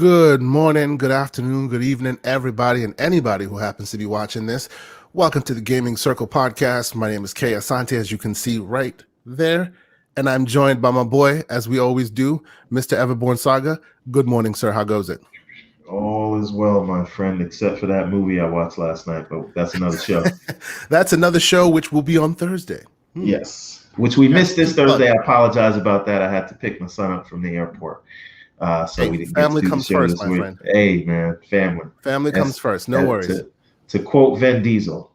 Good morning, good afternoon, good evening, everybody and anybody who happens to be watching this. Welcome to the Gaming Circle podcast. My name is Kay Asante, as you can see right there. And I'm joined by my boy, as we always do, Mr. Everborn Saga. Good morning, sir. How goes it? All is well, my friend, except for that movie I watched last night, but that's another show. That's another show which will be on Thursday. Yes, which we Yeah, missed this keep plugging. Thursday. I apologize about that. I had to pick my son up from the airport, so Hey, we didn't get to family do the comes show first, this my week. friend. Hey, man, family. Family comes That's first. No worries. to quote Vin Diesel,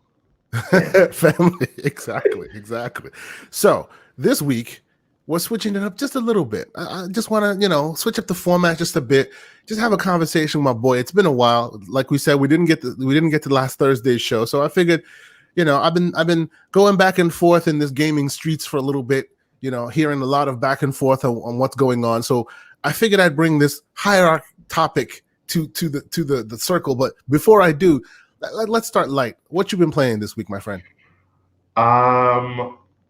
family. Family, exactly. So this week we're switching it up just a little bit. I just want to, switch up the format just a bit. Just have a conversation with my boy. It's been a while. Like we said, we didn't get to last Thursday's show, so I figured, I've been going back and forth in this gaming streets for a little bit. Hearing a lot of back and forth on what's going on. So I figured I'd bring this hierarchy topic to the circle. But before I do, let's start light. What you been playing this week, my friend?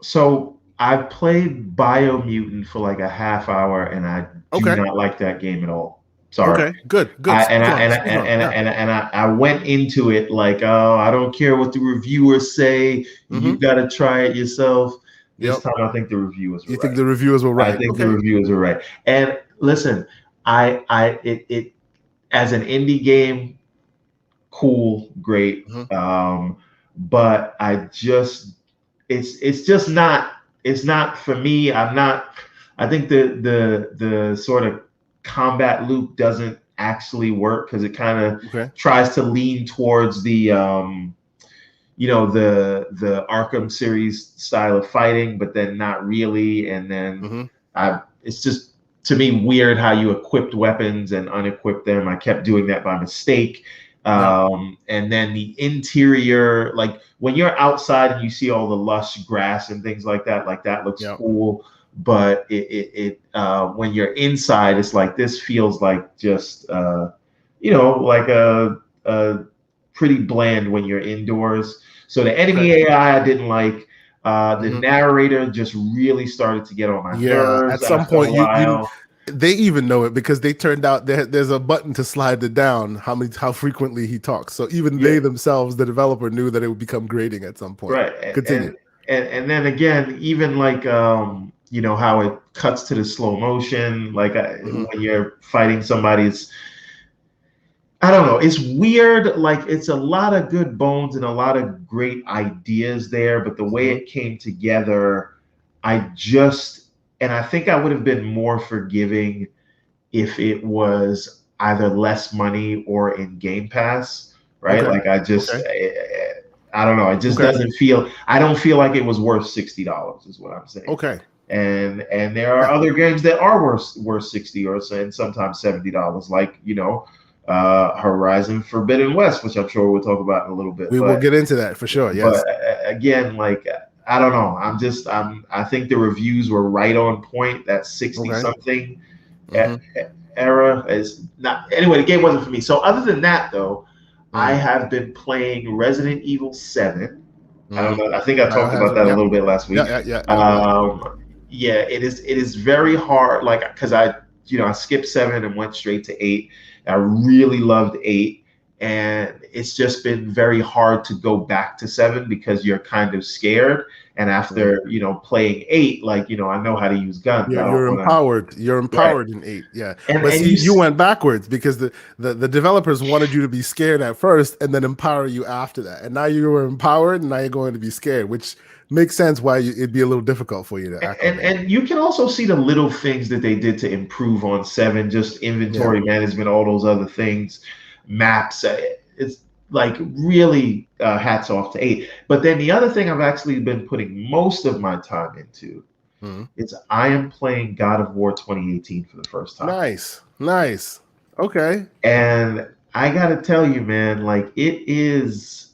So I played Biomutant for like a half hour, and I do Okay. not like that game at all. Sorry. Okay. Good. I Speak and I on. and I, Speak on. and, Yeah. and, and I went into it like, oh, I don't care what the reviewers say. You Mm-hmm. got to try it yourself. This Yep. time, I think the reviewers You were think right. the reviewers were I right? think the Okay. reviewers are right. And listen, it as an indie game, cool, great. Mm-hmm. But it's just not. It's not for me. I'm not. I think the sort of combat loop doesn't actually work because it kind of Okay. tries to lean towards the Arkham series style of fighting, but then not really. And then Mm-hmm. it's just to me weird how you equipped weapons and unequipped them. I kept doing that by mistake. Yep. And then the interior, like when you're outside and you see all the lush grass and things like that looks Yep. cool. But when you're inside, it's like this feels like just like a pretty bland when you're indoors. So the Okay. enemy AI I didn't like. The Mm-hmm. narrator just really started to get on my Yeah. At nerves some after a point, you while. they even know it because they turned out there's a button to slide it down how frequently he talks. So even Yeah, they themselves, the developer, knew that it would become grating at some point. right. Continue. And then again, even like how it cuts to the slow motion, like Mm-hmm. when you're fighting somebody, I don't know. It's weird. Like it's a lot of good bones and a lot of great ideas there, but the way Mm-hmm. it came together, I just and I think I would have been more forgiving if it was either less money or in Game Pass, right? Okay. Like Okay. I don't know. It just Okay. doesn't feel. I don't feel like it was worth $60, is what I'm saying. Okay. And there are Yeah. other games that are worth 60 or so, and sometimes $70, like Horizon Forbidden West, which I'm sure we'll talk about in a little bit. We will get into that for sure. Yes. Again, like I don't know. I think the reviews were right on point. That 60 Okay. something Mm-hmm. era is not. Anyway, the game wasn't for me. So other than that, though, I Mm-hmm. have been playing Resident Evil 7. I don't Mm-hmm. know. I think I talked about Biohazard. that a Yep. little bit last Yeah. week. Yeah. Yeah. Yeah. Yeah. Yeah, it is very hard. Like because I skipped 7 and went straight to 8. I really loved 8, and it's just been very hard to go back to 7 because you're kind of scared. And Mm-hmm. after playing 8, like I know how to use guns. Yeah, I don't you're want to. empowered. You're Right. empowered in 8. Yeah. And But and see, you you went backwards because the developers wanted you to be scared at first and then empower you after that. And now you were empowered and now you're going to be scared, which makes sense why it'd be a little difficult for you to and acclimate. and you can also see the little things that they did to improve on 7, just Yeah. inventory management, all those other things, maps. It's like really hats off to 8. But then the other thing I've actually been putting most of my time into Mhm. is I am playing God of War 2018 for the first time. Nice. Nice. Okay. And I gotta tell you, man, like it is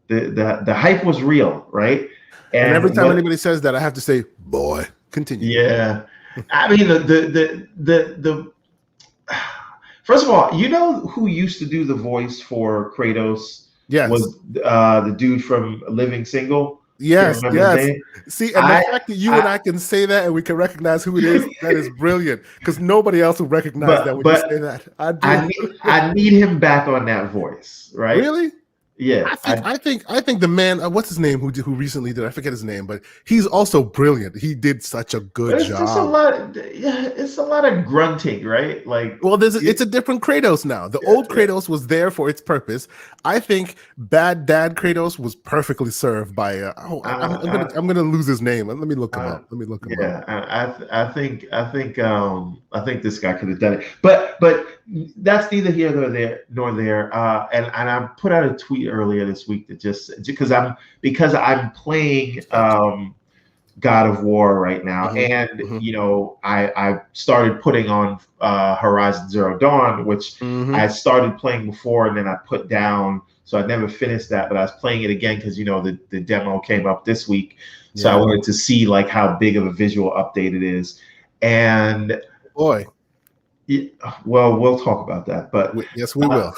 the hype was real, right? And every And time what anybody says that, I have to say, boy, continue. yeah. I mean the first of all, you know who used to do the voice for Kratos Yes. was the dude from Living Single. Can't Yes, remember his yes. name. See, and the I, fact that you and I, I can say that and we can recognize who it is, that is brilliant. Because nobody else will recognize that when you say but that. I do. I need him back on that voice, right? Really? Yeah, I think the man, what's his name, who recently did, I forget his name, but he's also brilliant. He did such a good but it's just a job. lot. Yeah, it's a lot of grunting, right? Like, Well, it's a different Kratos now. The yeah, old yeah. Kratos was there for its purpose. I think bad dad Kratos was perfectly served by. I'm gonna lose his name. Let me look him Uh, up. Let me look him up. yeah, I think this guy could have done it, but that's neither here nor there. And I put out a tweet earlier this week that just because I'm playing Gotcha. God of War right now, Hmm. and Hmm. I started putting on Horizon Zero Dawn, which I Hmm. started playing before, and then I put down. So I never finished that, but I was playing it again because the demo came up this week, so I Yeah. wanted to see like how big of a visual update it is. And Boy. it, well, we'll talk about that, but Yes, we will.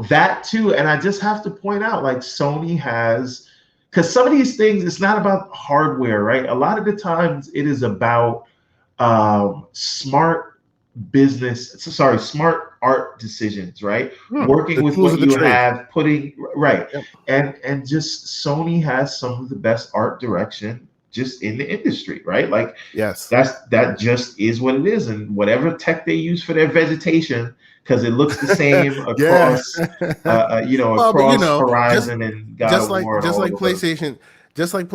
that too. And I just have to point out, like Sony has, because some of these things, it's not about hardware, right? A lot of the times, it is about smart smart art decisions, right? Working The with tools what of the you trade. have, putting right, Yep. and just Sony has some of the best art direction just in the industry, right? Like Yes. that just is what it is, and whatever tech they use for their vegetation, because it looks the same Yeah. across, Well, but across just Horizon and God just of like War and just all like those other. PlayStation, just like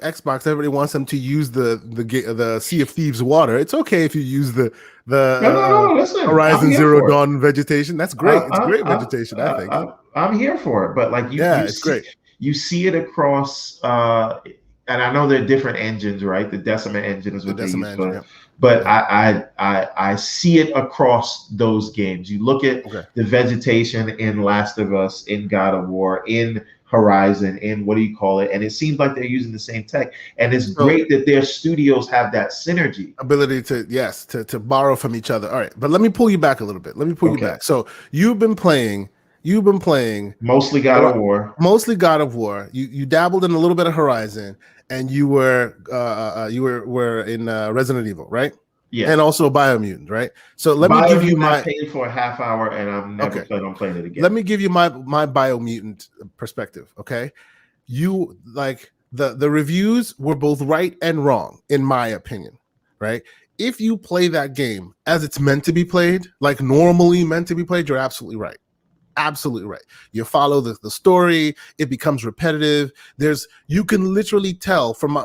Xbox, everybody wants them to use the Sea of Thieves water. It's okay if you use No, no, the no. Listen, I'm Horizon here Zero for it. Dawn vegetation. That's great. It's great vegetation, I think. I'm here for it. But like Yeah, it's great. you see it across, and I know they're different engines, right? The Decima engine is The what they Decima use engine. for, Yep. but Yep. I see it across those games. You look at Okay. the vegetation in Last of Us, in God of War, in Horizon, in what do you call it? And it seems like they're using the same tech. And it's So great that their studios have that synergy. ability to yes to borrow from each other. All right, but let me pull you back a little bit. Let me pull you Okay. back. So you've been playing Mostly God Hor- of War. mostly God of War. You dabbled in a little bit of Horizon, and you were in Resident Evil, right? Yeah. And also Biomutant, right? So let me give you Biomutant, I my paid for a half hour, and I'm never okay. planning on playing it Let again. me give you my Biomutant perspective. Okay, you like the reviews were both right and wrong in my opinion, right? If you play that game as it's meant to be played, like normally meant to be played, you're absolutely right. Absolutely right. You follow the story, it becomes repetitive. You can literally tell from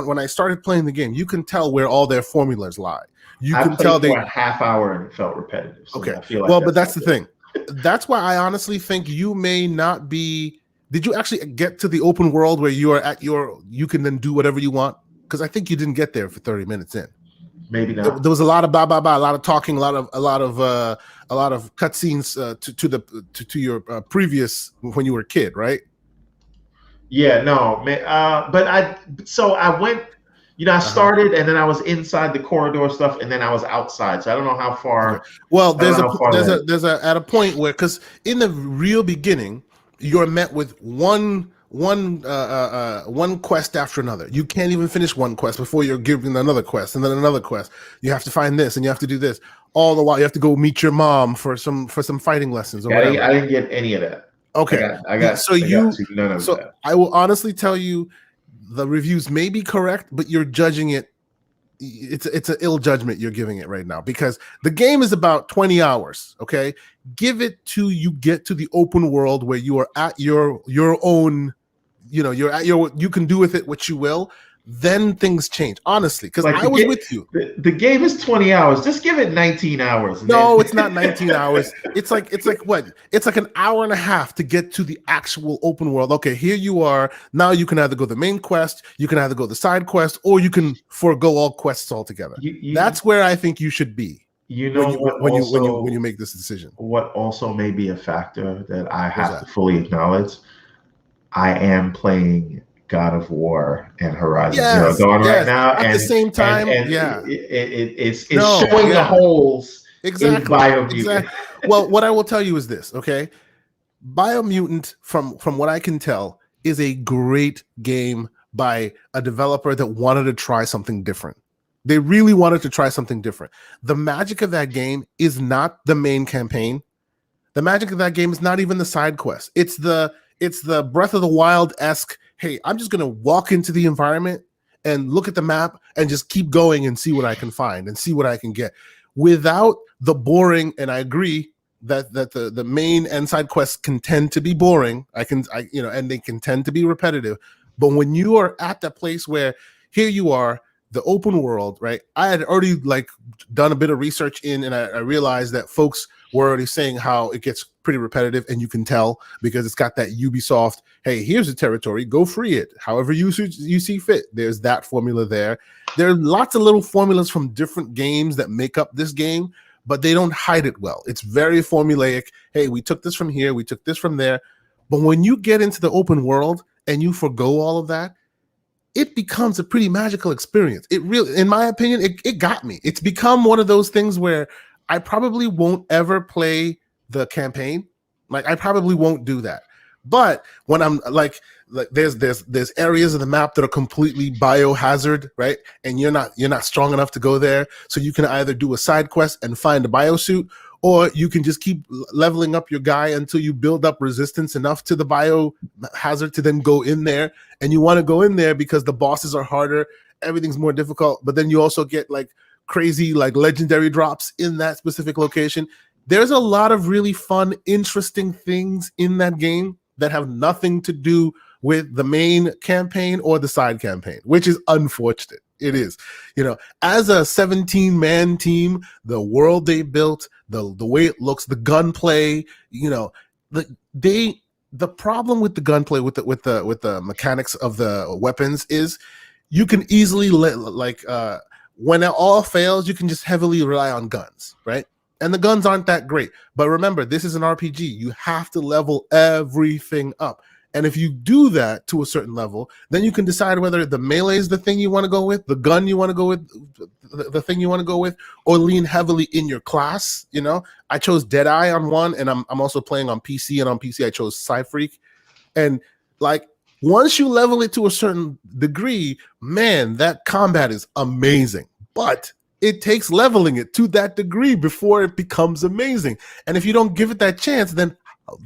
when I started playing the game, you can tell where all their formulas lie. You I can tell played for they a half hour and it felt repetitive, so okay. I feel like Well, but that's that's not the good. thing. That's why I honestly think you may not be. Did you actually get to the open world where you can then do whatever you want? Because I think you didn't get there for 30 minutes in. Maybe There not. was a lot of blah blah blah, a lot of talking, a lot of cutscenes to your previous when you were a kid, right? Yeah, no, man. I went. I Uh-huh. started and then I was inside the corridor stuff, and then I was outside. So I don't know how Okay. far. Well, I don't there's know a how far there's a that. there's a at a point where because in the real beginning, you're met with one quest after another. You can't even finish one quest before you're given another quest and then another quest. You have to find this and you have to do this. All the while, you have to go meet your mom for some fighting lessons or Yeah, whatever. I didn't get any of that. Okay, so I got you to none of so that. I will honestly tell you the reviews may be correct, but you're judging it it's an ill judgment you're giving it right now because the game is about 20 hours. Okay, give it to you get to the open world where you are at your own, you're at you can do with it what you will. Then things change, honestly, because Like I was with you. the game is 20 hours. Just give it 19 hours, and then No, it's not 19 hours. It's like what? It's like an hour and a half to get to the actual open world. Okay, here you are. Now you can either go the main quest, you can either go the side quest, or you can forego all quests altogether. you That's where I think you should be you when know you what when you when you when also you make this decision. what also may be a factor that I What's have to that? fully acknowledge. I am playing God of War and Horizon Zero Yes, Dawn right yes. now, At the same time, and yeah. it's No, showing the yeah. holes in Exactly. Biomutant. Exactly. Well, what I will tell you is this, okay? Biomutant, from what I can tell, is a great game by a developer that wanted to try something different. They really wanted to try something different. The magic of that game is not the main campaign. The magic of that game is not even the side quest. It's the Breath of the Wild-esque, hey, I'm just gonna walk into the environment and look at the map and just keep going and see what I can find and see what I can get. Without the boring, and I agree that the main and side quests can tend to be boring. And they can tend to be repetitive. But when you are at that place where here you are, the open world, right? I had already done a bit of research and I realized that folks were already saying how it gets pretty repetitive, and you can tell because it's got that Ubisoft, hey, here's the territory, go free it however you see fit. There's that formula there. There are lots of little formulas from different games that make up this game, but they don't hide it well. It's very formulaic. Hey, we took this from here, we took this from there. But when you get into the open world and you forgo all of that, it becomes a pretty magical experience. It really, in my opinion, it got me. It's become one of those things where I probably won't ever play the campaign. Like, I probably won't do that. But when I'm like there's areas of the map that are completely biohazard, right? And you're not strong enough to go there. So you can either do a side quest and find a biosuit, or you can just keep leveling up your guy until you build up resistance enough to the biohazard to then go in there. And you want to go in there because the bosses are harder, everything's more difficult, but then you also get crazy legendary drops in that specific location. There's a lot of really fun, interesting things in that game that have nothing to do with the main campaign or the side campaign, which is unfortunate. It is, as a 17-man team, the world they built, the way it looks, the gunplay, the problem with the gunplay with the mechanics of the weapons is you can easily when it all fails, you can just heavily rely on guns, right? And the guns aren't that great. But remember, this is an RPG. You have to level everything up. And if you do that to a certain level, then you can decide whether the melee is the thing you want to go with, the gun you want to go with, the thing you want to go with, or lean heavily in your class. I chose Deadeye on one, and I'm also playing on PC, and on PC I chose Psyfreak. And once you level it to a certain degree, man, that combat is amazing. But it takes leveling it to that degree before it becomes amazing. And if you don't give it that chance, then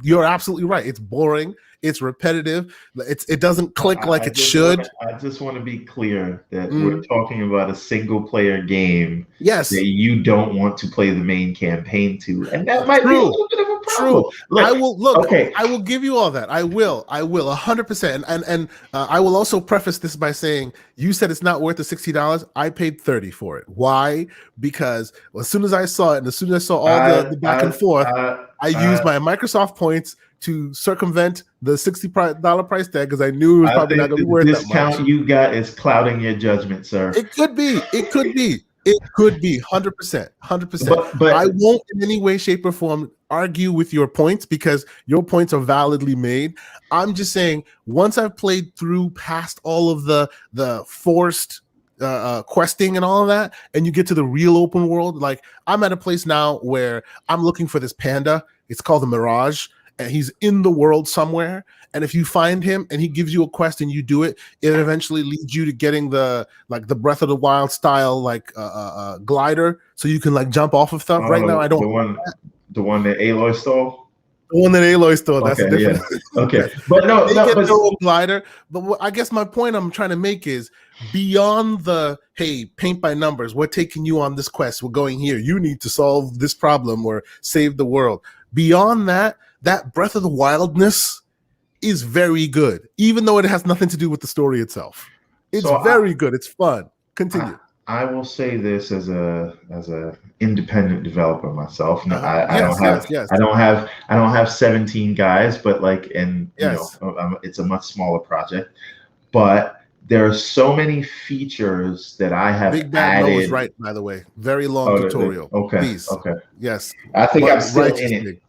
you're absolutely right. It's boring. It's repetitive. It doesn't click like it should. I just want to be clear that we're talking about a single player game. Yes. That you don't want to play the main campaign to. And that might be a little bit of a problem. Look, I will give you all that. I will 100%. And I will also preface this by saying, you said it's not worth the $60. I paid $30 for it. Why? Because as soon as I saw it, and as soon as I saw all the back and forth, I used my Microsoft points to circumvent the $60 price tag because I knew it was probably not going to be worth that much. The discount you got is clouding your judgment, sir. It could be. 100%. But I won't in any way, shape, or form argue with your points because your points are validly made. I'm just saying, once I've played through past all of the forced questing and all of that, and you get to the real open world, I'm at a place now where I'm looking for this panda. It's called the Mirage. And he's in the world somewhere. And if you find him and he gives you a quest and you do it, it eventually leads you to getting the Breath of the Wild style glider, so you can jump off of stuff. Right now, I don't. The one that Aloy stole. The one that Aloy stole. That's a different. Yeah. Okay, but no, glider. But I guess my point I'm trying to make is beyond the paint by numbers. We're taking you on this quest. We're going here. You need to solve this problem or save the world. Beyond that. That Breath of the Wildness is very good, even though it has nothing to do with the story itself. It's very good. It's fun. Continue. I will say this as a independent developer myself. No, I don't have 17 guys, but it's a much smaller project. But there are so many features that I have Big Bad added. Mo is right, by the way. Very long tutorial. Okay. Please. Okay. Yes. I think I'm still in it.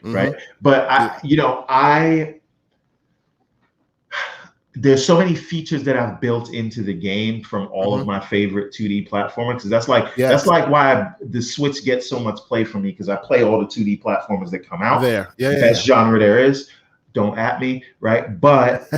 Right. But there's so many features that I've built into the game from all of my favorite 2D platformers. Because that's why the Switch gets so much play for me, because I play all the 2D platformers that come out. There. Best genre there is. don't at me, right? But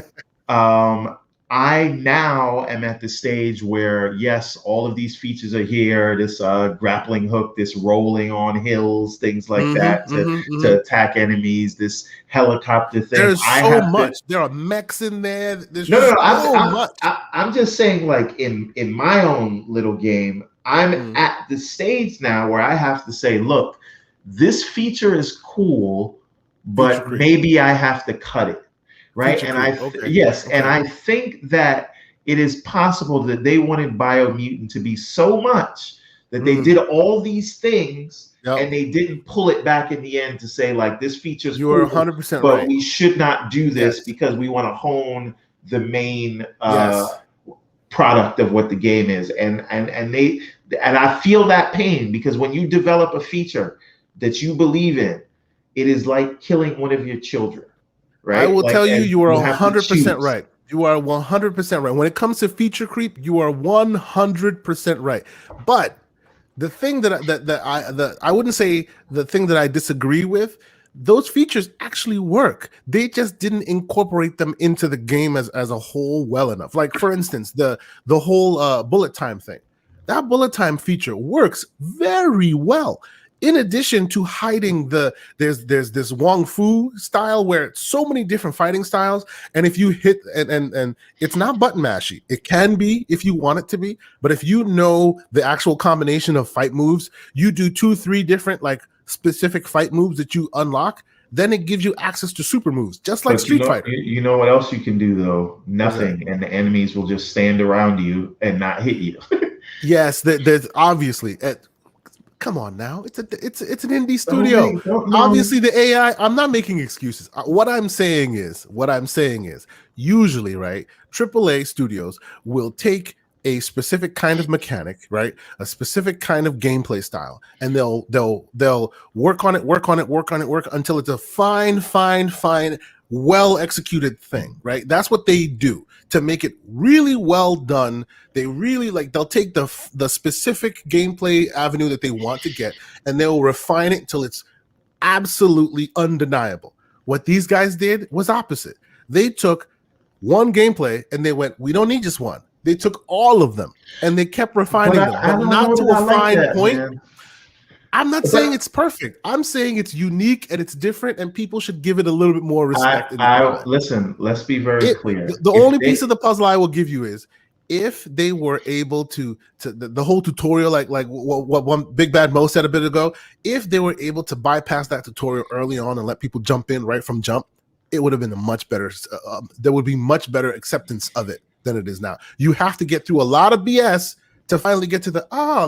I now am at the stage where, yes, all of these features are here. This grappling hook, this rolling on hills, things like that to attack enemies. This helicopter thing. There's I so have to. much. There are mechs in there. No, no, There's no. so much. I'm just saying, like in my own little game, I'm Mm. at the stage now where I have to say, look, this feature is cool, Feature but creep. maybe I have to cut it, right? Feature And creep. Okay. yes, and Okay. I think that it is possible that they wanted Biomutant to be so much that they did Mm. all these things Yep. and they didn't pull it back in the end to say like this feature is You are cool, 100% but right. we should not do this Yes. because we want to hone the main Yes. product of what the game is. And I feel that pain because when you develop a feature that you believe in, it is like killing one of your children, I right? will Like, tell you, and you are you have to 100% choose. right. You are 100% right. When it comes to feature creep, you are 100% right. But the thing that I wouldn't say the thing that I disagree with, those features actually work. They just didn't incorporate them into the game as a whole well enough. Like for instance, the whole bullet time thing. That bullet time feature works very well. In addition to hiding there's this Wong Fu style where it's so many different fighting styles, and if you hit and it's not button mashy. It can be if you want it to be, but if you know the actual combination of fight moves, you do 2-3 different like specific fight moves that you unlock, then it gives you access to super moves, just like But Street Fighter. you know what else you can do though? What's that? Nothing, and the enemies will just stand around you and not hit you. Yes, there's obviously come on now. It's an indie Don't studio. make, don't know. Obviously, the AI. I'm not making excuses. What I'm saying is, usually, right? AAA studios will take a specific kind of mechanic, right? A specific kind of gameplay style, and they'll work on it until it's a fine, well executed thing, right? That's what they do to make it really well done. They really they'll take the specific gameplay avenue that they want to get and they'll refine it until it's absolutely undeniable. What these guys did was opposite. They took one gameplay and they went, we don't need just one. They took all of them and they kept refining them, I but don't not know to that I a like fine that, point. man. I'm not saying it's perfect. I'm saying it's unique and it's different, and people should give it a little bit more respect. Listen. Let's be very clear. The only piece of the puzzle I will give you is if they were able to the whole tutorial, like what one Big Bad Mo said a bit ago, if they were able to bypass that tutorial early on and let people jump in right from jump, it would have been a much better. There would be much better acceptance of it than it is now. You have to get through a lot of BS to finally get to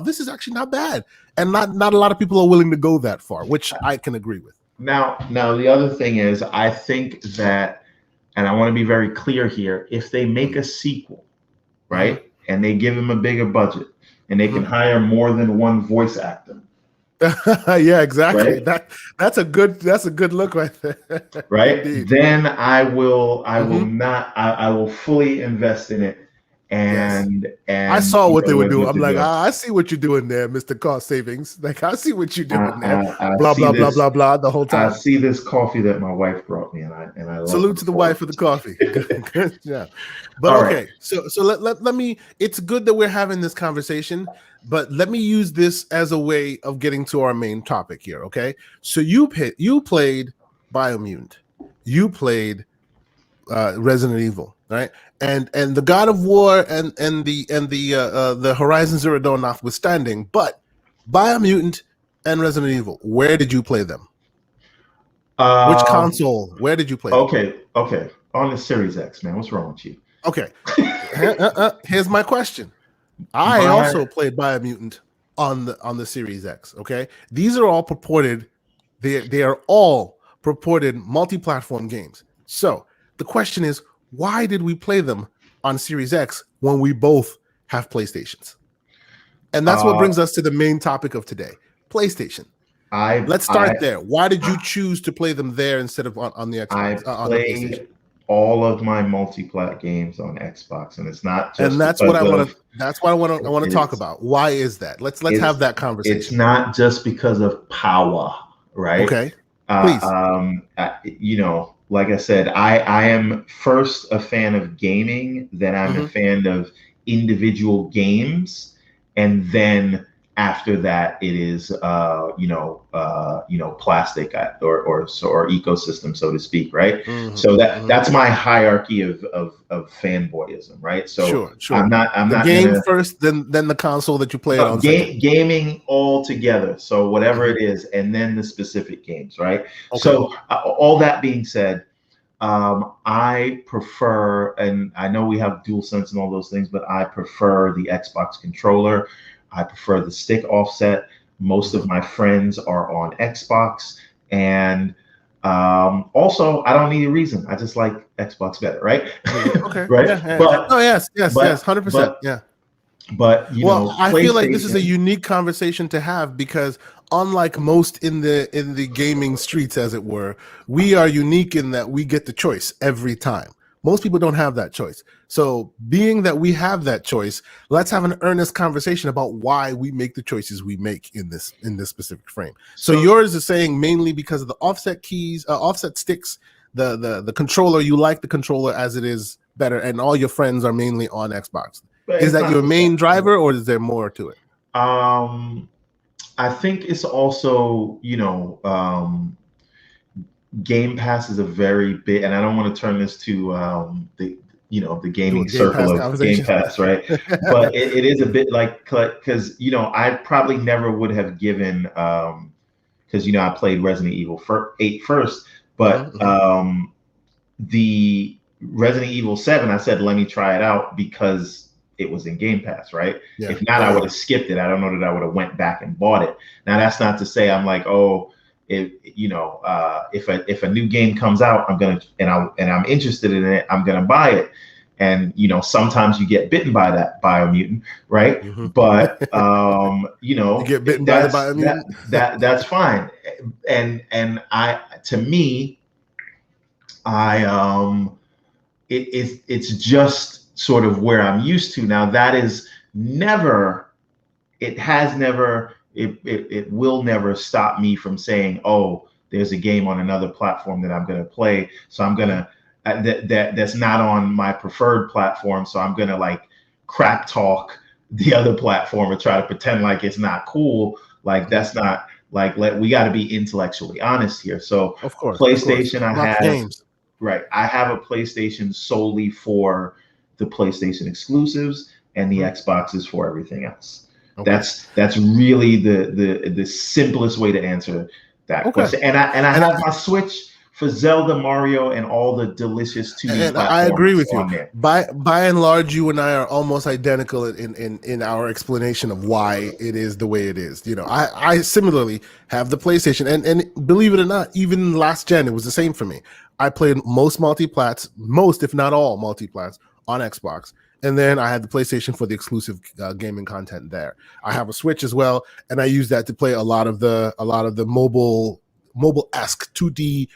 this is actually not bad, and not a lot of people are willing to go that far, which I can agree with. Now the other thing is, I think that, and I want to be very clear here, if they make a sequel, right, and they give them a bigger budget, and they can hire more than one voice actor. Yeah, exactly. Right? That's a good look right there. Right? Indeed. Then I will I will fully invest in it. And I saw what they were we're doing. good I'm to like, go. I see what you're doing there, Mr. Cost Savings. Like, I see what you're doing there. I Blah see blah this, blah blah blah the whole I time. see this coffee that my wife brought me, and I love Salute to the wife of the coffee. Good job. But All okay, right. so let me. It's good that we're having this conversation, but let me use this as a way of getting to our main topic here. Okay, so you played Biomutant, you played Resident Evil, right? And the God of War and the Horizon Zero Dawn notwithstanding, but Biomutant and Resident Evil, where did you play them? Which console? Where did you play them? Okay. On the Series X, man. What's wrong with you? Okay. Here's my question. I also played Biomutant on the Series X. Okay. These are all purported. They are all purported multi-platform games. So the question is, why did we play them on Series X when we both have PlayStations? And that's what brings us to the main topic of today: PlayStation. Let's start there. Why did you choose to play them there instead of on the Xbox? I On the PlayStation? all of my multi-plat games on Xbox, and it's not just. And that's what I want to. That's what I want to talk about. Why is that? Let's have that conversation. It's not just because of power, right? Okay. Please. like I said, I am first a fan of gaming, then I'm a Hmm. fan of individual games, and then after that it is plastic or ecosystem, so to speak, right? Hmm. So Hmm. that's my hierarchy of fanboyism, right? So Sure, sure. I'm The not game gonna first, then the console that you play it on second. gaming all together. So whatever Hmm. it is, and then the specific games, right? Okay. So all that being said, I prefer, and I know we have DualSense and all those things, but I prefer the Xbox controller. I prefer the stick offset. Most of Hmm. my friends are on Xbox, and also I don't need a reason. I just like Xbox better, right? Okay. Right? Yeah, yeah. But Oh, yes, yes, yes. but 100%. but Yeah. but Well, I feel like this is a PlayStation. unique conversation to have because unlike most in the gaming streets, as it were, we are unique in that we get the choice every time. Most people don't have that choice. So being that we have that choice, let's have an earnest conversation about why we make the choices we make in this specific frame. So So yours is saying mainly because of the offset keys, offset sticks, the controller, you like the controller as it is better, and all your friends are mainly on Xbox. but Is it's that not your just that. main driver, or is there more to it? Um, I think it's also, Game Pass is a very big, and I don't want to turn this to the Do a gaming Game circle Pass of Game conversation. Pass, right? But it is a bit like, because I probably never would have given, because I played Resident Evil 8 first, Hmm. but Hmm. the Resident Evil 7, I said, let me try it out because it was in Game Pass, right? Yeah, If not, yeah, I would yeah. have skipped it. I don't know that I would have went back and bought it. Now, that's not to say I'm like, oh, if a new game comes out, I'm gonna and I'm interested in it, I'm gonna buy it. And sometimes you get bitten by that biomutant, right? Hmm. But You get bitten by the biomutant. that's fine. And I to me, I it's just sort of where I'm used to now. That is never, it has never, it will never stop me from saying, oh, there's a game on another platform that I'm going to play. So I'm going Hmm. to, that's not on my preferred platform. So I'm going to like crap talk the other platform and try to pretend like it's not cool. Like Hmm. that's not like, we got to be intellectually honest here. So Of course, of course. PlayStation, I About the have, games. right, I have a PlayStation solely for the PlayStation exclusives, and the Hmm. Xbox is for everything else. Okay. That's really the simplest way to answer that Okay. question. And I And have my Switch for Zelda, Mario, and all the delicious 2D I agree platforms with you. on there. By and large, you and I are almost identical in our explanation of why it is the way it is. I similarly have the PlayStation, and believe it or not, even last gen, it was the same for me. I played most multiplats, most if not all multiplats on Xbox, and then I had the PlayStation for the exclusive gaming content there. I have a Switch as well, and I use that to play a lot of the mobile esque 2D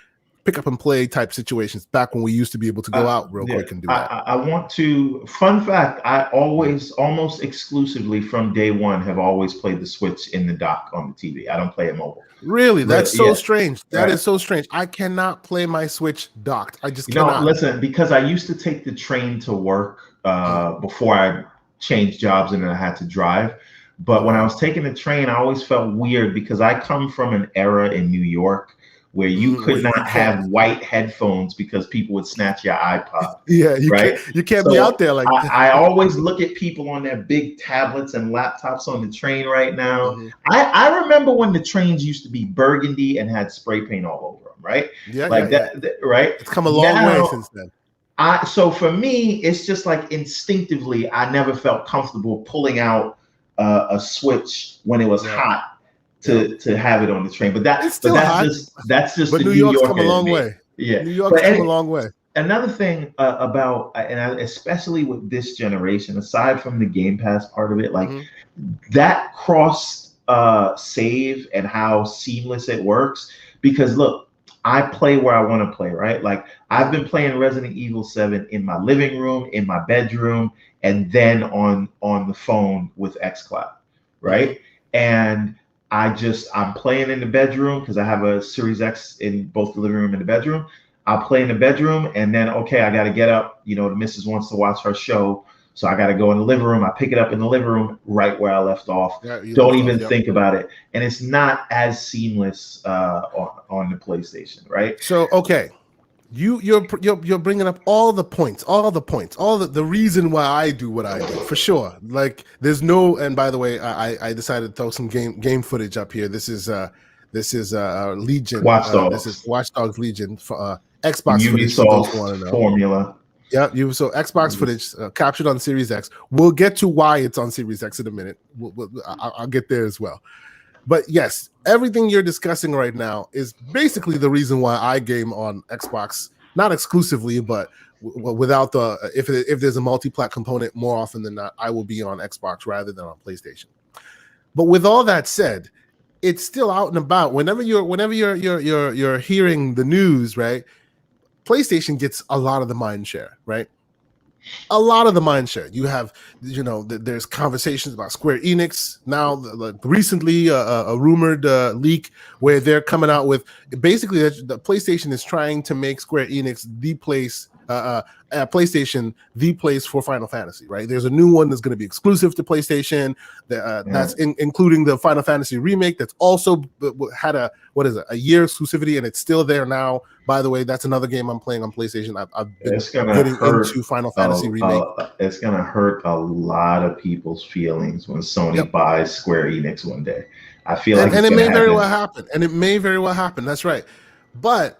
pick up and play type situations back when we used to be able to go out real Yeah, quick and do that. I want to. Fun fact: I Mhm. always, almost exclusively from day one, have always played the Switch in the dock on the TV. I don't play it mobile. Really, that's so Yeah, strange. That right. is so strange. I cannot play my Switch docked. I just You know, cannot. listen, because I used to take the train to work Mm, before I changed jobs and then I had to drive. But when I okay. was taking the train, I always felt weird because I come from an era in New York where you Where could you not can't. have white headphones because people would snatch your iPod, Yeah, right? you can't be out So there like that. I always look at people on their big tablets and laptops on the train right now. Mhm. I remember when the trains used to be burgundy and had spray paint all over them, right? Yeah, yeah, Like yeah. that, right? It's come a long way Now since then. so for me, it's just like instinctively, I never felt comfortable pulling out a switch when it was Yep. hot Yep. to have it on the train. It's But still hot, that's just but the New New York's come Yorker a in long me. way. Yeah. New York's But come a long way. another thing about, and especially with this generation, aside from the Game Pass part of it, like Hmm. that cross save and how seamless it works. Because look, I play where I want to play, right? Like I've been playing Resident Evil 7 in my living room, in my bedroom, and then on the phone with xCloud, Hmm. right? And I'm playing in the bedroom because I have a Series X in both the living room and the bedroom. I'll play in the bedroom, and then okay, I got to get up. You know, the missus wants to watch her show, so I got to go in the living room. I pick it up in the living room right where I left off. Yeah, you Don't left off. even Yep. think about it, and it's not as seamless on the PlayStation, right? So okay, you're bringing up all the points, all the reason why I do what I do for sure. Like there's no, and by the way, I decided to throw some game footage up here. This is Legion. Watch This is Dogs, Watch Dogs Legion for Xbox footage for those who Ubisoft want to know. formula. Yeah, so Xbox footage captured on Series X. We'll get to why it's on Series X in a minute. I'll get there as well. But yes, everything you're discussing right now is basically the reason why I game on Xbox, not exclusively, but without the if there's a multi-plat component, more often than not, I will be on Xbox rather than on PlayStation. But with all that said, it's still out and about. Whenever you're hearing the news, right? PlayStation gets a lot of the mind share, right? A lot of the mind share. You have, there's conversations about Square Enix now. Like recently, a rumored leak where they're coming out with basically the PlayStation is trying to make Square Enix the place, PlayStation the place for Final Fantasy. Right? There's a new one that's going to be exclusive to PlayStation. That's including the Final Fantasy remake. That's also had a year exclusivity, and it's still there now. By the way, that's another game I'm playing on PlayStation. I've been getting into Final Fantasy remake. It's gonna hurt a lot of people's feelings when Sony buys Square Enix one day. I feel like it may very well happen. And it may very well happen. That's right. But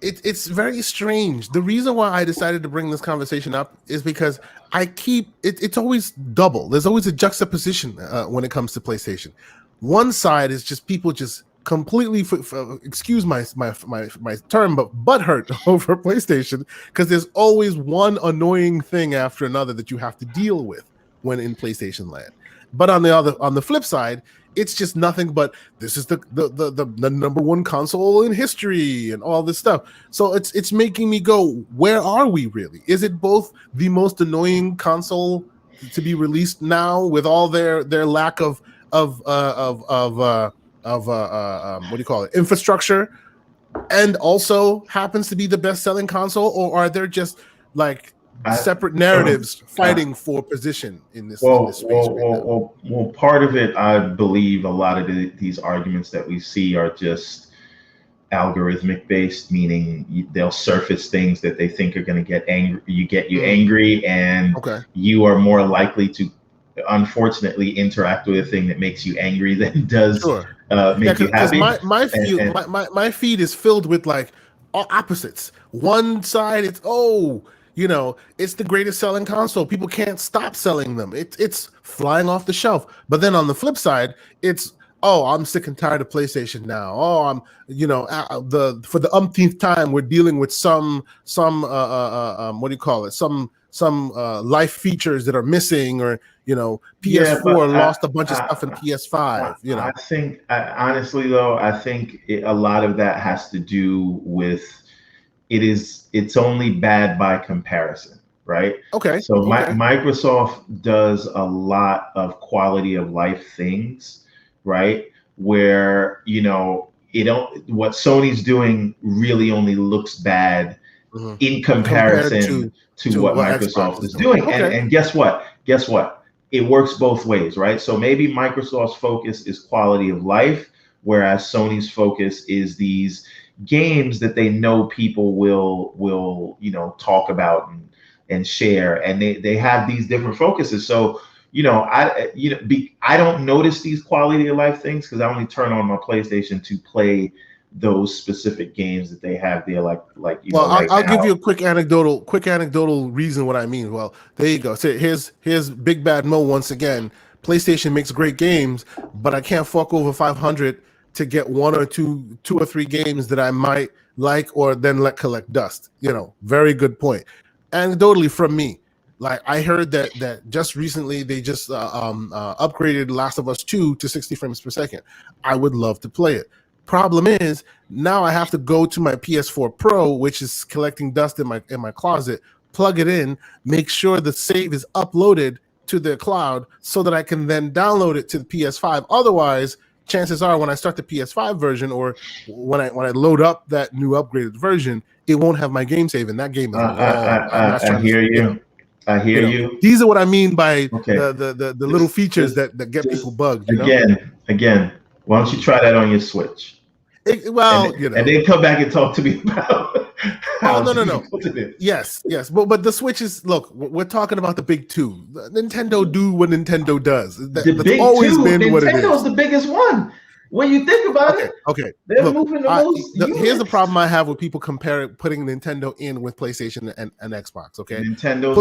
it's very strange. The reason why I decided to bring this conversation up is because it's always double. There's always a juxtaposition when it comes to PlayStation. One side is just people just completely excuse my term, but butthurt over PlayStation because there's always one annoying thing after another that you have to deal with when in PlayStation land. But on the flip side, it's just nothing but this is the number one console in history and all this stuff. So it's making me go, where are we really? Is it both the most annoying console to be released now with all their lack of what do you call it, infrastructure, and also happens to be the best-selling console, or are there just like separate narratives fighting for position in this space? Well, part of it, I believe a lot of these arguments that we see are just algorithmic based, meaning they'll surface things that they think are going to get angry, and you are more likely to unfortunately interact with a thing that makes you angry than does make you happy. My feed is filled with like opposites. One side, it's it's the greatest selling console. People can't stop selling them. It's flying off the shelf. But then on the flip side, it's I'm sick and tired of PlayStation now. I'm for the umpteenth time we're dealing with some what do you call it? Some life features that are missing, or PS4 lost a bunch of stuff in PS5. I think honestly though, I think a lot of that has to do with it's only bad by comparison, right? Okay. So Microsoft does a lot of quality of life things, right? Where what Sony's doing really only looks bad in comparison to what Microsoft is doing. Okay. And guess what? It works both ways, right? So maybe Microsoft's focus is quality of life, whereas Sony's focus is these games that they know people will talk about and share, and they have these different focuses. So I don't notice these quality of life things because I only turn on my PlayStation to play those specific games that they have there, I'll give you a quick anecdotal reason what I mean. Well, there you go. So here's Big Bad Mo once again. PlayStation makes great games, but I can't fork over 500 to get one or two or three games that I might like or then let collect dust. Very good point. Anecdotally from me, like I heard that just recently they just upgraded Last of Us 2 to 60 frames per second. I would love to play it. Problem is, now I have to go to my PS4 Pro, which is collecting dust in my closet, plug it in, make sure the save is uploaded to the cloud so that I can then download it to the PS5. Otherwise, chances are when I start the PS5 version or when I load up that new upgraded version, it won't have my game save, and that game is long. I'm not I trying to, hear you. I hear you. these are what I mean by Okay. the little features that get people bugged. Again. Why don't you try that on your Switch? Well, and then come back and talk to me about Oh, how no. difficult it is. Yes, but the Switch is, look, we're talking about the big two. Nintendo do what Nintendo does. The That's big always two, been what it Nintendo's is. the biggest one. When you think about it, Okay. they're Look, moving the most here's the units. problem I have with people putting Nintendo in with PlayStation and Xbox. Okay, Nintendo's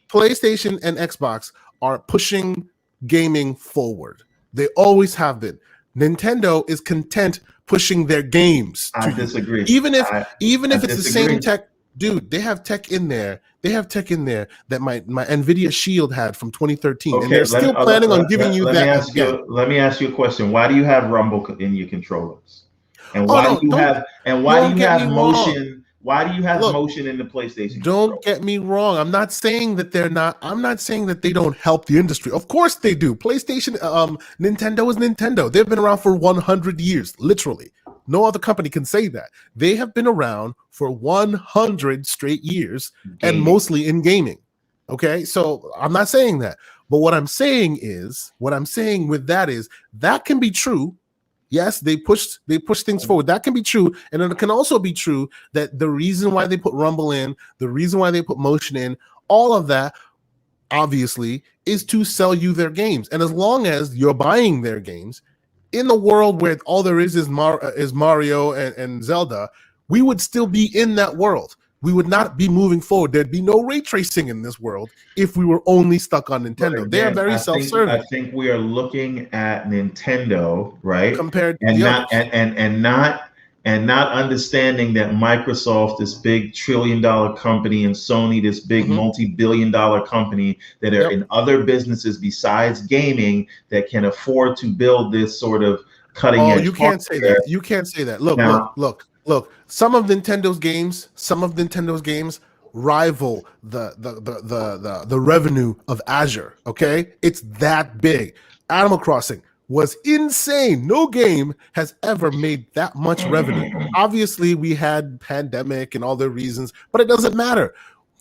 PlayStation and Xbox are pushing gaming forward. They always have been. Nintendo is content pushing their games. I disagree. Even if it's disagree. the same tech, dude, they have tech in there. They have tech in there that my Nvidia Shield had from 2013, and they're still planning on giving you that again. Let me ask you a question. Why do you have Rumble in your controllers? And Oh, why no, do you have motion? Why do you have motion in the PlayStation? Don't get me wrong. I'm not saying that they're not. I'm not saying that they don't help the industry. Of course they do. PlayStation, Nintendo is Nintendo. They've been around for 100 years, literally. No other company can say that. They have been around for 100 straight years, and mostly in gaming. Okay, so I'm not saying that. But what I'm saying with that is that can be true. Yes, they push things forward. That can be true. And it can also be true that the reason why they put Rumble in, the reason why they put motion in, all of that, obviously, is to sell you their games. And as long as you're buying their games, in the world where all there is Mario and Zelda, we would still be in that world. We would not be moving forward. There'd be no ray tracing in this world if we were only stuck on Nintendo. Again, they are very self-serving. I think we are looking at Nintendo, right? Compared to the others. And not understanding that Microsoft, this big $1 trillion company, and Sony, this big multi-billion-dollar company that are in other businesses besides gaming that can afford to build this sort of cutting edge. Oh, you can't say that. You can't say that. Look. Some of Nintendo's games rival the revenue of Azure. Okay, it's that big. Animal Crossing was insane. No game has ever made that much revenue. Obviously, we had pandemic and all the reasons, but it doesn't matter.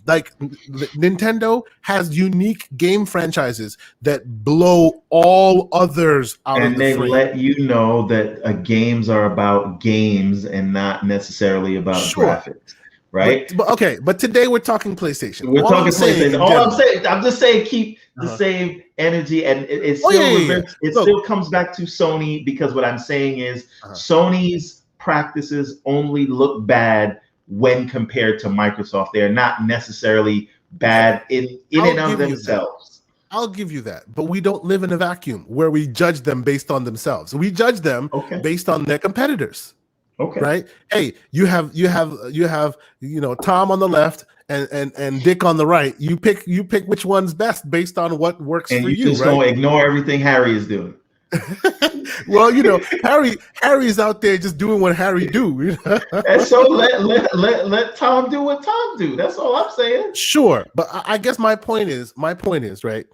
Like, Nintendo has unique game franchises that blow all others out of the frame. And they let you know that games are about games and not necessarily about graphics, right? But today we're talking PlayStation. We're talking PlayStation. I'm just saying keep the same energy, and it still comes back to Sony, because what I'm saying is Sony's practices only look bad when compared to Microsoft. They're not necessarily bad in and of themselves. I'll give you that, but we don't live in a vacuum where we judge them based on themselves. We judge them based on their competitors. Okay. Right? Hey, you have Tom on the left and Dick on the right. You pick which one's best based on what works for you. And you just gonna ignore everything Harry is doing. Well, Harry's out there just doing what Harry do. And so let Tom do what Tom do. That's all I'm saying. Sure, but I guess my point is right.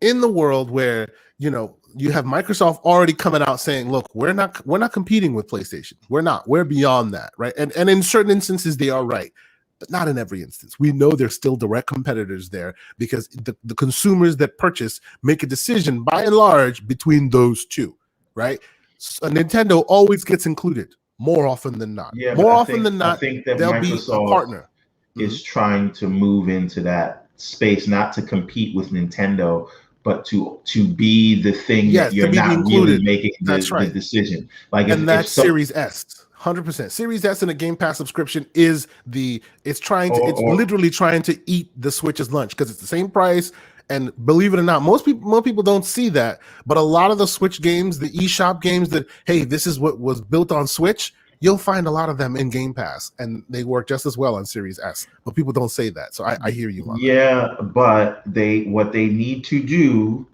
In the world where you have Microsoft already coming out saying, "Look, we're not competing with PlayStation. We're beyond that, right?" And in certain instances they are right, but not in every instance. We know there's still direct competitors there because the consumers that purchase make a decision by and large between those two, right? So Nintendo always gets included more often than not. Yeah, more often than not, I think that they'll Microsoft be a partner. Is trying to move into that space, not to compete with Nintendo, but to be the thing that you're not included. Really making the decision. Like, that's Series S. 100%. Series S and a Game Pass subscription is it's literally trying to eat the Switch's lunch because it's the same price. And believe it or not, most people don't see that, but a lot of the Switch games, the eShop games that, hey, this is what was built on Switch, you'll find a lot of them in Game Pass, and they work just as well on Series S. But people don't say that, so I hear you on that. But what they need to do,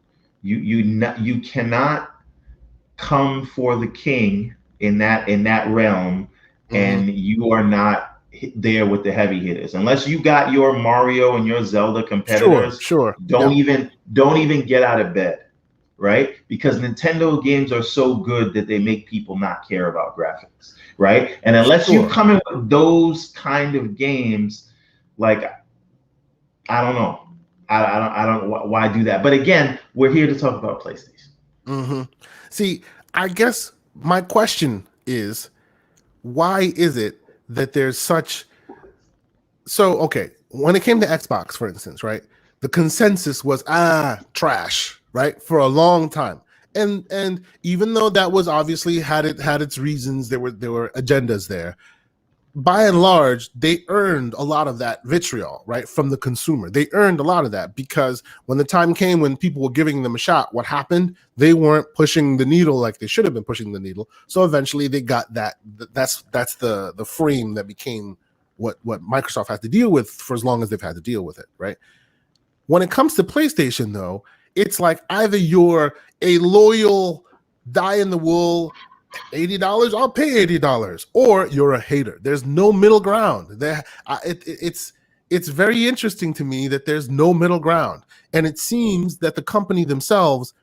you cannot come for the king in that realm, and you are not there with the heavy hitters unless you got your Mario and your Zelda competitors. Sure. Don't even get out of bed. right? Because Nintendo games are so good that they make people not care about graphics, right? And unless you Sure. come in with those kind of games, like I don't know, I don't know why do that. But again, we're here to talk about PlayStation. Hmm. See, I guess my question is, why is it that there's such so okay, when it came to Xbox, for instance, right? The consensus was trash, right? For a long time. And even though that was obviously had its reasons, there were agendas there. By and large, they earned a lot of that vitriol, right, from the consumer. They earned a lot of that because when the time came when people were giving them a shot, what happened? They weren't pushing the needle like they should have been pushing the needle. So eventually, they got that. That's the frame that became what Microsoft has to deal with for as long as they've had to deal with it, right? When it comes to PlayStation, though, it's like either you're a loyal, die in the wool $80, I'll pay $80, or you're a hater. There's no middle ground. It's very interesting to me that there's no middle ground, and it seems that the company themselves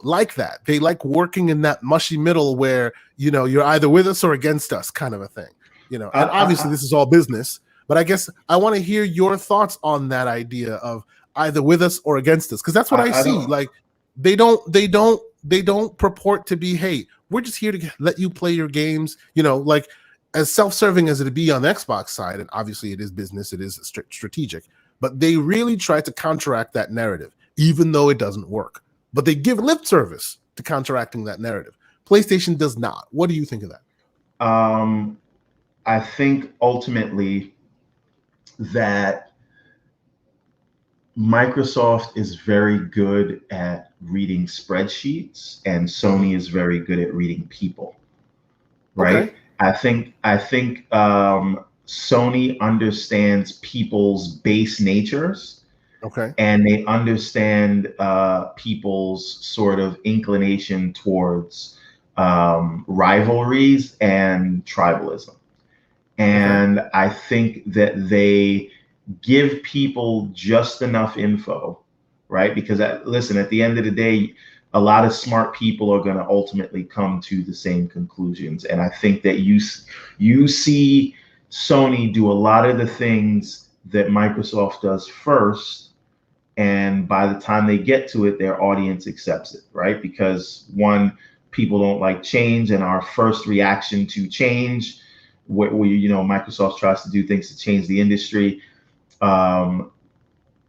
like that. They like working in that mushy middle where you're either with us or against us, kind of a thing. I, And I, obviously this is all business, but I guess I want to hear your thoughts on that idea of either with us or against us, because that's what I I see. don't. Like they don't purport to be, hey, we're just here to let you play your games, like as self-serving as it be on the Xbox side, and obviously it is business, it is strategic, but they really try to counteract that narrative, even though it doesn't work. But they give lip service to counteracting that narrative. PlayStation does not. What do you think of that? I think ultimately that Microsoft is very good at reading spreadsheets, and Mm-hmm. Sony is very good at reading people, Okay. right? I think Sony understands people's base natures, Okay. and they understand people's sort of inclination towards rivalries and tribalism. Okay. And I think that they give people just enough info, right? Because listen, at the end of the day, a lot of smart people are going to ultimately come to the same conclusions. And I think that you see Sony do a lot of the things that Microsoft does first, and by the time they get to it, their audience accepts it, right? Because one, people don't like change, and our first reaction to change, Microsoft tries to do things to change the industry. um,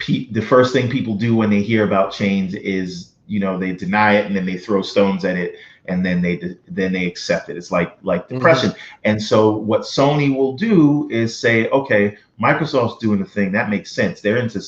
the first thing people do when they hear about change is they deny it, and then they throw stones at it, and then they accept it. It's like Mm-hmm. depression. And so what Sony will do is say, okay, Microsoft's doing the thing that makes sense. They're into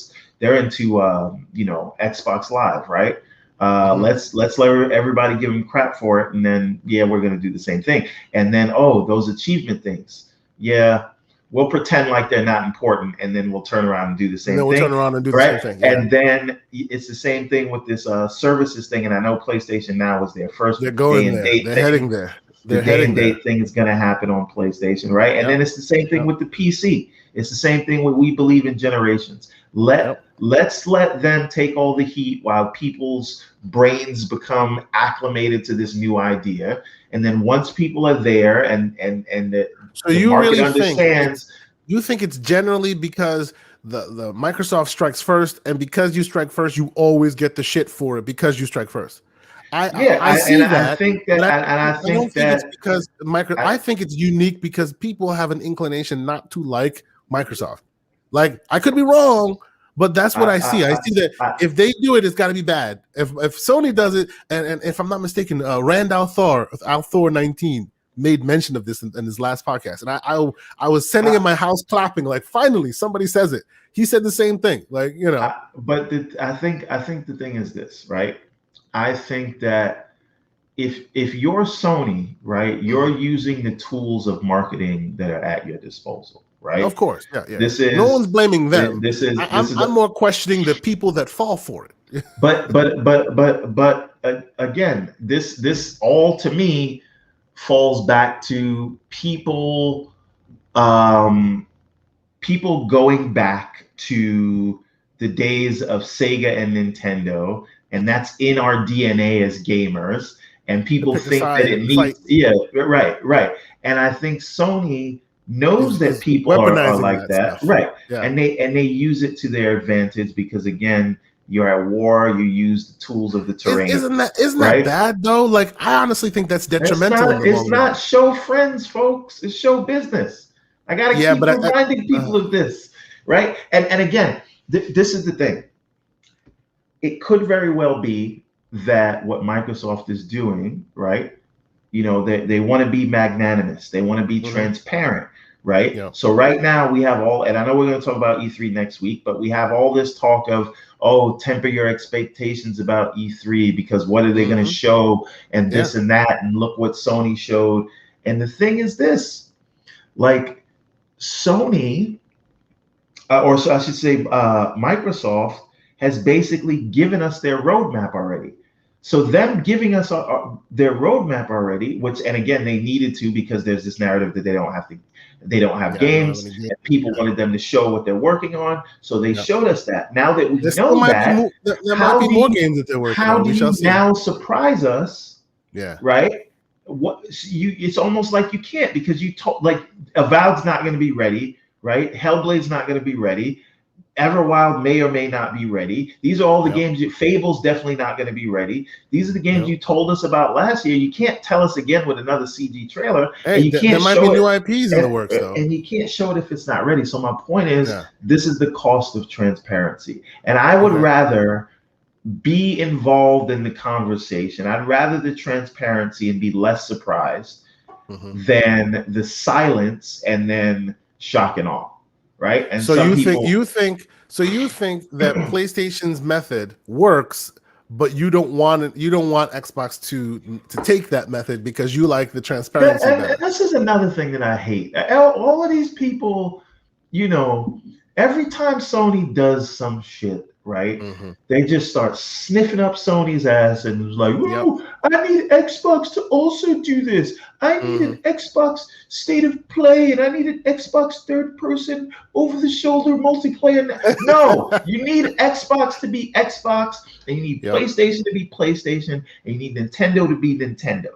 Xbox Live, right? Mm-hmm. Let's let everybody give them crap for it, and then yeah, we're going to do the same thing. And then, oh, those achievement things, yeah, we'll pretend like they're not important, and then we'll turn around and do the And same then we'll turn thing, around and do the same right? thing. Yeah. And then it's the same thing with this services thing. And I know PlayStation Now was there first They're with the day going and there. date They're thing. heading there. The They're day heading and there. date thing is going to happen on PlayStation, right? And Yep. then it's the same thing Yep. with the PC. It's the same thing with we believe in generations. Yep. Let's let them take all the heat while people's brains become acclimated to this new idea. And then once people are there, and So the you market really think it's understands. you think it's generally because the Microsoft strikes first, and because you strike first, you always get the shit for it because you strike first. Yeah, I and see I that, think but that, I and I I don't think think it's that because micro. I, I think it's unique because people have an inclination not to like Microsoft. Like I could be wrong, but that's what I see. I I, see that I, if they do it, it's got to be bad. If Sony does it, and if I'm not mistaken, Rand Althor 19 made mention of this in his last podcast, and I was sitting in I, my house clapping like finally somebody says it. He said the same thing, like but I think the thing is this, right? I think that if you're Sony, right, you're Mhm. using the tools of marketing that are at your disposal, Of right? course, yeah, yeah. This No one's is blaming them. this is I'm this is I'm more questioning the people that fall for it. but again, this all to me falls back to um people going back to the days of Sega and Nintendo and that's in our DNA as gamers. And To people pick a think that side it and fight needs, yeah, right, right. And I think Sony knows that is people are weaponizing like that that, stuff. right? Yeah. And they use it to their advantage because again, you're at war, you use the tools of the terrain, Isn't that right? bad though? Like I honestly think that's detrimental in the It's long not run. show friends, folks. It's show business. I got to Yeah, keep but reminding people of this, right? And again, this is the thing. It could very well be that what Microsoft is doing, right? They want to be magnanimous. They want to be mhm, transparent, right? yeah. So right now we have all, and I know we're going to talk about E3 next week, but we have all this talk of, oh, temper your expectations about E3 because what are they going to Hmm. show and Yeah. this and that, and look what Sony showed. And the thing is this, like Sony, or so I should say, Microsoft has basically given us their roadmap already. So them giving us their roadmap already, which and again they needed to because there's this narrative that they don't have Yeah. They don't have games, any game. and people Yeah. wanted them to show what they're working on. So they Yeah. showed us that. Now that we There still know might be that, more. There might how be do more you games that they're working how on. do We shall you see. now surprise us, Yeah. right? What you it's almost like you can't because you told like Avowed's not going to be ready, right? Hellblade's not going to be ready. Everwild may or may not be ready. These are all the Yep. games. Fable's definitely not going to be ready. These are the games Yep. you told us about last year. You can't tell us again with another CG trailer, and Hey, you there can't might be show it. new IPs in the works though. And you can't show it if it's not ready. So my point is, Yeah. this is the cost of transparency. And I would Okay. rather be involved in the conversation. I'd rather the transparency and be less surprised Hmm. than the silence and then shock and awe, right? And So some you think people, you think so you think that PlayStation's method works, but you don't want it, you don't want Xbox to take that method because you like the transparency and better. this is another thing that I hate. All of these people, you know, every time Sony does some shit, right? Hmm. They just start sniffing up Sony's ass and was like, Yep. "Oh, I need Xbox to also do this. I need Hmm. an Xbox State of Play, and I need an Xbox third-person over-the-shoulder multiplayer." No, you need Xbox to be Xbox, and you need Yep. PlayStation to be PlayStation, and you need Nintendo to be Nintendo,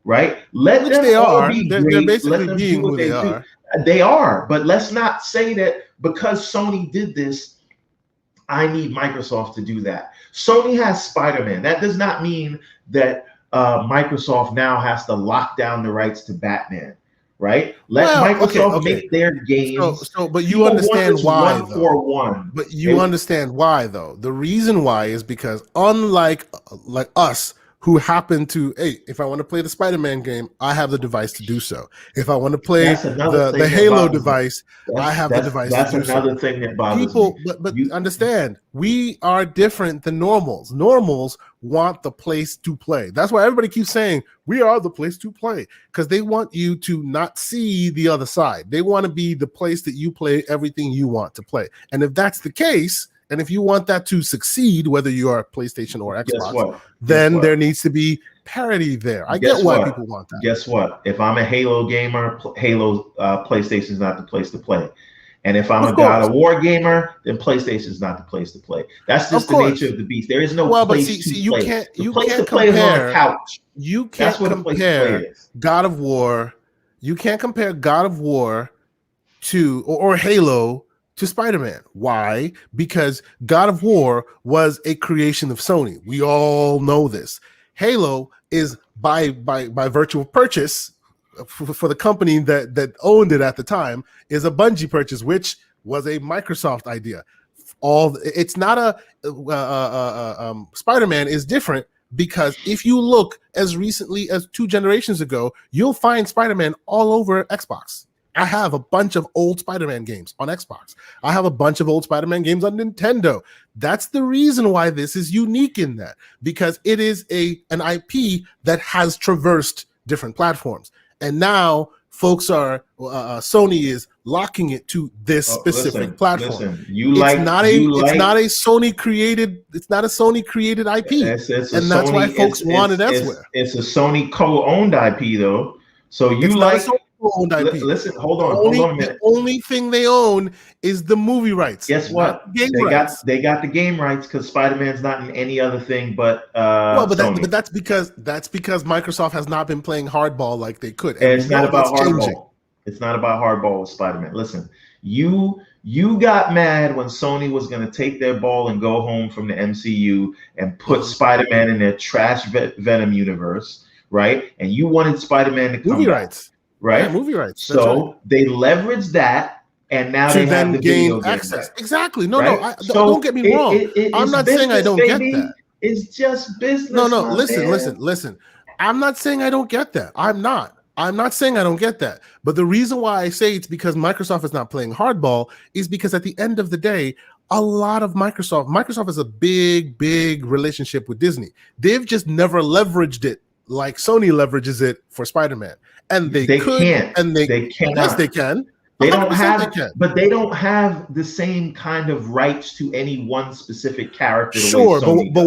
right? Let Which them they all are. be They're great. Let basically them do being what who they they do. are. They are, but let's not say that because Sony did this, I need Microsoft to do that. Sony has Spider-Man. That does not mean that Microsoft now has to lock down the rights to Batman, right? Let Well, okay, Microsoft okay. make their So, games. but you People want understand this why one though. for one. But you They, understand why though. The reason why is because unlike like us who happen to, hey, if I want to play the Spider-Man game, I have the device to do so. If I want to play that's another the thing that Halo bothers me. device, I have the device to That's do so. another thing that bothers me. People, but You understand, we are different than normals. Normals want the place to play. That's why everybody keeps saying we are the place to play, because they want you to not see the other side. They want to be the place that you play everything you want to play. And if that's the case, and if you want that to succeed, whether you are PlayStation or guess Xbox, what? Guess then there what? needs to be parity there. I get Guess why what? people want that. Guess what? If I'm a Halo gamer, Halo PlayStation is not the place to play. And if I'm Of a God course, of War gamer, then PlayStation is not the place to play. That's of just the nature course. of the beast. There is no Well, but place see, to you play. can't The you place to can't play is on a compare couch. you That's can't where the place to play compare is. God of War. You can't compare God of War to or Halo to Spider-Man. Why? Because God of War was a creation of Sony. We all know this. Halo is by virtue of purchase for the company that owned it at the time is a Bungie purchase, which was a Microsoft idea. All it's not a Spider-Man is different because if you look as recently as 2 generations ago, you'll find Spider-Man all over Xbox. I have a bunch of old Spider-Man games on Xbox. I have a bunch of old Spider-Man games on Nintendo. That's the reason why this is unique in that, because it is an IP that has traversed different platforms. And now folks are, Sony is locking it to this specific platform. Listen. It's not a Sony created, it's not a Sony created IP. It's a And that's why Sony. folks want it elsewhere. It's a Sony co-owned IP though. So you It's not a like Sony owned IP. Listen, hold on a The minute. only thing they own is the movie rights. Guess not what? the game They rights. got the game rights because Spider-Man's not in any other thing but Well, Sony. that's because Microsoft has not been playing hardball like they could, And and we it's not know that's about changing. hardball. It's not about hardball with Spider-Man. Listen, you got mad when Sony was going to take their ball and go home from the MCU and put Spider-Man in their trash Venom universe, right? And you wanted Spider-Man to come Movie back, rights, right? yeah, movie rights. That's right. So they leveraged that, and now To they have then the gain video game access. rights, Exactly. No, right? don't So get me wrong. I'm it's not saying I business, don't get that. baby. It's just business. No. My Listen, man. listen. I'm not saying I don't get that. I'm not saying I don't get that. But the reason why I say it's because Microsoft is not playing hardball is because at the end of the day, a lot of Microsoft has a big relationship with Disney. They've just never leveraged it like Sony leverages it for Spider-Man. And they could, can't. and They cannot. yes, they can. They don't 100% have, they can. but they don't have the same kind of rights to any one specific character. Sure, the way Sony but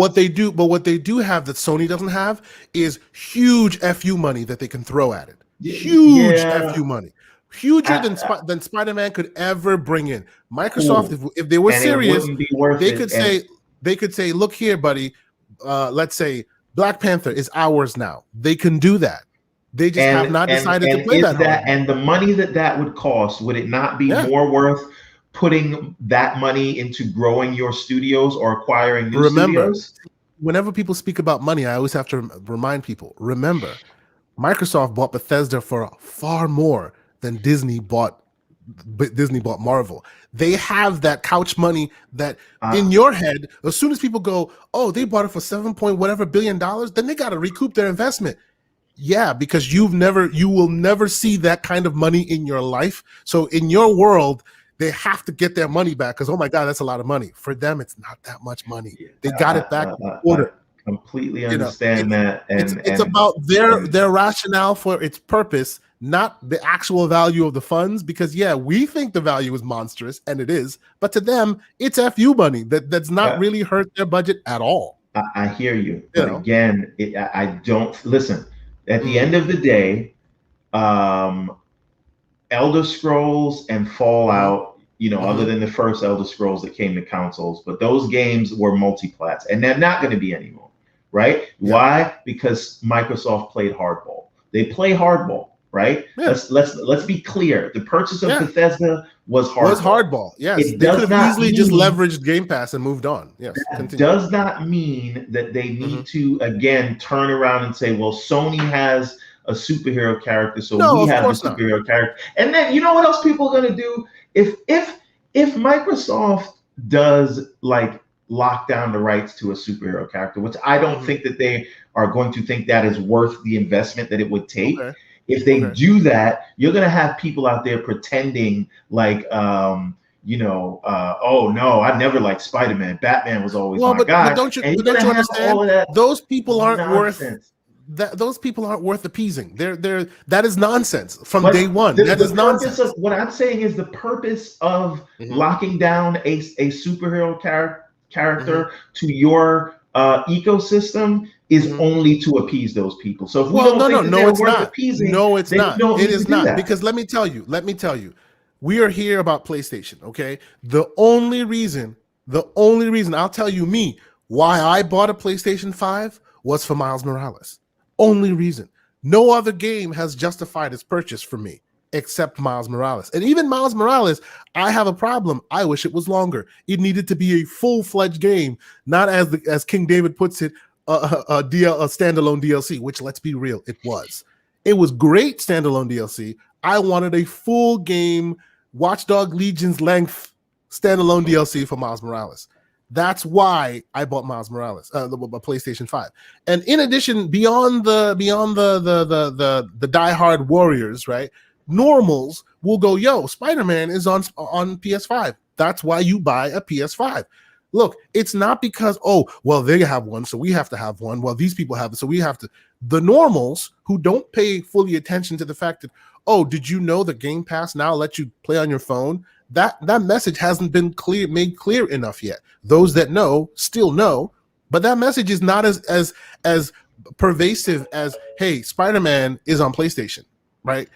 what they do have that Sony doesn't have is huge FU money that they can throw at it. Huge FU money, huger than Spider-Man could ever bring in. Microsoft, if they were serious, they could say, look here, buddy. Let's say Black Panther is ours now. They can do that. They just have not decided to play that. And the money that would cost, would it not be more worth putting that money into growing your studios or acquiring new studios? Whenever people speak about money, I always have to remind people, remember, Microsoft bought Bethesda for far more than Disney bought Marvel. They have that couch money that in your head, as soon as people go, oh, they bought it for $7 billion, then they got to recoup their investment. Yeah, because you will never see that kind of money in your life. So in your world, they have to get their money back because, oh my God, that's a lot of money. For them, it's not that much money. They got it back in order. I completely understand that. And it's about their rationale for its purpose, not the actual value of the funds. Because yeah, we think the value is monstrous, and it is, but to them, it's FU money that's not really hurt their budget at all. I hear you, but again, I don't listen. At the end of the day, Elder Scrolls and Fallout, other than the first Elder Scrolls that came to consoles, but those games were multi-plats, and they're not going to be anymore, right? Yeah. Why? Because Microsoft played hardball. They play hardball, right? Yeah. Let's be clear. The purchase of Bethesda was hardball. Yes, they could have easily just leveraged Game Pass and moved on. Yes, that does not mean that they need to again turn around and say, well, Sony has a superhero character, so we have a superhero character. And then you know what else people are going to do? If Microsoft does like lock down the rights to a superhero character, which I don't think that they are going to think that is worth the investment that it would take. Okay. If they do that, you're going to have people out there pretending like, oh no, I never liked Spider-Man. Batman was always my guy. But don't you understand? Those people aren't worth that. Those people aren't worth appeasing. That is nonsense from day one. That is nonsense. What I'm saying is the purpose of locking down a superhero character to your ecosystem is only to appease those people. So if we don't think that it's not appeasing, no, it's not. It is not, because let me tell you, we are here about PlayStation. Okay, the only reason I'll tell you why I bought a PlayStation 5 was for Miles Morales. Only reason. No other game has justified its purchase for me except Miles Morales. And even Miles Morales, I have a problem. I wish it was longer. It needed to be a full-fledged game, not as King David puts it, a standalone DLC, which, let's be real, it was. It was great standalone DLC. I wanted a full game, Watchdog Legion's length standalone DLC for Miles Morales. That's why I bought Miles Morales, the PlayStation 5. And in addition, beyond the diehard warriors, right? Normals will go, yo, Spider-Man is on PS5. That's why you buy a PS5. Look, it's not because, oh, well, they have one, so we have to have one. Well, these people have it, so we have to. The normals who don't pay fully attention to the fact that, oh, did you know that Game Pass now lets you play on your phone? That message hasn't been made clear enough yet. Those that know still know, but that message is not as pervasive as, hey, Spider-Man is on PlayStation, right?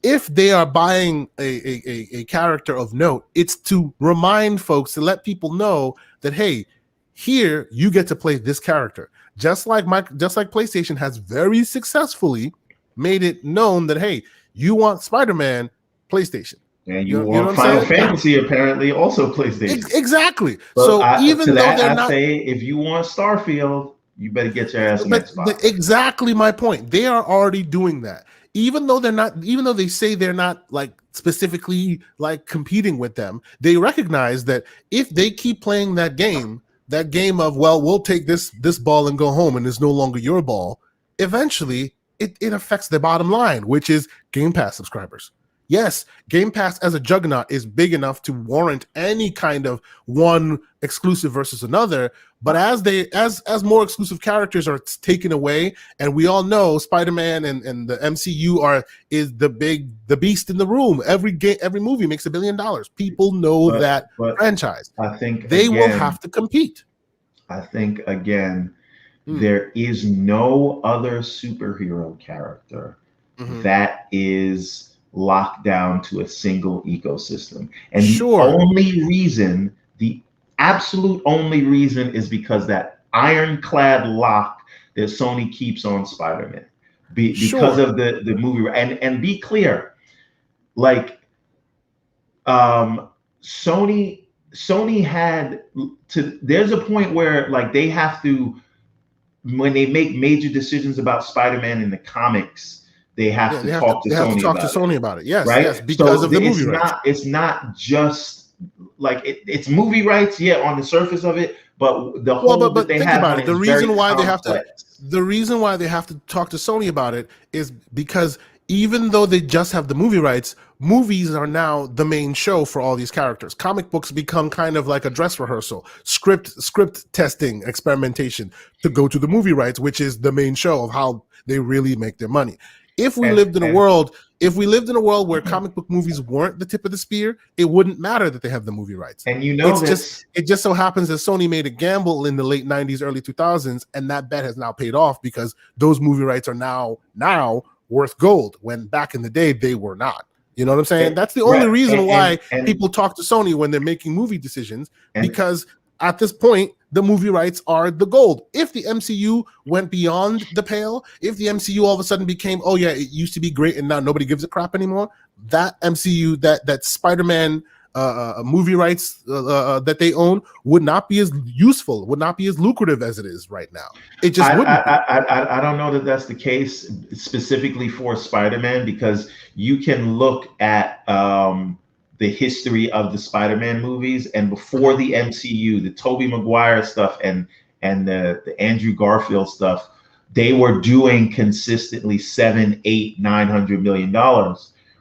if they are buying a character of note, it's to remind folks, to let people know that, hey, here you get to play this character. Just like PlayStation has very successfully made it known that, hey, you want Spider-Man, PlayStation. And You you know want what I'm Final saying? Fantasy, apparently, also PlayStation. Exactly. But So even though they're not, say, if you want Starfield, you better get your ass an Xbox. exactly my point. They are already doing that. Even though they're not, even though they say they're not like specifically like competing with them, they recognize that if they keep playing that game of, well, we'll take this ball and go home, and it's no longer your ball, eventually it affects the bottom line, which is Game Pass subscribers. Yes, Game Pass as a juggernaut is big enough to warrant any kind of one exclusive versus another. But as more exclusive characters are taken away, and we all know Spider-Man and the MCU is the beast in the room. Every movie makes $1 billion. People know that franchise. I think they will have to compete. I think again, there is no other superhero character that is locked down to a single ecosystem. And the absolute only reason is because that ironclad lock that Sony keeps on Spider-Man. Because of the movie. And be clear, like Sony had to, there's a point where like they have to, when they make major decisions about Spider-Man in the comics, they have to talk to Sony about it. Yes, right? Yes, because of the movie rights. It's not just like it's movie rights, on the surface of it, but the whole but they think have about it. The reason why they have to talk to Sony about it is because even though they just have the movie rights, movies are now the main show for all these characters. Comic books become kind of like a dress rehearsal, script testing, experimentation to go to the movie rights, which is the main show of how they really make their money. If we lived in a world where comic book movies weren't the tip of the spear, it wouldn't matter that they have the movie rights. And it just so happens that Sony made a gamble in the late 90s, early 2000s, and that bet has now paid off because those movie rights are now worth gold, when back in the day they were not. You know what I'm saying? That's the only reason why people talk to Sony when they're making movie decisions, because at this point, the movie rights are the gold. If the MCU went beyond the pale, if the MCU all of a sudden became, oh yeah, it used to be great and now nobody gives a crap anymore, that MCU, that Spider-Man movie rights that they own would not be as useful, would not be as lucrative as it is right now. It just wouldn't. I don't know that that's the case specifically for Spider-Man, because you can look at the history of the Spider-Man movies, and before the MCU, the Tobey Maguire stuff and the Andrew Garfield stuff, they were doing consistently $700, $800, $900 million,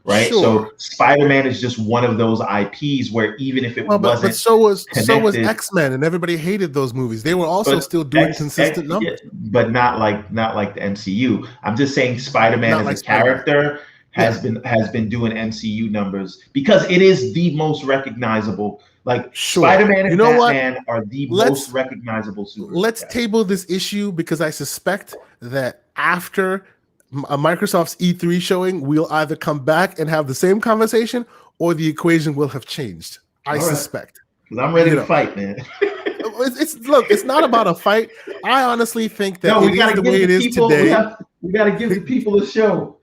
right? Sure. So Spider-Man is just one of those IPs where even if it wasn't, but so was X-Men, and everybody hated those movies. They were also still doing consistent numbers, but not like the MCU. I'm just saying Spider-Man as a character has been doing MCU numbers because it is the most recognizable. Like Spider-Man and Batman are the most recognizable superheroes. Let's table this issue, because I suspect that after Microsoft's E3 showing, we'll either come back and have the same conversation, or the equation will have changed. I suspect. Because I'm ready to fight, man. It's not about a fight. I honestly think that it is the way it is today. We got to give the people a show.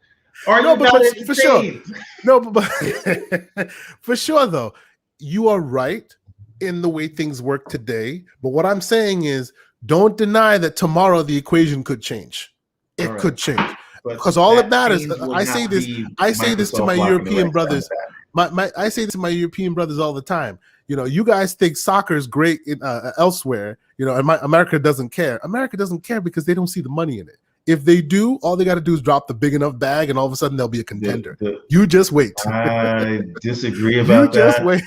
For sure. No, but for sure though, you are right in the way things work today. But what I'm saying is, don't deny that tomorrow the equation could change. It could change, because all that matters. I say this to my European brothers. I say this to my European brothers all the time. You know, you guys think soccer is great elsewhere. You know, and America doesn't care. America doesn't care because they don't see the money in it. If they do, all they got to do is drop the big enough bag, and all of a sudden they'll be a contender. You just wait. I disagree about that. Just wait.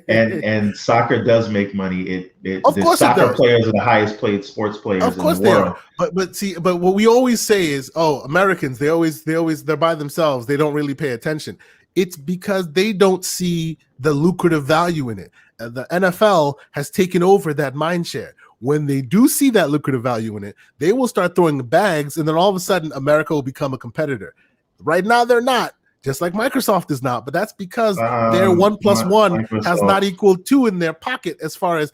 and soccer does make money. Of course, soccer players are the highest paid sports players in the world. Of course they are. But what we always say is, Americans, they're by themselves. They don't really pay attention. It's because they don't see the lucrative value in it. The NFL has taken over that mind share. When they do see that lucrative value in it, they will start throwing the bags, and then all of a sudden America will become a competitor. Right now, they're not. just like Microsoft is not. But that's because their 1+1 has not equaled 2 in their pocket as far as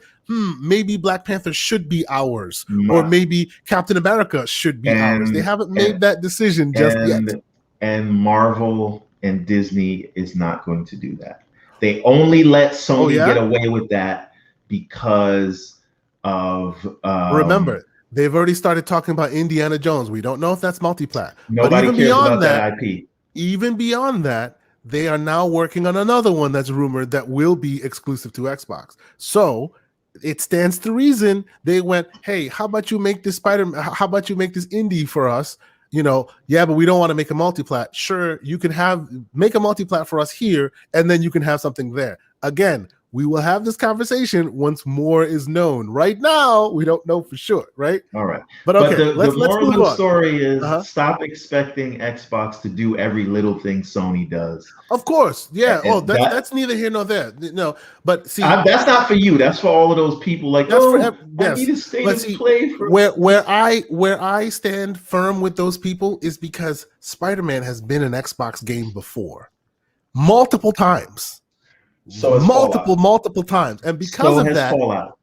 maybe Black Panther should be ours, or maybe Captain America should be ours. They haven't made that decision just yet. And Marvel and Disney is not going to do that. They only let Sony get away with that because of remember, they've already started talking about Indiana Jones. We don't know if that's multiplat. Nobody but even cares beyond about that IP. Even beyond that, they are now working on another one that's rumored that will be exclusive to Xbox. So it stands to reason they went, hey, how about you make this Spider-Man? How about you make this indie for us? You know, yeah, but we don't want to make a multiplat. Sure, you can make a multiplat for us here, and then you can have something there. Again, we will have this conversation once more is known. Right now, we don't know for sure, right? All right. But okay, the moral of the story is stop expecting Xbox to do every little thing Sony does. Of course, yeah. That's neither here nor there. No, but see, that's not for you. That's for all of those people like, I need a state of play for where I stand firm with those people is because Spider-Man has been an Xbox game before, multiple times. So multiple times, and because of that, Fallout.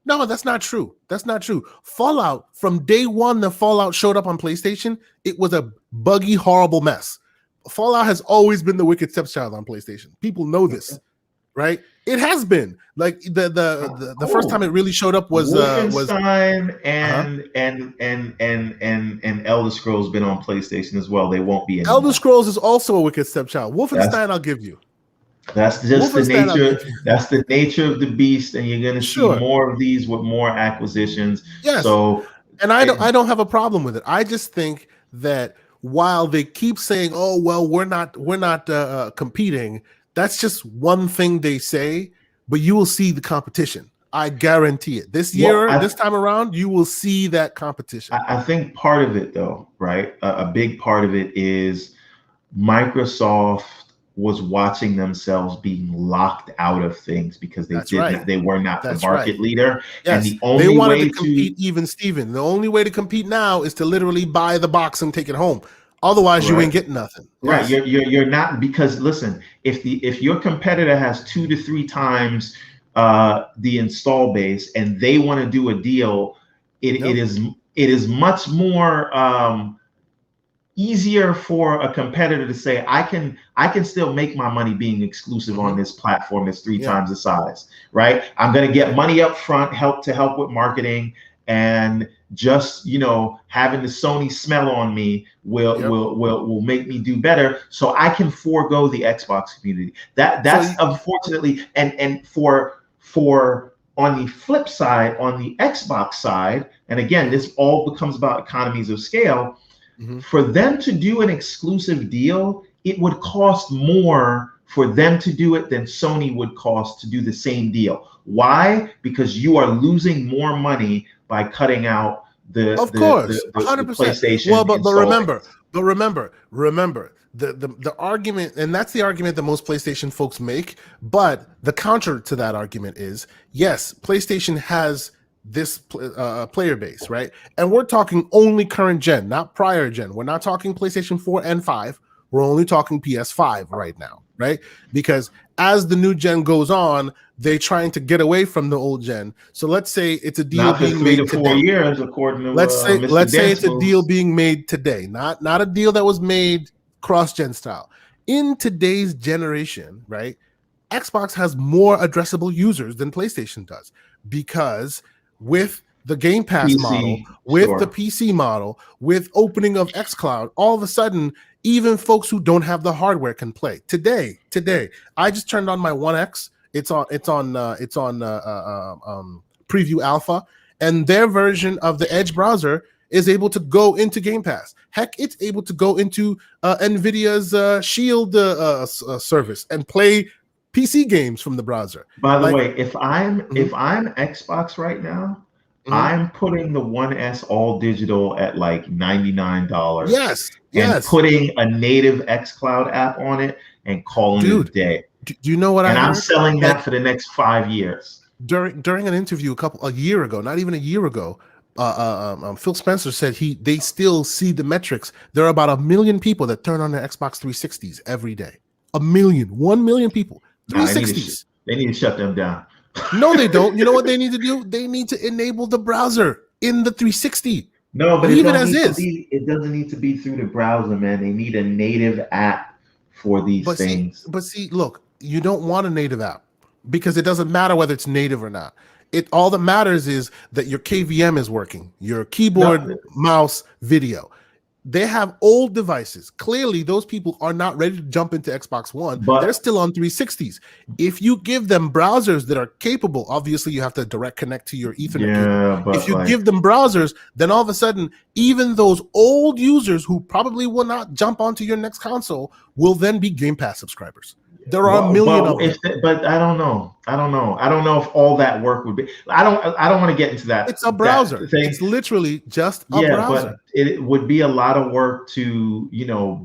No, that's not true. That's not true. Fallout, from day one, the Fallout showed up on PlayStation. It was a buggy, horrible mess. Fallout has always been the wicked stepchild on PlayStation. People know this, right? It has been like the first time it really showed up was Wolfenstein and Elder Scrolls been on PlayStation as well. They won't be anymore. Elder Scrolls is also a wicked stepchild. Wolfenstein, I'll give you. That's just the nature. That's the nature of the beast, and you're going to see more of these with more acquisitions. Yes. So, and I don't have a problem with it. I just think that while they keep saying, "Oh well, we're not competing," that's just one thing they say. But you will see the competition. I guarantee it. This year, this time around, you will see that competition. I think part of it, though, right? A big part of it is Microsoft was watching themselves being locked out of things because they were not the market leader. Yes. And the only they wanted way to compete even Steven. The only way to compete now is to literally buy the box and take it home. Otherwise, you ain't getting nothing. Right. Yes. You're not, because listen, if your competitor has 2 to 3 times the install base and they want to do a deal, it is much more easier for a competitor to say, I can still make my money being exclusive on this platform that's 3 times the size, right? I'm going to get money up front, help with marketing, and just, having the Sony smell on me will make me do better, so I can forego the Xbox community. That's unfortunately, and for on the flip side, on the Xbox side, and again, this all becomes about economies of scale. For them to do an exclusive deal, it would cost more for them to do it than Sony would cost to do the same deal. Why? Because you are losing more money by cutting out the 100%. PlayStation. Well, but remember the argument, and that's the argument that most PlayStation folks make. But the counter to that argument is, yes, PlayStation has this player base, right? And we're talking only current gen, not prior gen. We're not talking PlayStation 4 and 5. We're only talking PS5 right now, right? Because as the new gen goes on, they're trying to get away from the old gen. So let's say it's a deal being made today. 3 to 4 years, according to let's say it's a deal being made today, not a deal that was made cross-gen style. In today's generation, right? Xbox has more addressable users than PlayStation does, because with the Game Pass model, with the PC model, with opening of xCloud, all of a sudden, even folks who don't have the hardware can play. Today, I just turned on my One X. It's on Preview Alpha, and their version of the Edge browser is able to go into Game Pass. Heck, it's able to go into NVIDIA's Shield service and play PC games from the browser. By the way, if I'm Xbox right now, I'm putting the One S all digital at like $99. Yes. And putting a native xCloud app on it and calling it a day. Do you know what I heard? And I'm selling that for the next 5 years. During an interview a year ago, not even a year ago, Phil Spencer said they still see the metrics. There are about 1 million people that turn on their Xbox 360s every day. 1 million people. Nah, 360s. they need to shut them down. No, they don't. You know what they need to do? They need to enable the browser in the 360. No, but Leave it as is. it doesn't need to be through the browser, man. They need a native app for these things. But see, look, you don't want a native app because it doesn't matter whether it's native or not. It all that matters is that your KVM is working, your keyboard, mouse, video. They have old devices. Clearly, those people are not ready to jump into Xbox One. But they're still on 360s. If you give them browsers that are capable, obviously you have to direct connect to your Ethernet cable. but if you give them browsers, then all of a sudden, even those old users who probably will not jump onto your next console will then be Game Pass subscribers. There are a million of them. But I don't know. I don't know if all that work would be. I don't want to get into that. It's a browser. It's literally just a browser. But it would be a lot of work to,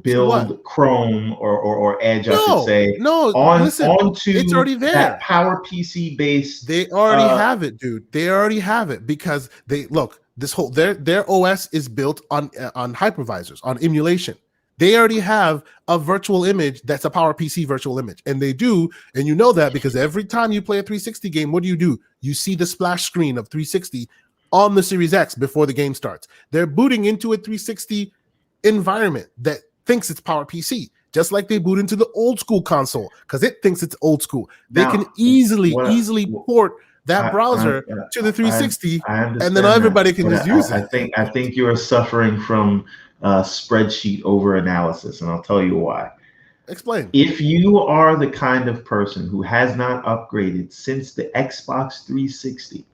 build Chrome or Edge, I should say. No, listen, it's already there. That Power PC based. They already have it, dude. They already have it because this whole their OS is built on hypervisors, on emulation. They already have a virtual image that's a PowerPC virtual image. And they do, and you know that because every time you play a 360 game, what do? You see the splash screen of 360 on the Series X before the game starts. They're booting into a 360 environment that thinks it's PowerPC, just like they boot into the old school console because it thinks it's old school. They can easily port that browser to the 360, and then everybody can just use it. I think you are suffering from spreadsheet over analysis, and I'll tell you why. Explain. If you are the kind of person who has not upgraded since the Xbox 360,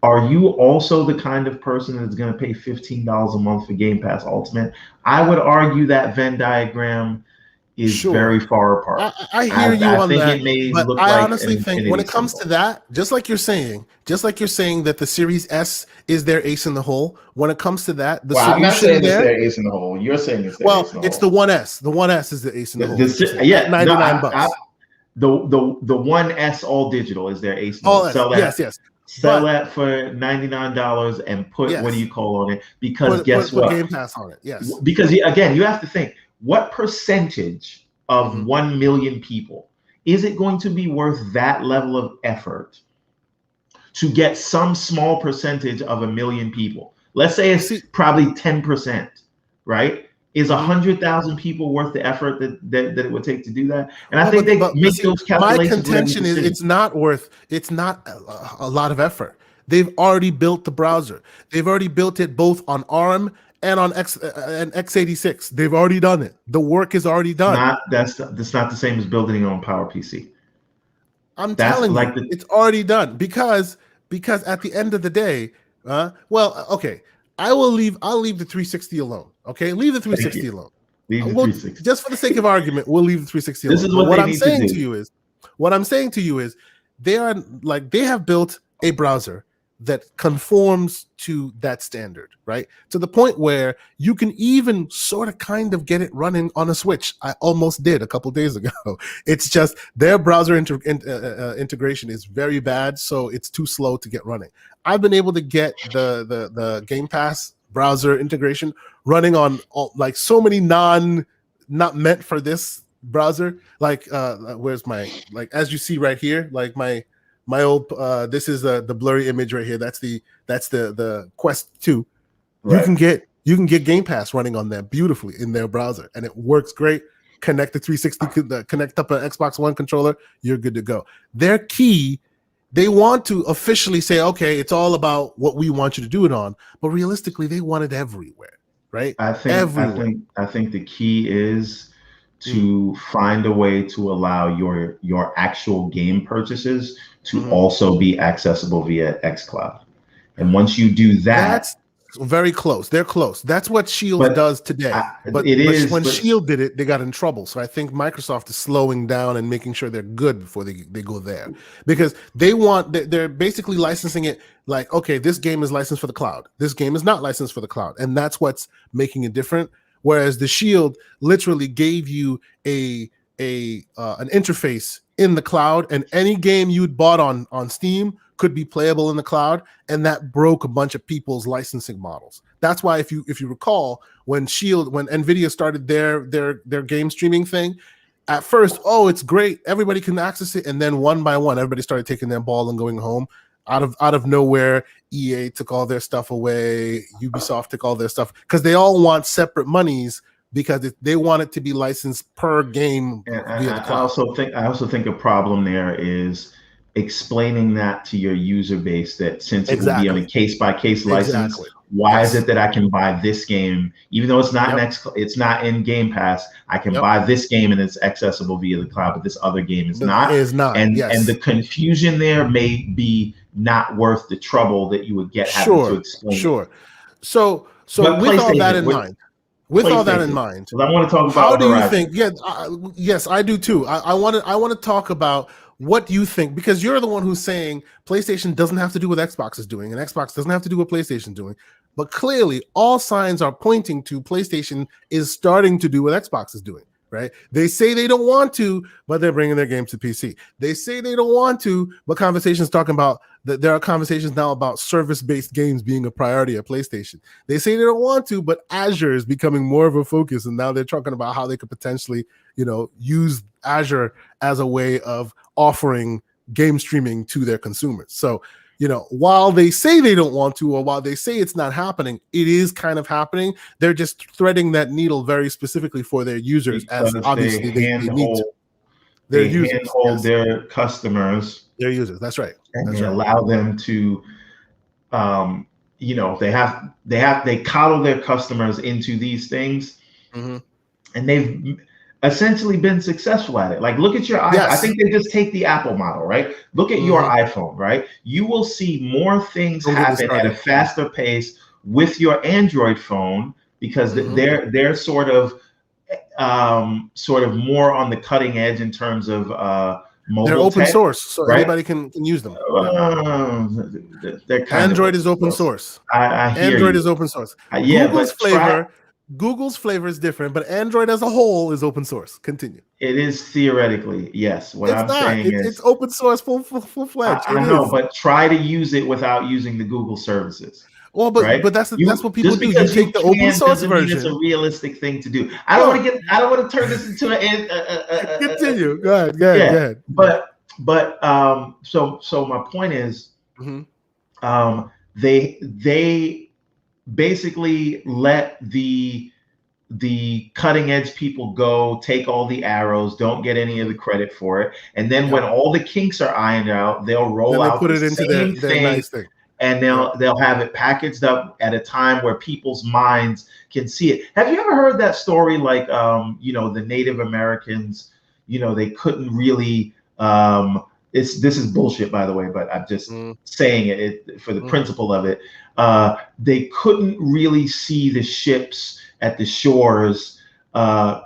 are you also the kind of person that's going to pay $15 a month for Game Pass Ultimate? I would argue that Venn diagram is very far apart. I hear you on that. It may but look I like honestly think when it comes to that, just like you're saying that the Series S is their ace in the hole. When it comes to that, I'm not saying it's their ace in the hole. You're saying it's their ace in the hole. It's the 1S. The 1S is the ace in the hole. $99. The 1S all digital is their ace in the hole. Sell that for $99 and put what do you call on it? Because guess what? Game Pass on it. Yes. Because again, you have to think. What percentage of 1 million people is it going to be worth that level of effort to get some small percentage of 1 million people? Let's say it's probably 10%, right? Is 100,000 people worth the effort that it would take to do that? And I think they make those calculations. My contention is it's not a lot of effort. They've already built the browser. They've already built it both on ARM and on x86. They've already done it. The work is already done. That's not the same as building it on PowerPC. I'm telling you, it's already done because at the end of the day, okay, I'll leave the 360 alone. Okay, leave the 360 alone. Leave the 360. Just for the sake of argument, we'll leave the 360 alone. This is what I'm saying to you is they have built a browser that conforms to that standard, right? To the point where you can even sort of kind of get it running on a Switch. I almost did a couple days ago. It's just their browser integration is very bad, so it's too slow to get running. I've been able to get the Game Pass browser integration running on like so many not meant for this browser. Like where's my, like, as you see right here, like my old this is the blurry image right here. That's the Quest 2. Right. You can get Game Pass running on that beautifully in their browser, and it works great. Connect the 360, connect up an Xbox One controller, you're good to go. Their key, they want to officially say, okay, it's all about what we want you to do it on, but realistically, they want it everywhere, right? I think the key is to find a way to allow your actual game purchases to also be accessible via xCloud. And once you do that, that's very close. They're close. That's what Shield does today. When Shield did it, they got in trouble. So I think Microsoft is slowing down and making sure they're good before they go there, because they're basically licensing it like, okay, this game is licensed for the cloud. This game is not licensed for the cloud. And that's what's making it different. Whereas the Shield literally gave you an interface in the cloud, and any game you'd bought on Steam could be playable in the cloud, and that broke a bunch of people's licensing models. That's why if you recall, when Nvidia started their game streaming thing, at first, oh, it's great, everybody can access it, and then one by one, everybody started taking their ball and going home. Out of nowhere, EA took all their stuff away, Ubisoft took all their stuff, because they all want separate monies, because they want it to be licensed per game via the cloud. I also think a problem there is explaining that to your user base, that since it will be on a case-by-case license, why is it that I can buy this game even though it's not it's not in Game Pass? I can buy this game and it's accessible via the cloud, but this other game is not. And the confusion there may be not worth the trouble that you would get having to explain. So with all that in mind. With all that in mind, I want to talk about how do you think? Yeah, yes, I do too. I want to talk about what you think, because you're the one who's saying PlayStation doesn't have to do what Xbox is doing, and Xbox doesn't have to do what PlayStation is doing. But clearly, all signs are pointing to PlayStation is starting to do what Xbox is doing. Right? They say they don't want to, but they're bringing their games to PC. They say they don't want to, but conversations talking about that there are conversations now about service-based games being a priority at PlayStation. They say they don't want to, but Azure is becoming more of a focus, and now they're talking about how they could potentially, use Azure as a way of offering game streaming to their consumers. So, while they say they don't want to, or while they say it's not happening, it is kind of happening. They're just threading that needle very specifically for their users, because as obviously they need to. They handhold their customers. Their users, that's right. And they allow them to, they coddle their customers into these things, and they've essentially been successful at it. Like, look at your iPhone. I think they just take the Apple model, right? Look at your iPhone, right? You will see more things happen at a faster pace with your Android phone, because they're sort of more on the cutting edge in terms of mobile. They're open tech, source, so right? anybody can use them. Android is open source. I hear Android you. is open source. Google's flavor is different, but Android as a whole is open source. Continue. It is theoretically, yes. Saying is it's open source full fledged. I know, but try to use it without using the Google services. Well, but that's what people do. You take the open source version. It's a realistic thing to do. I don't want to turn this into an. Continue. Go ahead. But so my point is, they basically let the cutting edge people go, take all the arrows, don't get any of the credit for it, and then when all the kinks are ironed out, they'll roll out put it into their nice thing. And they'll have it packaged up at a time where people's minds can see it. Have you ever heard that story? Like, the Native Americans, they couldn't really. This is bullshit, by the way, but I'm just saying it for the principle of it. They couldn't really see the ships at the shores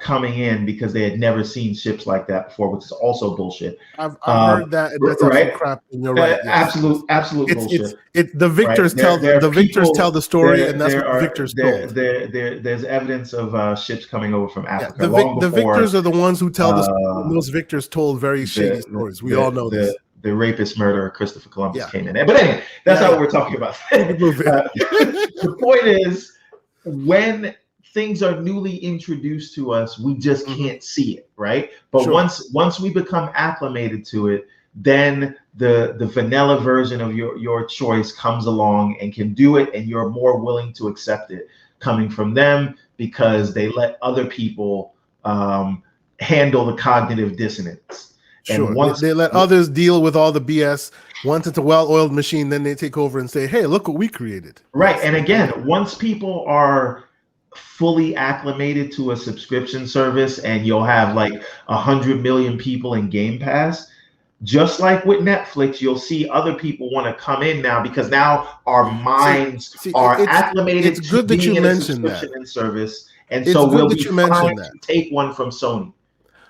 coming in because they had never seen ships like that before, which is also bullshit. I've heard that. That's absolute crap. And you're right. Yes. Absolute bullshit. The victors tell the story, and that's what victors told. There's evidence of ships coming over from Africa. The victors are the ones who tell the story. Those victors told very shady stories. We all know this. The rapist murderer Christopher Columbus came in there. But anyway, that's not what we're talking about. The point is, when things are newly introduced to us, we just can't see it, right? But once we become acclimated to it, then the vanilla version of your choice comes along and can do it, and you're more willing to accept it coming from them, because they let other people handle the cognitive dissonance. And once they let others deal with all the BS. Once it's a well-oiled machine, then they take over and say, hey, look what we created. Right. And again, once people are fully acclimated to a subscription service, and you'll have like 100 million people in Game Pass, just like with Netflix, you'll see other people want to come in now, because now our minds are acclimated to being in a subscription and service, and so we'll be fine to take one from Sony.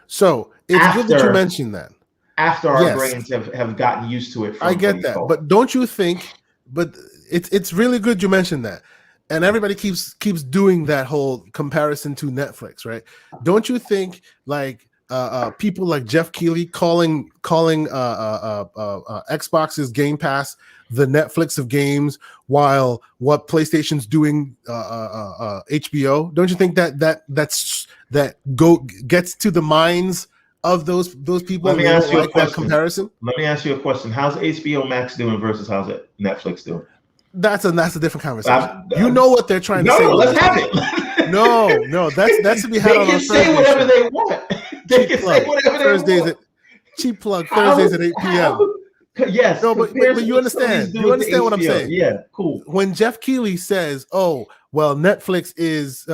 So it's good that you mentioned that. After our brains have gotten used to it. I get that, but don't you think? But it's really good you mentioned that. And everybody keeps doing that whole comparison to Netflix, right? Don't you think, like, people like Jeff Keighley calling Xbox's Game Pass the Netflix of games, while what PlayStation's doing HBO. Don't you think that gets to the minds of those people? Let me and they ask don't you a like that question. comparison? Let me ask you a question. How's HBO Max doing versus how's it Netflix doing? That's a different conversation. You know what they're trying to say. No, let's have it. it. No, that's to be had they on can a say Thursday whatever show. they want. They can say whatever they want. Cheap plug Thursdays at 8 p.m. Yes, no, but you understand. You understand what I'm saying? Yeah, cool. When Jeff Keighley says, "Oh, well, Netflix is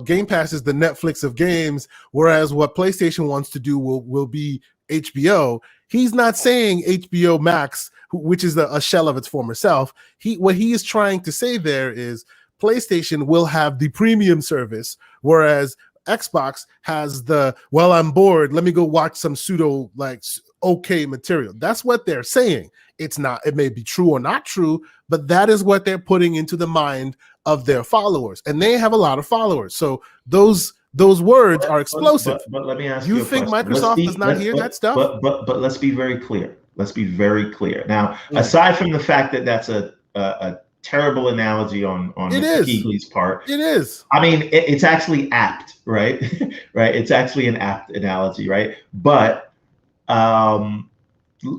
Game Pass is the Netflix of games," whereas what PlayStation wants to do will be HBO. He's not saying HBO Max, which is a shell of its former self. What he is trying to say there is PlayStation will have the premium service, whereas Xbox has I'm bored, let me go watch some pseudo okay material. That's what they're saying. It may be true or not true, but that is what they're putting into the mind of their followers, and they have a lot of followers. So those words are explosive. But let me ask you you a think question. Microsoft does not hear that stuff? But let's be very clear. Let's be very clear. Now, aside from the fact that that's a terrible analogy on Mr. Keighley's part. It is. I mean, it's actually apt, right? Right. It's actually an apt analogy, right? But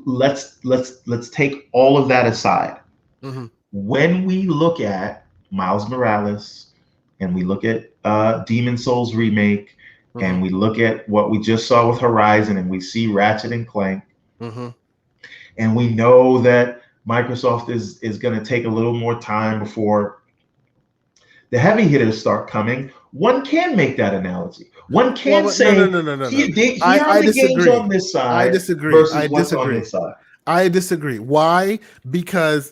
let's take all of that aside. Mm-hmm. When we look at Miles Morales and we look at Demon Souls remake, mm-hmm. and we look at what we just saw with Horizon, and we see Ratchet and Clank, mm-hmm. and we know that Microsoft is going to take a little more time before the heavy hitters start coming. One can make that analogy. One can say, no. Here are the games on this side. I disagree. Versus what's on this side. I disagree. Why?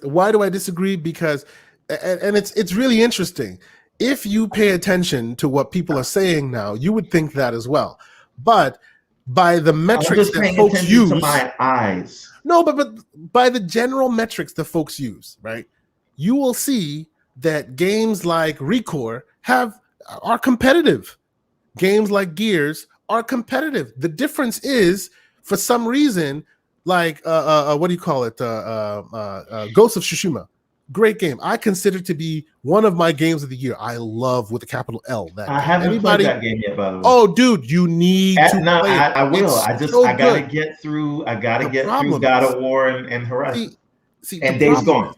Why do I disagree? Because, and it's really interesting. If you pay attention to what people are saying now, you would think that as well. But by the metrics that folks use, to my eyes. No, but by the general metrics that folks use, right? You will see that games like Recore are competitive. Games like Gears are competitive. The difference is, for some reason, like what do you call it? Ghost of Tsushima. Great game. I consider to be one of my games of the year. I love, with a capital L, that I haven't played that game yet, by the way. Oh, dude, you need to play it. I will. I gotta get through. I gotta get through God of War and Horizon. See, and Days Gone.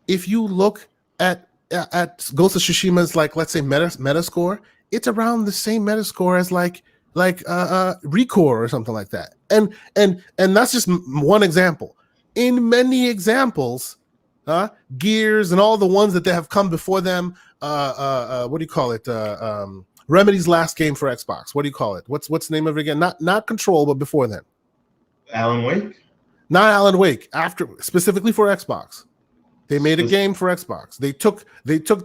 If you look at Ghost of Tsushima's, like, let's say Metascore, it's around the same Metascore as like Recore or something like that. And that's just one example. In many examples, Gears and all the ones that they have come before them, what do you call it? Remedy's last game for Xbox. What do you call it? What's the name of it again? Not Control, but before then. Alan Wake? Not Alan Wake. Specifically for Xbox. They made a game for Xbox. They took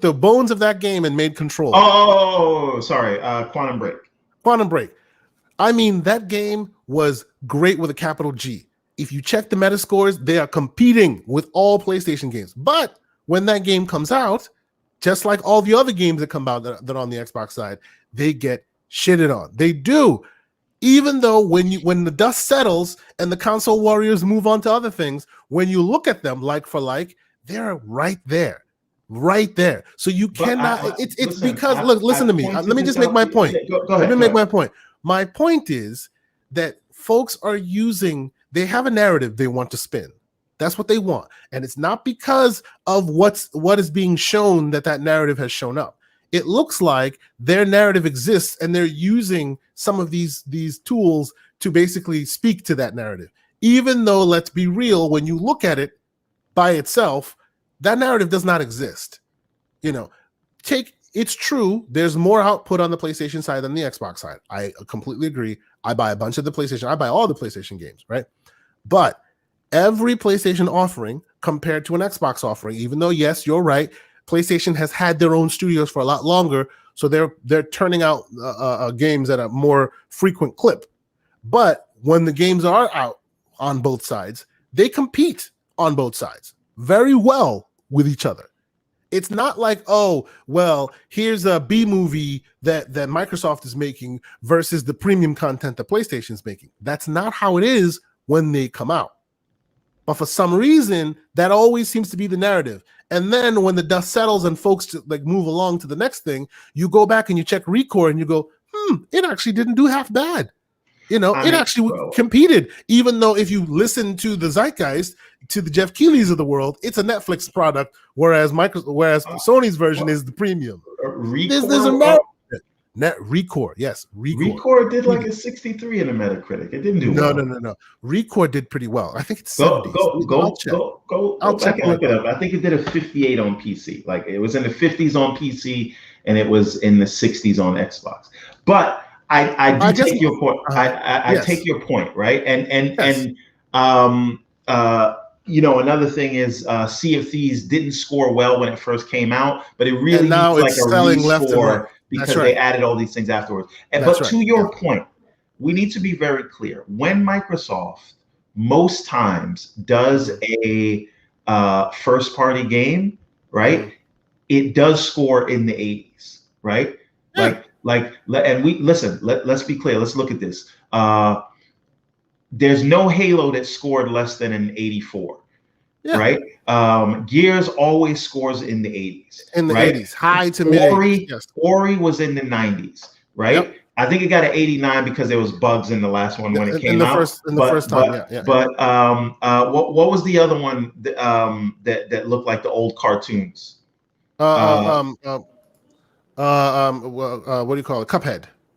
the bones of that game and made Control. Oh, sorry. Quantum Break. Quantum Break. I mean, that game was great with a capital G. If you check the Metascores, they are competing with all PlayStation games. But when that game comes out, just like all the other games that come out that are on the Xbox side, they get shitted on. They do. Even though when the dust settles and the console warriors move on to other things, when you look at them like for like, they're right there. Right there. So you cannot. Listen to me. Let me just make my point. Go ahead. Let me make my point. My point is that folks are they have a narrative they want to spin. That's what they want. And it's not because of what is being shown that narrative has shown up. It looks like their narrative exists and they're using some of these tools to basically speak to that narrative. Even though, let's be real, when you look at it by itself, that narrative does not exist. It's true, there's more output on the PlayStation side than the Xbox side. I completely agree. I buy a bunch of the PlayStation. I buy all the PlayStation games, right? But every PlayStation offering compared to an Xbox offering, even though, yes, you're right, PlayStation has had their own studios for a lot longer, so they're turning out games at a more frequent clip. But when the games are out on both sides, they compete on both sides very well with each other. It's not like, oh, well, here's a B movie that Microsoft is making versus the premium content that PlayStation's making. That's not how it is when they come out. But for some reason, that always seems to be the narrative. And then when the dust settles and folks like move along to the next thing, you go back and you check Recore and you go, it actually didn't do half bad. It actually competed, even though if you listen to the zeitgeist, to the Jeff Keighley's of the world, it's a Netflix product, whereas Sony's version is the premium. There's a Recore, yes. Recore did like a 63 in the Metacritic. It didn't do well. No. Recore did pretty well. I think it's Go 70s. Go back and look it up. I think it did a 58 on PC. Like it was in the 50s on PC and it was in the 60s on Xbox. But I take your point. I take your point, right? And another thing is Sea of Thieves didn't score well when it first came out, but it really now needs it's like a selling left and right. Because they added all these things afterwards. But to your point, we need to be very clear. When Microsoft most times does a first-party game, right? It does score in the 80s, right? And we listen. Let's be clear. Let's look at this. There's no Halo that scored less than an 84. Yeah. Right. Gears always scores in the 80s. In the 80s, high to mid 80s. Yes. Ori was in the 90s, right? Yep. I think it got an 89 because there was bugs in the last one when it came out. First time. What was the other one that looked like the old cartoons? What do you call it?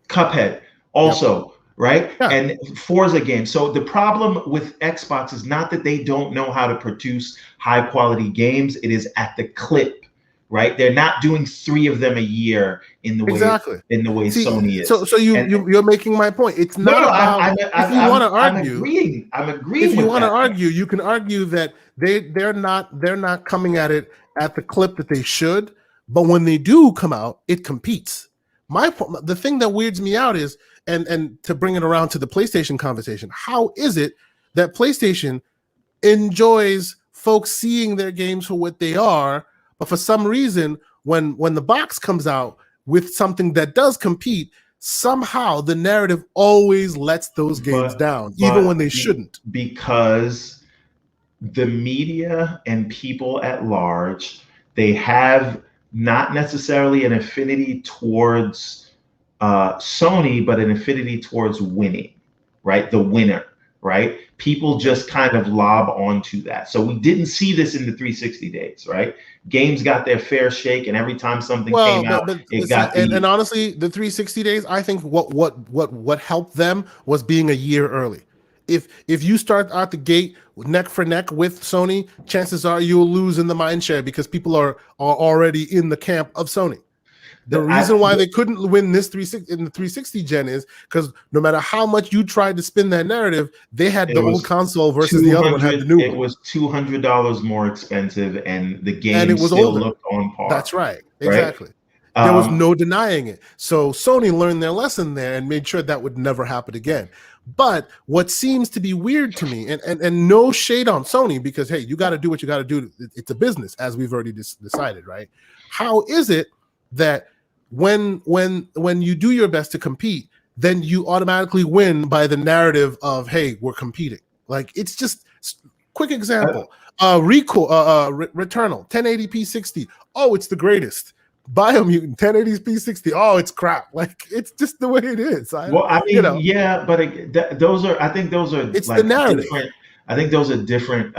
Cuphead. Also. Yep. Right. Yeah. And Forza games. So the problem with Xbox is not that they don't know how to produce high quality games. It is at the clip, right? They're not doing 3 of them a year in the way Sony is. So you're making my point. It's not about if you want to argue. I'm agreeing. If you want to argue, you can argue that they're not coming at it at the clip that they should. But when they do come out, it competes. The thing that weirds me out is, and to bring it around to the PlayStation conversation, how is it that PlayStation enjoys folks seeing their games for what they are, but for some reason, when the box comes out with something that does compete, somehow the narrative always lets those games down, even when they shouldn't? Because the media and people at large, they have not necessarily an affinity towards Sony, but an affinity towards winning, right? The winner, right? People just kind of lob onto that. So we didn't see this in the 360 days, right? Games got their fair shake, and every time something came out, it got. And honestly, the 360 days, I think what helped them was being a year early. If you start out the gate neck for neck with Sony, chances are you'll lose in the mind share because people are already in the camp of Sony. The reason why they couldn't win this 360 gen is because no matter how much you tried to spin that narrative, they had the old console versus the other one had the new one. It was $200 more expensive, and the game still looked on par. That's right. Exactly. Right? There was no denying it. So Sony learned their lesson there and made sure that would never happen again. But what seems to be weird to me, and no shade on Sony, because hey, you got to do what you got to do. It's a business, as we've already decided, right? How is it that when you do your best to compete, then you automatically win by the narrative of, hey, we're competing? Like, it's just quick example. Returnal 1080p 60. Oh, it's the greatest. Biomutant 1080p 60. Oh, it's crap. Like, it's just the way it is. But I think those are it's like the narrative. I think those are different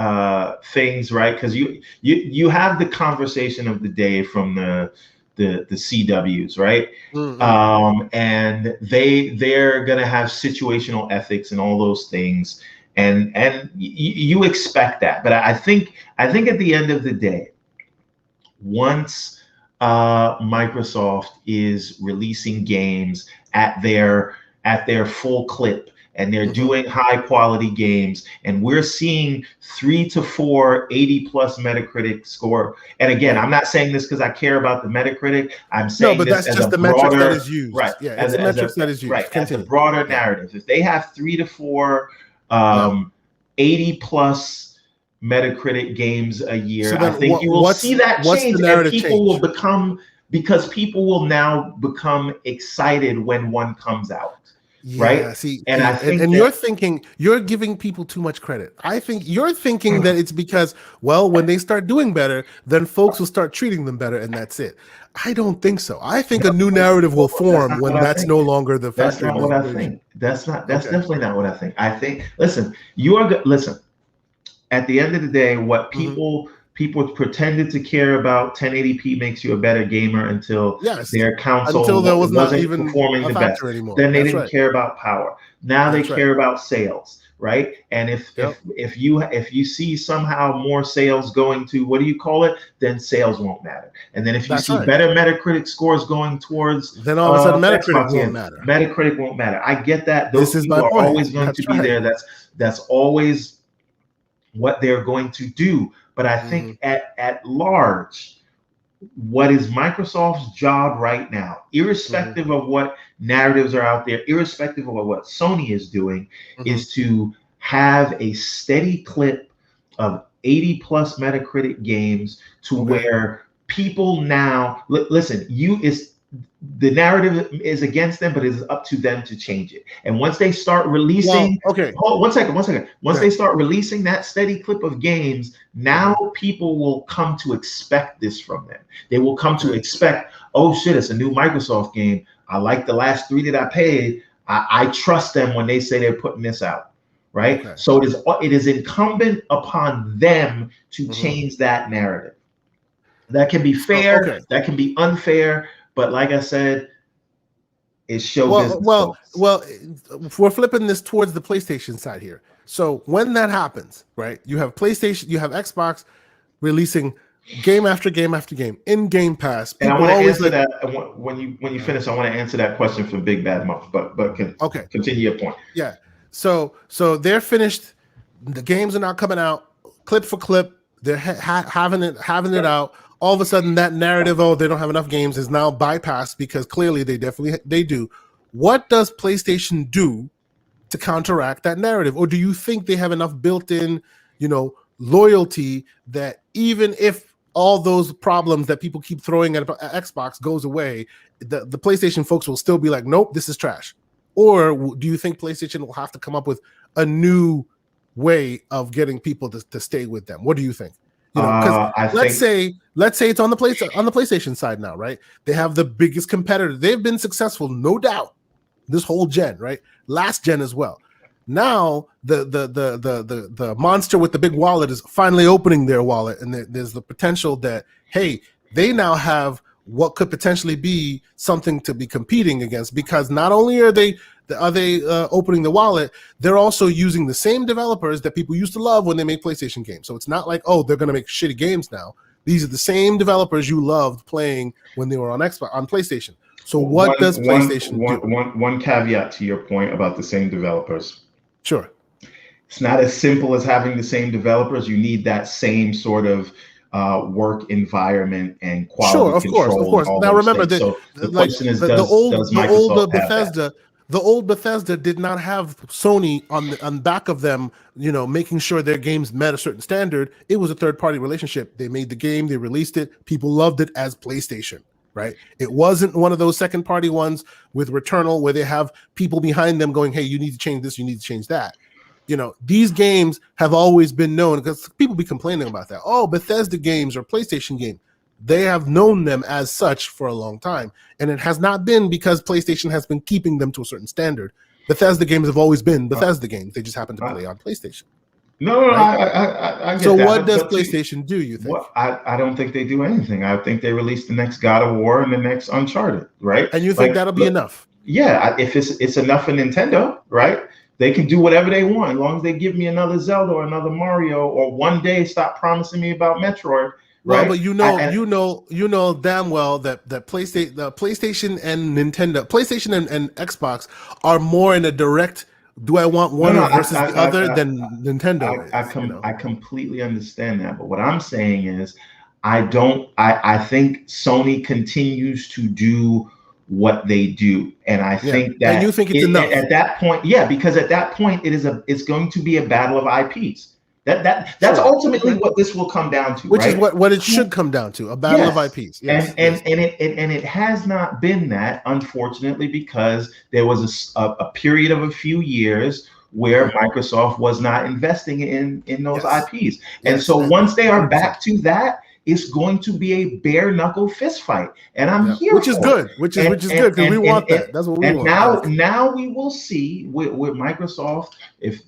things, right? Because you have the conversation of the day from the CWs, right? Mm-hmm. And they're gonna have situational ethics and all those things, and you expect that. But I think at the end of the day, once Microsoft is releasing games at their full clip, and they're doing high quality games, and we're seeing 3 to 4 80+ Metacritic score. And again, I'm not saying this because I care about the Metacritic. I'm saying that's just the metric that is used. Right. Yeah, it's the metrics that is used. Right. As a broader narrative. If they have 3 to 4 80+ Metacritic games a So year. I then, think you will see that what's the change, and narrative people will change? become because people will now become excited when one comes out, Yeah, right? And I think and that you're giving people too much credit. I think you're thinking that it's because, well, when they start doing better, then folks will start treating them better, and that's it. I don't think so. I think a new narrative will that's form not what when I that's think. no longer the That's factor in not the what I equation. think. That's Okay. definitely not what I think. I think, listen, you are good. Listen, at the end of the day, what Hmm. people pretended to care about 1080p makes you a better gamer until Yes. their Until console there was not wasn't even performing a the best. factor anymore. Then they That's didn't right. care about power. Now they That's right. care about sales, right? And Yep. if you see somehow more sales going to, what do you call it, then sales won't matter. And then if you That's see right. better Metacritic scores going towards Then all of a sudden, Metacritic Xbox won't games, matter. Metacritic won't matter. I get that. This Those is my people are point. always going to That's be right. there. That's always what they're going to do. But I Hmm. think at large, what is Microsoft's job right now, Hmm. irrespective of what narratives are out there, irrespective of what Sony is doing, Hmm. is to have a steady clip of 80 plus Metacritic games to Okay. where people now listen, you is the narrative is against them, but it is up to them to change it. And once they start Well, releasing, okay. hold one second. Once they Good. start releasing that steady clip of games, now Uh-huh. people will come to expect this from them. They will come to Okay. expect, oh shit, it's a new Microsoft game. I like the last three that I paid. I trust them when they say they're putting this out. Right. Okay. So it is incumbent upon them to Hmm. change that narrative. That can be So fair, okay. that can be unfair, but like I said, it's show Well, business, well, folks. well. We're flipping this towards the PlayStation side here. So when that happens, right? You have PlayStation, you have Xbox releasing game after game after game in Game Pass. And I People want to always answer like, that when you finish. I want to answer that question for Big Bad Mom. But okay, continue your point. yeah. So they're finished. The games are not coming out clip for clip. They're having it out. All of a sudden, that narrative, oh, they don't have enough games, is now bypassed because clearly they do. What does PlayStation do to counteract that narrative? Or do you think they have enough built-in, loyalty that even if all those problems that people keep throwing at Xbox goes away, the PlayStation folks will still be like, nope, this is trash? Or do you think PlayStation will have to come up with a new way of getting people to stay with them? What do you think? Because I let's think say it's on the PlayStation side now, right? They have the biggest competitor. They've been successful, no doubt, this whole gen, right? Last gen as well. Now the monster with the big wallet is finally opening their wallet, and there's the potential that, hey, they now have what could potentially be something to be competing against, because not only are they opening the wallet, they're also using the same developers that people used to love when they make PlayStation games. So it's not like, oh, they're going to make shitty games now. These are the same developers you loved playing when they were on PlayStation. So what does PlayStation do? one caveat to your point about the same developers. Sure. It's not as simple as having the same developers. You need that same sort of work environment and Sure, quality of course, of control and course. all Now those remember things. that, So the like question is, the does old Microsoft have that? The old Bethesda did not have Sony on back of them, making sure their games met a certain standard. It was a third party relationship. They made the game, they released it, people loved it as PlayStation, right? It wasn't one of those second party ones with Returnal where they have people behind them going, hey, you need to change this, you need to change that. These games have always been known, because people be complaining about that. Oh, Bethesda games or PlayStation game. They have known them as such for a long time. And it has not been because PlayStation has been keeping them to a certain standard. Bethesda games have always been Bethesda games. They just happen to play on PlayStation, No, right? I So get that, what does but to PlayStation do, you think? what I don't think they do anything. I think they release the next God of War and the next Uncharted, right? And you think Like, that'll be enough? yeah, if it's enough for Nintendo, right? They can do whatever they want as long as they give me another Zelda or another Mario, or one day stop promising me about Metroid, Well, right? but And you know damn well that PlayStation and Nintendo, PlayStation and Xbox are more in a direct. Do I want no, one no, or versus the other than Nintendo is? I completely understand that. But what I'm saying is, I think Sony continues to do what they do, and I Yeah, think and you that think it's enough? at that point, yeah, because at that point it's going to be a battle of IPs. That's ultimately what this will come down to, which right? is what it should come down to, a battle of IPs. Yes, and it has not been that, unfortunately, because there was a period of a few years where Microsoft was not investing in those IPs. And so once they are 100%. back to that, it's going to be a bare knuckle fist fight, and I'm here which is for good, it. which is good, because we want that. That's what we want. Now we will see with Microsoft, if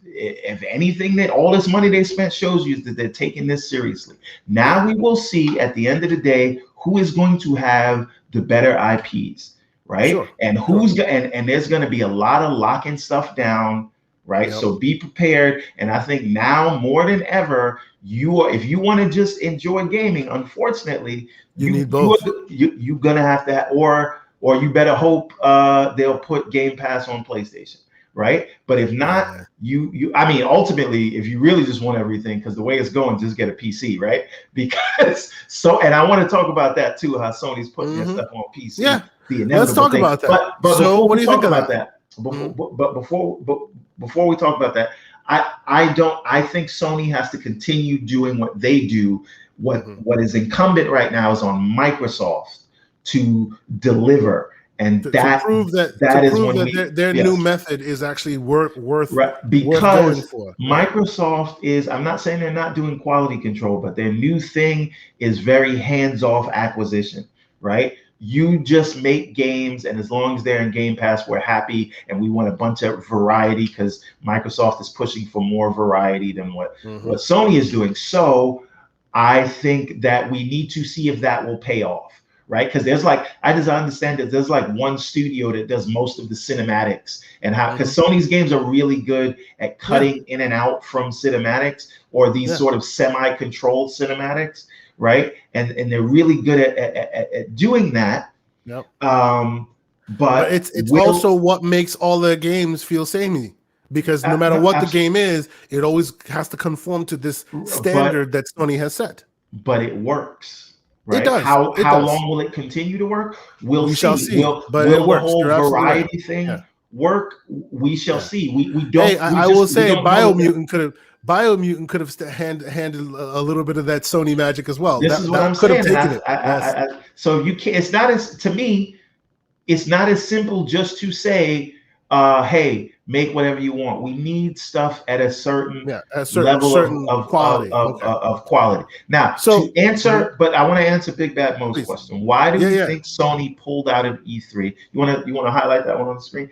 anything, that all this money they spent shows you that they're taking this seriously. Now we will see at the end of the day who is going to have the better IPs, right? And and there's going to be a lot of locking stuff down, right? So be prepared. And I think now more than ever, if you want to just enjoy gaming, unfortunately, you need both. You're gonna have to or you better hope they'll put Game Pass on PlayStation, right? But if not, I mean, ultimately, if you really just want everything, because the way it's going, just get a PC, right? Because and I want to talk about that too, how Sony's putting their stuff on PC. Yeah, the let's talk about that. But so before what do you think about that? Before we talk about that, I think Sony has to continue doing what they do. What is incumbent right now is on Microsoft to deliver, and to prove that their new method is actually worth going for. Microsoft is, I'm not saying they're not doing quality control, but their new thing is very hands-off acquisition, right? You just make games, and as long as they're in Game Pass, we're happy, and we want a bunch of variety, because Microsoft is pushing for more variety than what Sony is doing. So I think that we need to see if that will pay off, right? Because there's I understand that there's one studio that does most of the cinematics, and how, because Sony's games are really good at cutting in and out from cinematics, or these sort of semi-controlled cinematics, right? And they're really good at doing that. But it's also what makes all the games feel samey, because no matter what the game is, it always has to conform to this standard that Sony has set. But it works, right? It does. How long will it continue to work? We shall see. Will it works. The whole variety thing work? We shall see. We don't. Hey, I will say, Biomutant could have handled a little bit of that Sony magic as well. This is what I'm saying. So you can't. It's not as, to me, it's not as simple just to say, hey, make whatever you want. We need stuff at a certain level of quality. Of quality. Now, to answer, but I want to answer Big Bad Mo's question. Why do you think Sony pulled out of E3? You want to highlight that one on the screen?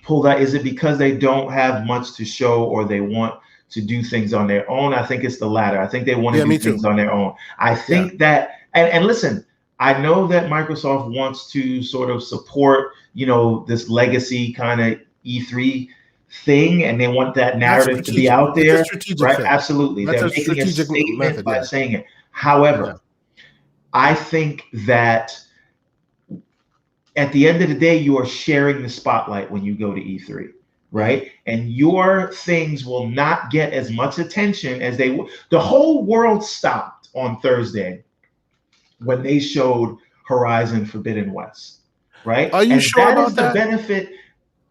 Pulled out. Is it because they don't have much to show, or they want to do things on their own? I think it's the latter. I think they want to do things on their own. I think that, and listen, I know that Microsoft wants to sort of support, this legacy kind of E3 thing, and they want that narrative to be out there, right? Thing. Absolutely. They're making a statement by saying it. However, I think that at the end of the day, you are sharing the spotlight when you go to E3, right? And your things will not get as much attention as they will. The whole world stopped on Thursday when they showed Horizon Forbidden West, right? Are you sure about that? The benefit.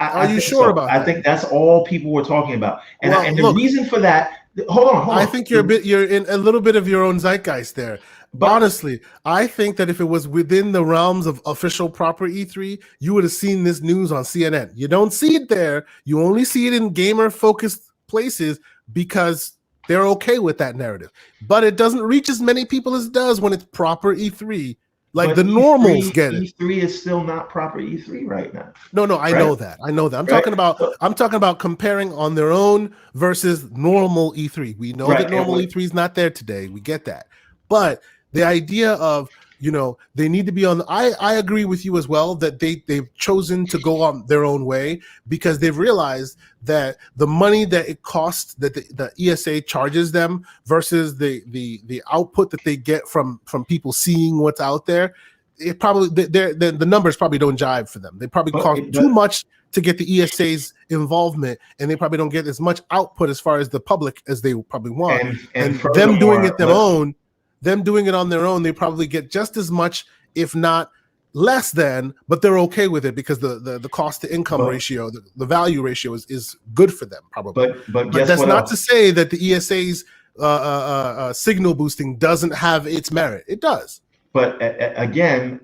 Are you sure about that? I think that's all people were talking about. And the reason for that, hold on. I think you're in a little bit of your own zeitgeist there. But honestly, I think that if it was within the realms of official proper E3, you would have seen this news on CNN. You don't see it there. You only see it in gamer-focused places because they're okay with that narrative. But it doesn't reach as many people as it does when it's proper E3. Like the normals get it. E3 is still not proper E3 right now. No, I know that. I'm talking about comparing on their own versus normal E3. We know that normal E3 is not there today. We get that. But the idea of, they need to be on. I agree with you as well that they've chosen to go on their own way because they've realized that the money that it costs, that the ESA charges them versus the output that they get from people seeing what's out there, it probably the numbers probably don't jive for them. They probably cost too much to get the ESA's involvement, and they probably don't get as much output as far as the public as they probably want. And them doing it on their own, they probably get just as much, if not less than, but they're okay with it because the cost to income But ratio, the value ratio is good for them probably. but But guess that's what not to else? say that the ESA's signal boosting doesn't have its merit. It does. But again,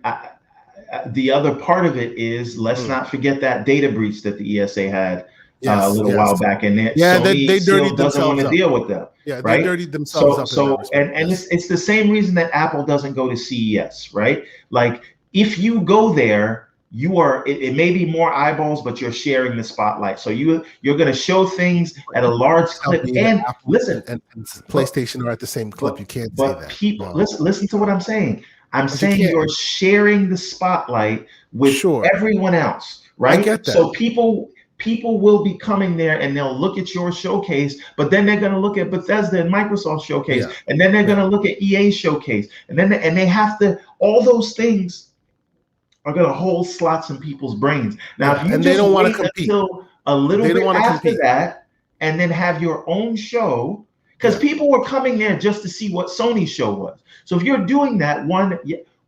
the other part of it is, let's Mm. not forget that data breach that the ESA had a Yes, little yes. while back, and Yeah, Sony they still dirtied doesn't want themselves to up. deal with them, Yeah, they right? dirtied themselves up in that respect. And Yes. it's the same reason that Apple doesn't go to CES, right? Like, if you go there, it may be more eyeballs, but you're sharing the spotlight. So you're going to show things at a You large tell clip. me that And Apple listen, and but PlayStation are at the same clip. but You can't say but that. people, No, listen to what I'm saying. I'm but you saying can't. you're sharing the spotlight with Sure, everyone else, I right? get that. So people will be coming there and they'll look at your showcase, but then they're going to look at Bethesda and Microsoft showcase, Yeah, and then they're going yeah, to look at EA showcase, and they have to, all those things are going to hold slots in people's brains. Now, yeah. if you And they just don't want to wait compete. until a little They don't bit want to after compete. that and then have your own show, because Yeah, people were coming there just to see what Sony's show was. So if you're doing that,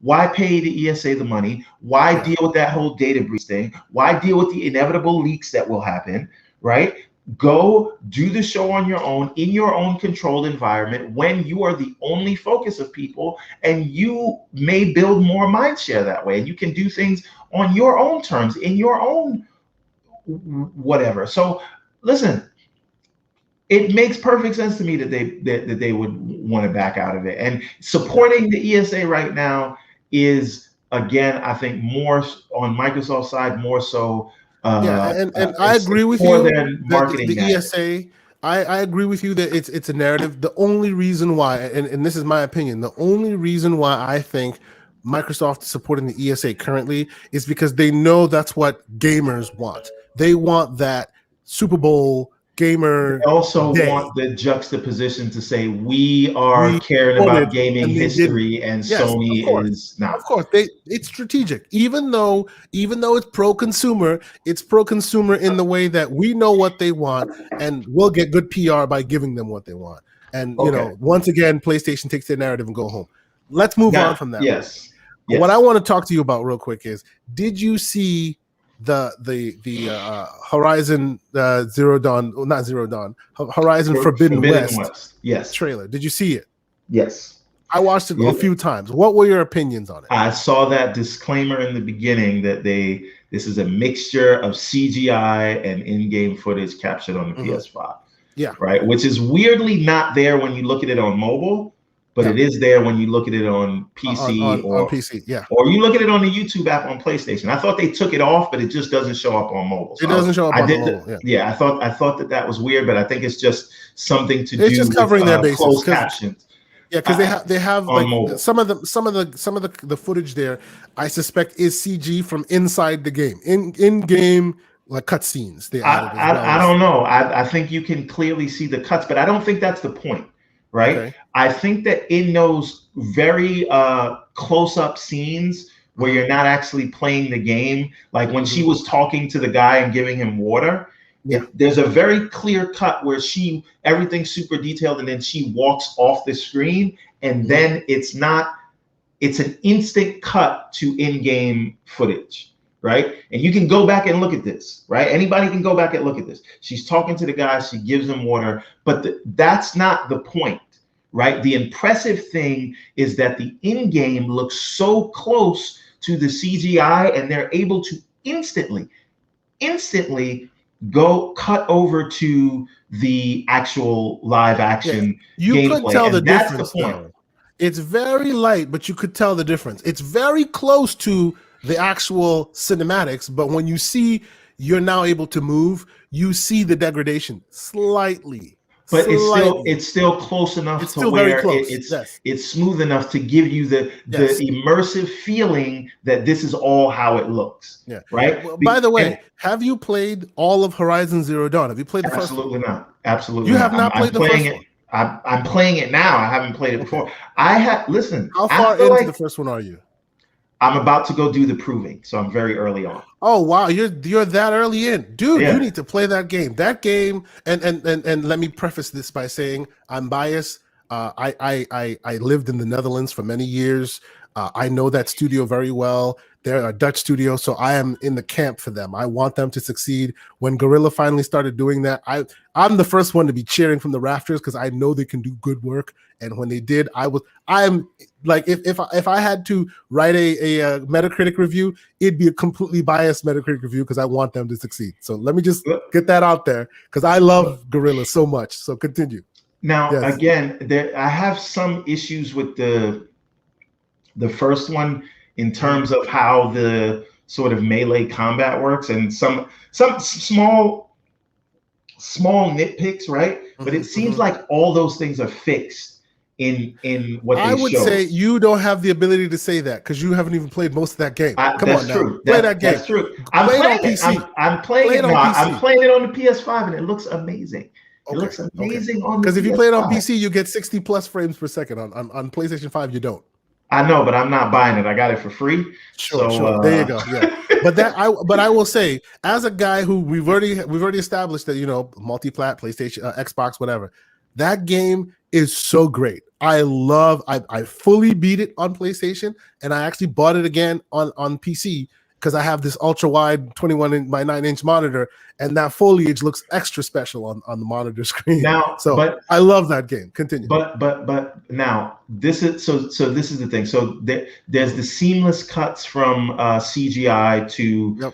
why pay the ESA the money? Why yeah. deal with that whole data breach thing? Why deal with the inevitable leaks that will happen, right? Go do the show on your own, in your own controlled environment, when you are the only focus of people, and you may build more mind share that way. And you can do things on your own terms, in your own whatever. So listen, it makes perfect sense to me that they would want to back out of it. And Yeah, supporting the ESA right now is, again, I think more on Microsoft's side, more so yeah. And I agree it's with more you than that marketing the magic. ESA. I agree with you that it's a narrative. The only reason why, and this is my opinion, the only reason why I think Microsoft is supporting the ESA currently is because they know that's what gamers want. They want that Super Bowl gamer They also day. want the juxtaposition to say we are We caring support about it gaming and they didn't. history and Yes, Sony is of not. course, it's strategic. Even though it's pro consumer in the way that we know what they want, and we'll get good PR by giving them what they want. And Okay. once again, PlayStation takes their narrative and go home. Let's move on Now, from that real quick. yes, What I yes. want to talk to you about real quick is: did you see the Horizon Zero Dawn, well, not Zero Dawn, Horizon Forbidden Forbidden West West. Yes, trailer? Did you see it? yes. I watched it a Yeah. few times. What were your opinions on it? I saw that disclaimer in the beginning that this is a mixture of CGI and in-game footage captured on the Mhm. PS5, Yeah, right? Which is weirdly not there when you look at it on mobile, but yeah, it is there when you look at it on on PC on on PC. Yeah, or you look at it on the YouTube app on PlayStation. I thought they took it off, but it just doesn't show up on mobile. it So doesn't show up I on the did, mobile. Yeah, yeah. I thought that was weird, but I think it's just something to it's do just with covering their bases closed because captions they have on like mobile. some of the footage there. I suspect is CG from inside the game, in game like cutscenes they added as well I as don't know. I think you can clearly see the cuts, but I don't think that's the point, right? okay. I think that in those very close up scenes where Hmm. you're not actually playing the game, like when she Hmm. was talking to the guy and giving him water, Yeah, there's a very clear cut where everything's super detailed, and then she walks off the screen, and hmm, then it's an instant cut to in-game footage, right? And you can go back and look at this, right? Anybody can go back and look at this. She's talking to the guy, she gives him water, but that's not the point, right? The impressive thing is that the in-game looks so close to the CGI, and they're able to instantly go cut over to the actual live yeah. action You could gameplay, tell the and that's the difference point. though. It's very light, but you could tell the difference. It's very close to the actual cinematics, but when you see you're now able to move, you see the degradation slightly, But slightly. it's still close enough It's to still very where close. Yes, it's smooth enough to give you the yes, immersive feeling that this is all how it looks, yeah. right? Well, by the And way, have you played all of Horizon Zero Dawn? Have you played the first one? absolutely not, absolutely You not. have not I'm played the playing first it. one. I'm playing it now. I haven't played it Okay. before. I have listen. How I far feel into the like first one are you? I'm about to go do the proving, so I'm very early on. Oh wow, you're that early in, dude. You Yeah. need to play that game. That game, and let me preface this by saying I'm biased. I lived in the Netherlands for many years. I know that studio very well. They're a Dutch studio, so I am in the camp for them. I want them to succeed. When Guerrilla finally started doing that, I'm the first one to be cheering from the rafters because I know they can do good work. And when they did, I'm like, if I had to write a Metacritic review, it'd be a completely biased Metacritic review because I want them to succeed. So let me just get that out there because I love Guerrilla so much. So continue. Now, Yes. again, I have some issues with the first one in terms of how the sort of melee combat works, and some small nitpicks, right? But it seems like all those things are fixed in what they show. I would say you don't have the ability to say that because you haven't even played most of that game. Come on now, true. Play that game. That's true. I'm playing on it. PC. I'm playing it. No, I'm playing it on the PS5, and it looks amazing. It looks amazing on the PS5. Because if you play it on PC, you get 60 plus frames per second. On PlayStation 5, you don't. I know, but I'm not buying it. I got it for free. Sure. There you go. Yeah. But I will say, as a guy who we've already established that, you know, multi-plat, PlayStation, Xbox, whatever, that game is so great. I fully beat it on PlayStation, and I actually bought it again on PC because I have this ultra wide 21 by 9-inch monitor, and that foliage looks extra special on the monitor screen. Now, but I love that game. Continue. But now this is so this is the thing. So there's the seamless cuts from CGI to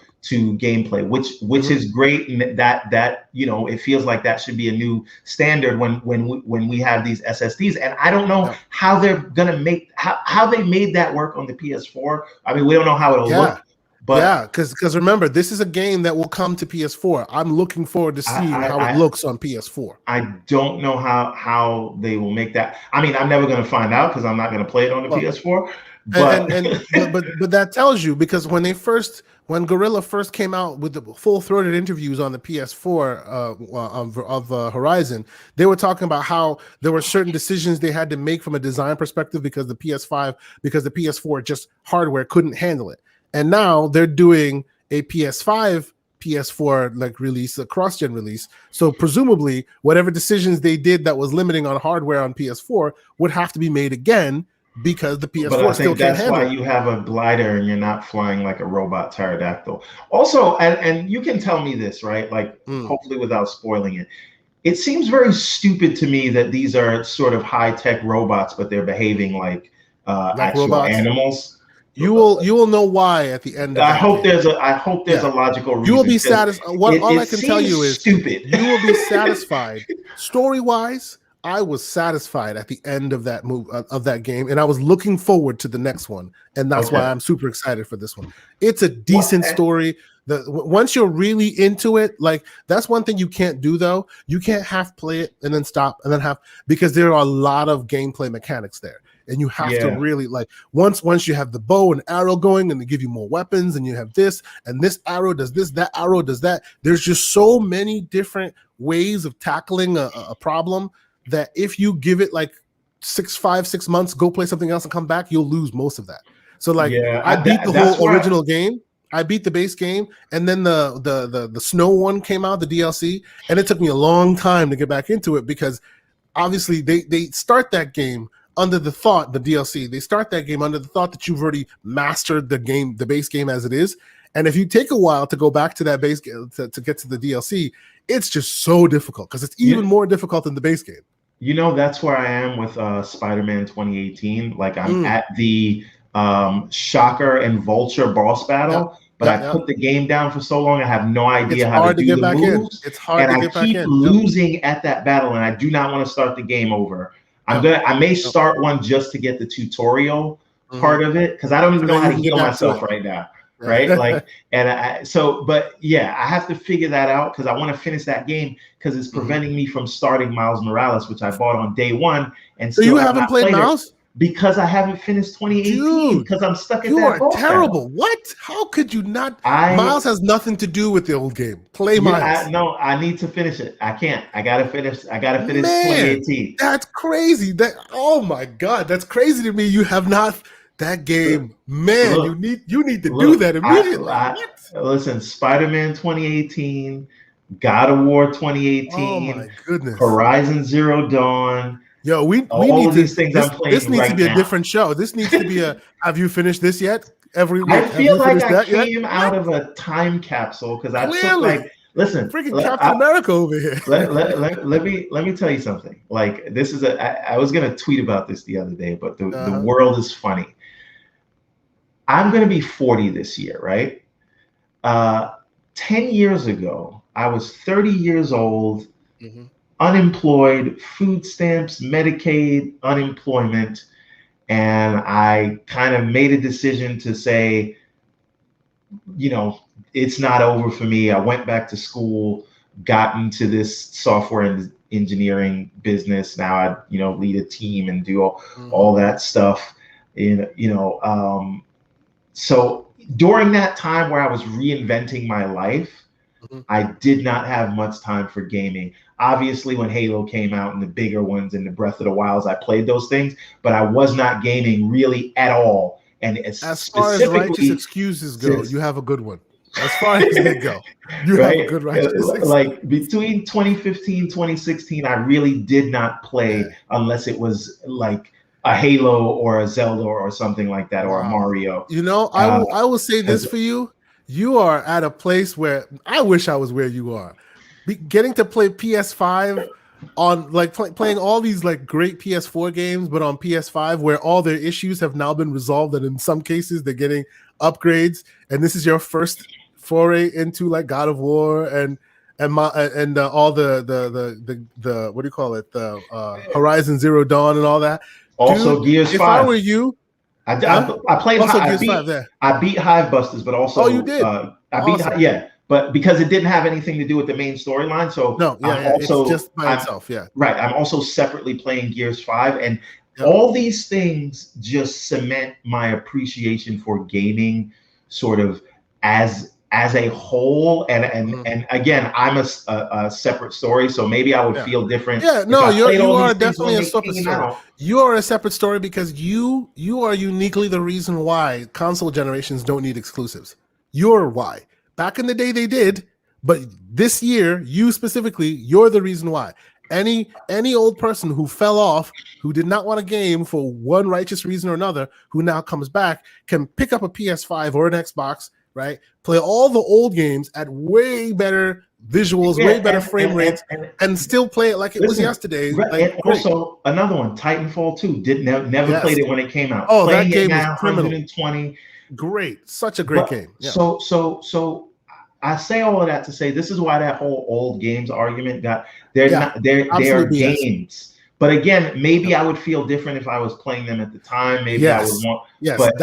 gameplay, which is great, and that you know, it feels like that should be a new standard when we have these SSDs. And I don't know how they're gonna make how they made that work on the PS4. I mean, we don't know how it'll look. But yeah, because remember, this is a game that will come to PS4. I'm looking forward to seeing how it looks on PS4. I don't know how they will make that. I mean, I'm never going to find out because I'm not going to play it on the PS4. But but that tells you, because when Guerrilla first came out with the full-throated interviews on the PS4 of Horizon, they were talking about how there were certain decisions they had to make from a design perspective because the PS4 just hardware couldn't handle it. And now they're doing a PS5, PS4 like release, a cross-gen release. So presumably, whatever decisions they did that was limiting on hardware on PS4 would have to be made again because the PS4 but I still think can't that's handle why it. you have a glider and you're not flying like a robot pterodactyl. Also, and you can tell me this, right? Like, hopefully without spoiling it. It seems very stupid to me that these are sort of high-tech robots, but they're behaving like actual robots. Animals. You will know why at the end of I hope there's a logical reason. You will be satisfied. All I can tell you is stupid. You will be satisfied. Story-wise, I was satisfied at the end of that of that game, and I was looking forward to the next one, and that's why I'm super excited for this one. It's a decent story. Once you're really into it, like, that's one thing you can't do though. You can't half play it and then stop and then because there are a lot of gameplay mechanics there. And you have to really, like, once you have the bow and arrow going and they give you more weapons and you have this and this arrow does this, that arrow does that. There's just so many different ways of tackling a problem that if you give it like 6 months, go play something else and come back, you'll lose most of that. So like, I beat the whole original game. I beat the base game, and then the snow one came out, the DLC, and it took me a long time to get back into it because obviously they start that game under the thought, the DLC, they start that game under the thought that you've already mastered the game, the base game as it is. And if you take a while to go back to that base game to get to the DLC, it's just so difficult because it's even more difficult than the base game. You know, that's where I am with Spider-Man 2018. Like, I'm at the Shocker and Vulture boss battle, but I put the game down for so long, I have no idea how to do the moves. It's hard to get back in. And I keep losing at that battle, and I do not want to start the game over. I may start one just to get the tutorial part of it, because I don't even know how to heal myself right now. Right. Like, and but yeah, I have to figure that out because I want to finish that game because it's preventing me from starting Miles Morales, which I bought on day one. And so you haven't played Miles? Because I haven't finished 2018 because I'm stuck at that. You are terrible. What? How could you not? Miles has nothing to do with the old game. Play Miles. No, I need to finish it. I can't. I gotta finish 2018. That's crazy. Oh my God, that's crazy to me. You have not that game, man. Look, you need to do that immediately. Listen, Spider-Man 2018, God of War 2018. Oh my goodness. Horizon Zero Dawn. Yo, we all need of these things I'm playing. This needs right to be now. A different show. This needs to be a. Have you finished this yet? every I week. Have feel you like finished I that yet? came What? out of a time capsule because I took Clearly, like, listen, freaking Captain America over here. let me tell you something. Like this is I was gonna tweet about this the other day, but the Uh-huh. world is funny. I'm gonna be 40 this year, right? Uh, 10 years ago, I was 30 years old, Hmm. unemployed, food stamps, Medicaid, unemployment, and I kind of made a decision to say, you know, it's not over for me. I went back to school, got into this software and engineering business. Now I, lead a team and do all Hmm. that stuff. So during that time where I was reinventing my life, Hmm. I did not have much time for gaming. Obviously, when Halo came out and the bigger ones and the Breath of the Wilds, I played those things, but I was not gaming really at all. And As far as righteous specifically excuses go, since you have a good one. As far as they go, you have a right? good righteous excuse. Like between 2015, 2016, I really did not Yeah. play unless it was like a Halo or a Zelda or something like that, or a Wow. Mario. You know, Uh, I will say this because for you. You are at a place where I wish I was where you are. Getting to play PS5 on like playing all these like great PS4 games, but on PS5 where all their issues have now been resolved, and in some cases they're getting upgrades. And this is your first foray into like God of War and all the what do you call it, the Horizon Zero Dawn and all that, dude. also Gears If I were 5. you, I, huh? I, I played. Also I Gears beat. 5 there. I beat Hive Busters, but Oh, you also did. I beat. Awesome. Yeah, but because it didn't have anything to do with the main storyline, so No, yeah, yeah. It's just by I'm itself. Yeah. right. I'm also separately playing Gears 5, and Yep. all these things just cement my appreciation for gaming, sort of as a whole. And and Mhm. and again, I'm a separate story, so maybe I would Yeah. feel different Yeah, if no, I played you all are these things definitely when a they separate came story. out. You are a separate story because you are uniquely the reason why console generations don't need exclusives. You're why. Back in the day they did, but this year, you specifically, you're the reason why. Any old person who fell off, who did not want a game for one righteous reason or another, who now comes back, can pick up a PS5 or an Xbox, right? Play all the old games at way better visuals, Yeah, way better frame rates, and and still play it like it was listen, yesterday. Like, and great. also another one, Titanfall 2. Did never played Yes. it when it came out. Oh, that Playing it game is now, criminal. 120. Great. Such a great But game. Yeah. so I say all of that to say this is why that whole old games argument got. They're Yeah. not they are Absolute BS. games. But again, maybe Yep. I would feel different if I was playing them at the time. Maybe I would Yes. want, Yes. but from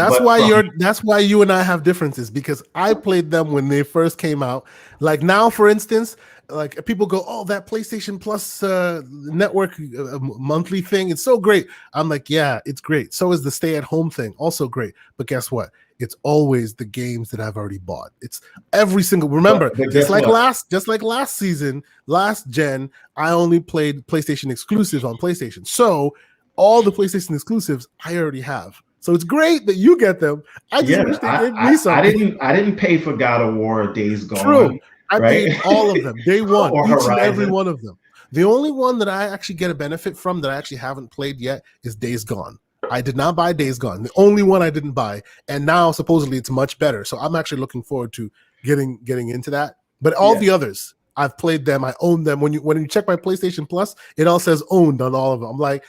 That's why you and I have differences, because I played them when they first came out. Like now, for instance, like people go, "Oh, that PlayStation Plus network monthly thing, it's so great." I'm like, "Yeah, it's great." So is the stay-at-home thing, also great. But guess what? It's always the games that I've already bought. It's every single. Remember, but guess what? just like last season, last gen, I only played PlayStation exclusives on PlayStation. So all the PlayStation exclusives I already have. So it's great that you get them. I just Yeah, wish they gave me something. I didn't pay for God of War or Days True. Gone, I right? paid all of them. Day one, Or each and every Horizon. one of them. The only one that I actually get a benefit from that I actually haven't played yet is Days Gone. I did not buy Days Gone. The only one I didn't buy, and now supposedly it's much better. So I'm actually looking forward to getting into that. But all Yeah. the others, I've played them. I own them. When you check my PlayStation Plus, it all says owned on all of them. I'm like,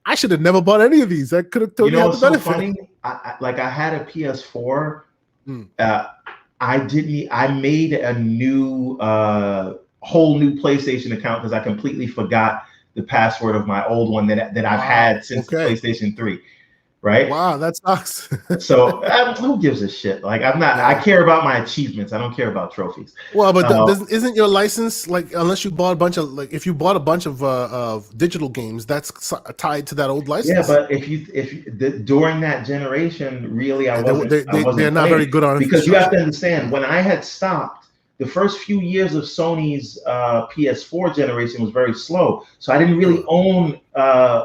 I should have never bought any of these. I could have You totally know had the what's so benefit. funny? I had a PS4. Mm. I didn't. I made a new whole new PlayStation account because I completely forgot the password of my old one that I've Wow. had since the Okay. PlayStation 3. Right? Wow, that sucks. So who gives a shit? Like I'm not. I Yeah. care about my achievements. I don't care about trophies. Well, but Uh, isn't your license, like, unless you bought a bunch of, like, if you bought a bunch of digital games, that's tied to that old Yeah, license? but during that generation, really, Yeah, I they're wasn't not very playing good on because you have infrastructure. to understand Mm. when I had stopped, the first few years of Sony's PS4 generation was very slow, so I didn't really Sure. own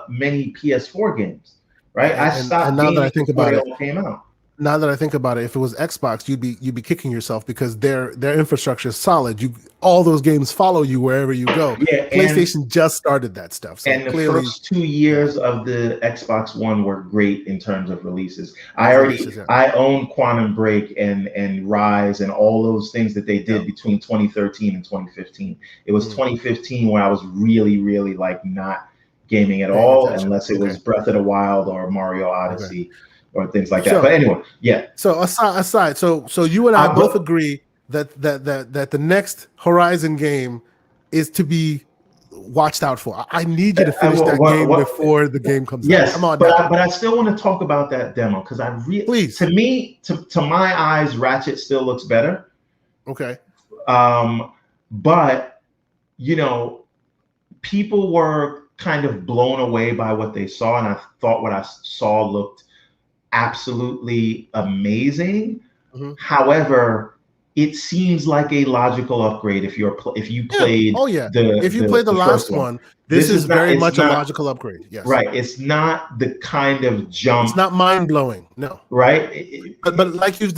many PS4 games. Yeah, Right, I and stopped now that I gaming think before about they it, all came out. Now that I think about it, if it was Xbox, you'd be kicking yourself because their infrastructure is solid. All those games follow you wherever you go. Yeah, PlayStation just started that stuff, so and the clearly, first two yeah, years of the Xbox One were great in terms of releases. of releases, yeah, I own Quantum Break and Rise and all those things that they yeah. did between 2013 and 2015. It was Mm, 2015 where I was really like not gaming at paying all attention. unless it Okay, was Breath of the Wild or Mario okay. Odyssey or things like that. But So, anyway, yeah. aside, so you and I both But agree that the next Horizon game is to be watched out for. I need you to finish that game before the game comes out. Come Yes, on now, but I still want to talk about that demo because please. to me, to my eyes, Ratchet still looks better. Okay. But you know, people were kind of blown away by what they saw, and I thought what I saw looked absolutely amazing. Mhm. However, it seems like a logical upgrade if you Yeah. played Oh yeah. If you play the the first last one. one, this This is is not. very It's much a not logical upgrade. Yes. right. It's not the kind of It's jump. not mind blowing. No. Right. But like you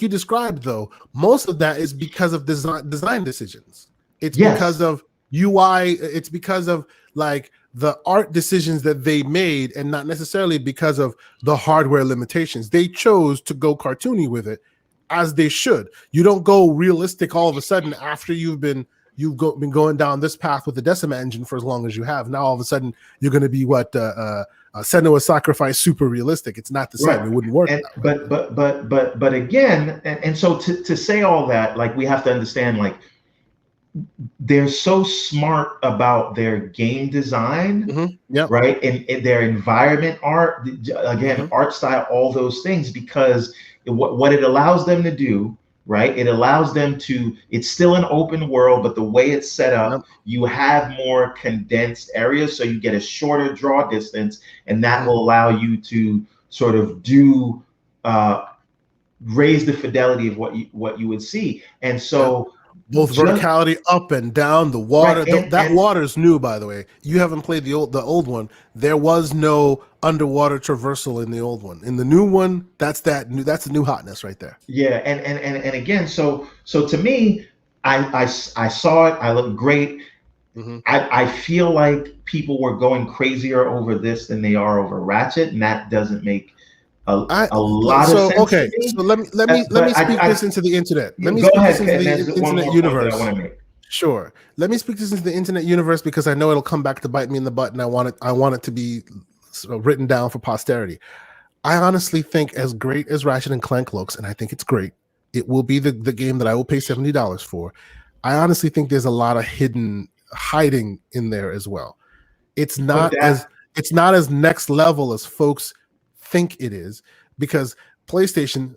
described though, most of that is because of design decisions. It's because Yes. of UI. It's because of like the art decisions that they made, and not necessarily because of the hardware limitations. They chose to go cartoony with it, as they should. You don't go realistic all of a sudden after been going down this path with the Decima engine for as long as you have. Now all of a sudden you're going to be Senua's Sacrifice super realistic. It's not the same. Right. It wouldn't work And that way. but again, and so to say all that, like we have to understand, like they're so smart about their game design, Yep. right? And their environment art, again, Mm-hmm. art style, all those things, because what it allows them to do, right? It allows them to, it's still an open world, but the way it's set Yep. up, you have more condensed areas, so you get a shorter draw distance, and that Mm-hmm. will allow you to sort of do raise the fidelity of what you would see. And Yep. so Both just verticality up and down, the water. right, That water is new, by the way. You haven't played the old one. There was no underwater traversal in the old one. In the new one, that's the new hotness right there. yeah, and again, so to me, I saw it. I looked great. Mm-hmm. I feel like people were going crazier over this than they are over Ratchet, and that doesn't make a lot of sense to Okay. me. So let me But speak this into the internet. Let me go speak this ahead, into and the there's one internet more point that I universe. want to make. Sure. Let me speak this into the internet universe because I know it'll come back to bite me in the butt, and I want it to be written down for posterity. I honestly think, as great as Ratchet and Clank looks, and I think it's great, it will be the game that I will pay $70 for. I honestly think there's a lot of hiding in there as well. It's But not as that it's not as next level as folks think it is, because PlayStation,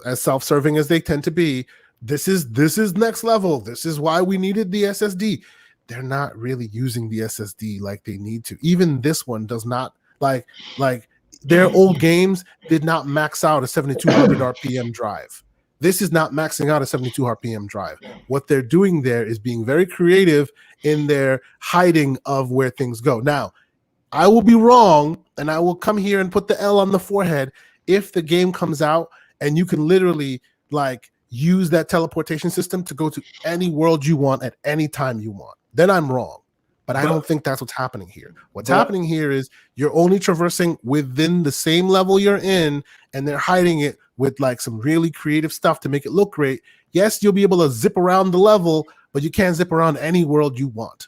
as self-serving as they tend to be, this is next level. This is why we needed the SSD. They're not really using the SSD like they need to. Even this one does not, like their old games did not max out a 7200 RPM drive. This is not maxing out a 72 RPM drive. What they're doing there is being very creative in their hiding of where things go. Now, I will be wrong, and I will come here and put the L on the forehead if the game comes out and you can literally like use that teleportation system to go to any world you want at any time you want. Then I'm wrong. But I don't but think that's what's happening here. What's but happening here is you're only traversing within the same level you're in, and they're hiding it with like some really creative stuff to make it look great. Yes, you'll be able to zip around the level, but you can't zip around any world you want.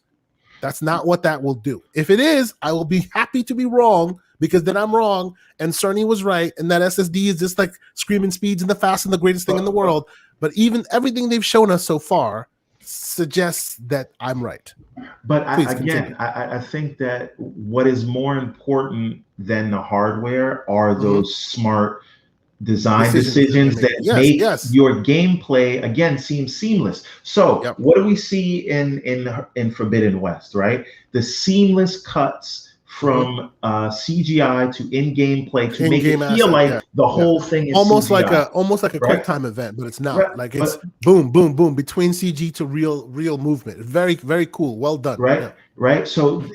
That's not what that will do. If it is, I will be happy to be wrong, because then I'm wrong and Cerny was right, and that SSD is just like screaming speeds and the fast and the greatest thing in the world. But even everything they've shown us so far suggests that I'm right. But Please continue. I think that what is more important than the hardware are Mhm. those smart design Decisions that they're decisions making. that Yes, make yes. your gameplay again seem seamless. So Yep. what do we see in Forbidden West, right? The seamless cuts Mhm. from CGI to in-game play to make it In-game feel asset. like Yeah. the Yeah. whole thing is Almost like CGI, a quick right? time event, but it's Right. not. Like it's But boom, boom, boom between CG to real movement. Very, very cool. Well done. right, Yeah. right. So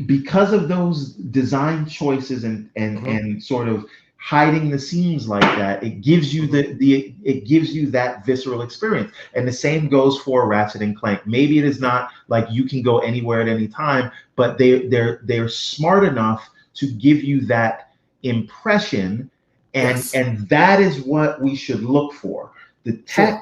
because of those design choices and Mhm. sort of hiding the seams like that, it gives you it gives you that visceral experience. And the same goes for Ratchet and Clank. Maybe it is not like you can go anywhere at any time, but they're smart enough to give you that impression, and that is what we should look for. The tech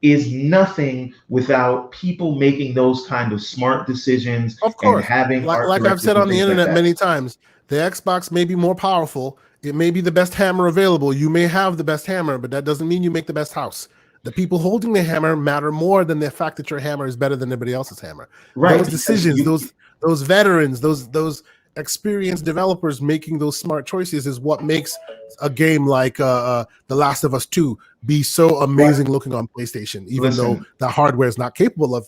is nothing without people making those kind of smart decisions, of course, and having art like I've directors said and on the things like internet that. many times, the Xbox may be more powerful. It may be the best hammer available. You may have the best hammer, but that doesn't mean you make the best house. The people holding the hammer matter more than the fact that your hammer is better than everybody else's hammer. Right, Those decisions, those veterans, those experienced developers making those smart choices is what makes a game like The Last of Us 2 be so amazing looking on PlayStation, even though the hardware is not capable of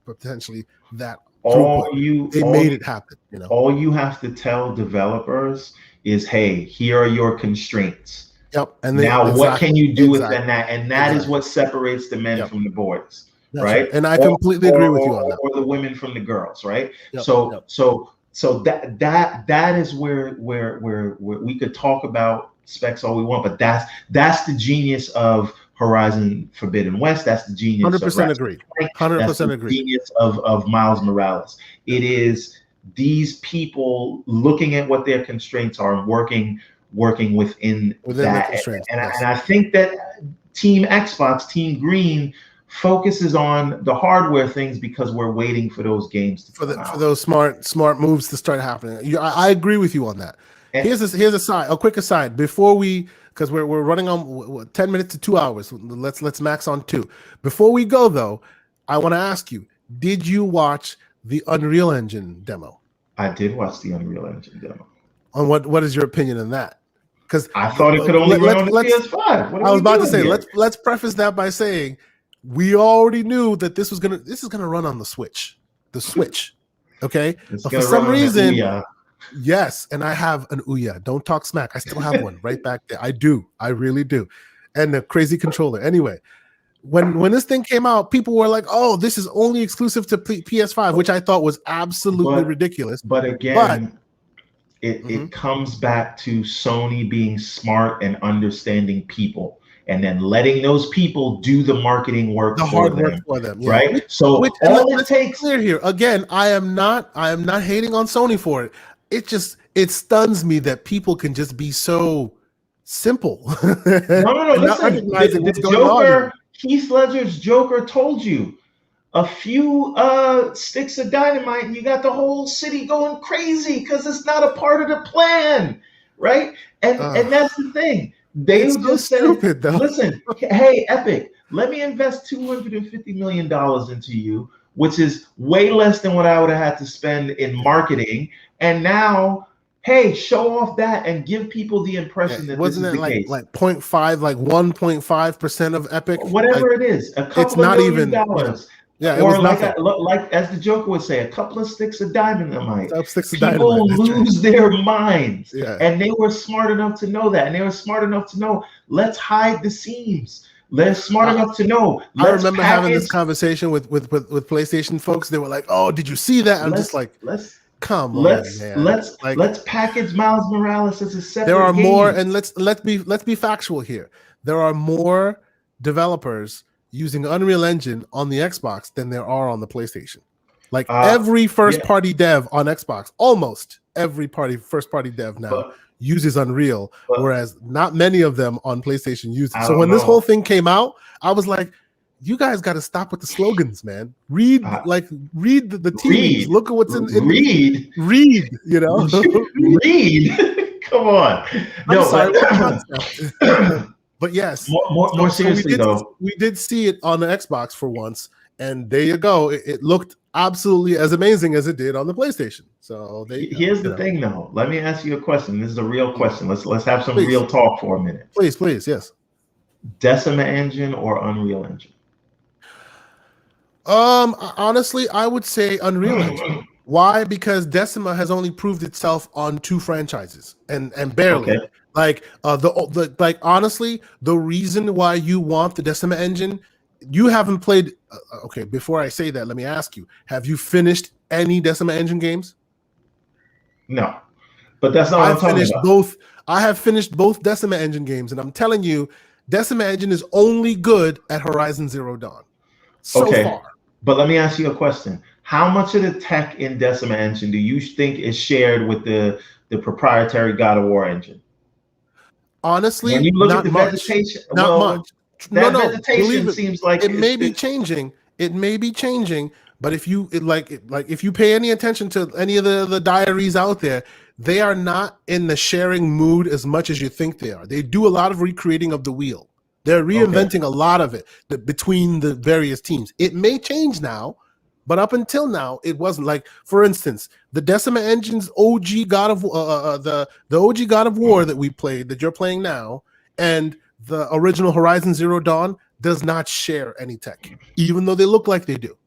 potentially that throughput. They made it happen. You know, all you have to tell developers is, hey, here are your constraints. Yep. And now what can you do within that? And that is what separates the men from the boys. That's right? And I completely agree with you on that. Or the women from the girls, right? Yep. So that is where we could talk about specs all we want, but that's the genius of Horizon Forbidden West. That's the genius. 100% agreed. 100% agreed. Genius of Miles Morales. It is these people looking at what their constraints are and working within that. And I think that Team Xbox, Team Green, focuses on the hardware things because we're waiting for those games to come out. For those smart moves to start happening. I agree with you on that. Here's a quick aside before we, because we're running on 10 minutes to 2 hours. Let's max on 2. Before we go though, I want to ask you: did you watch the Unreal Engine demo? I did watch the Unreal Engine demo. On what is your opinion on that? Because I thought it could only run on the PS5. I was about to say let's preface that by saying we already knew that this is gonna run on the Switch. The Switch. Okay? But for some reason, yes, and I have an Ouya. Don't talk smack. I still have one right back there. I do. I really do. And the crazy controller. Anyway, when this thing came out, people were like, "Oh, this is only exclusive to PS5," which I thought was absolutely ridiculous. But again, it comes back to Sony being smart and understanding people, and then letting those people do the marketing work, hard work for them, right? So all it takes. Clear here again. I am not hating on Sony for it. It stuns me that people can just be so simple. No. Listen, the Joker, Heath Ledger's Joker, told you a few sticks of dynamite and you got the whole city going crazy because it's not a part of the plan, right? And that's the thing. They just said, stupid, though. Listen, hey, Epic, let me invest $250 million into you, which is way less than what I would have had to spend in marketing. And now, hey, show off that and give people the impression that wasn't this is the case. Like 0.5, like 1.5% of Epic, whatever it is, a couple of $1 million. Yeah, it or was like as the Joker would say, a couple of sticks of dynamite. People lose their minds, and they were smart enough to know that, and they were smart enough to know, let's hide the seams. They're smart enough to know. I remember having this conversation with PlayStation folks. They were like, "Oh, did you see that?" I'm just like, come on, man. Let's package Miles Morales as a separate There are game. more, and let's be factual here. There are more developers using Unreal Engine on the Xbox than there are on the PlayStation. Like every first-party dev on Xbox, almost every first-party dev now uses Unreal, whereas not many of them on PlayStation use it. So when this whole thing came out, I was like, you guys got to stop with the slogans, man. Read the teams. Look at what's in read, you know. Read. Come on. But yes, more seriously though, we did see it on the Xbox for once, and there you go. It looked absolutely as amazing as it did on the PlayStation. So here's the thing, though. Let me ask you a question. This is a real question. Let's have some real talk for a minute. Please, yes. Decima Engine or Unreal Engine? Honestly, I would say Unreal Engine. Why? Because Decima has only proved itself on 2 franchises, and barely. Okay. Like honestly, the reason why you want the Decima engine, you haven't played. Okay, before I say that, let me ask you: have you finished any Decima engine games? No, but that's not what I'm talking about. I have finished both Decima Engine games, and I'm telling you, Decima Engine is only good at Horizon Zero Dawn so Okay, far. but let me ask you a question. How much of the tech in Decima Engine do you think is shared with the proprietary God of War engine? When Honestly, you look at not the much. vegetation, Not well, much. No, that no. Believe vegetation it. seems like It may be changing. It may be changing. But if you like if you pay any attention to any of the diaries out there, they are not in the sharing mood as much as you think they are. They do a lot of recreating of the wheel. They're okay. reinventing a lot of it between the various teams. It may change now, but up until now, it wasn't. Like, for instance, the Decima Engine's OG God of the OG God of War that we played, that you're playing now, and the original Horizon Zero Dawn does not share any tech, even though they look like they do.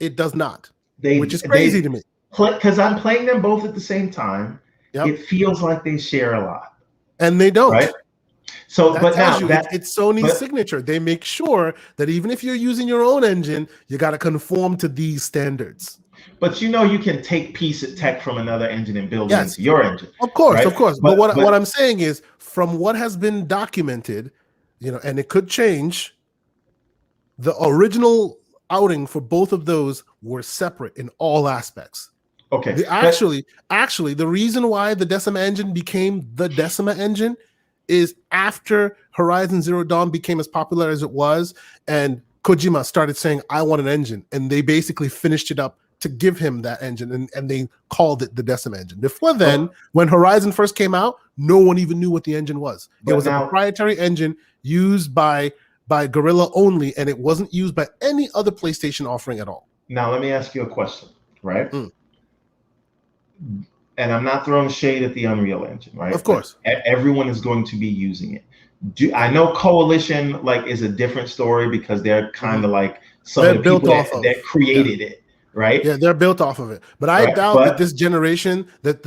It does not, which is crazy They to me. because I'm playing them both at the same time. Yep, It feels like they share a lot, and they right? don't. So, That but tells now you that, it's Sony's but signature. They make sure that even if you're using your own engine, you got to conform to these standards. but you can take piece of tech from another engine and build it Yes, into your engine, of course, right? of course. But But what I'm saying is, from what has been documented, and it could change, the original outing for both of those were separate in all aspects. okay, The but actually, the reason why the Decima engine became the Decima engine is after Horizon Zero Dawn became as popular as it was, and Kojima started saying, "I want an engine," and they basically finished it up to give him that engine, and they called it the Decima engine. Before then, oh, when Horizon first came out, no one even knew what the engine was. It but was a now proprietary engine used by Gorilla only, and it wasn't used by any other PlayStation offering at all. let me ask you a question, right? Mm, And I'm not throwing shade at the Unreal Engine, of right? But course. everyone is going to be using it. I Yep. know Coalition like is a different story because they're kind Mhm. of like some of They're the built people off of. that Yeah. created it, right? Yeah, they're built off of it. But I Right. doubt that But this generation that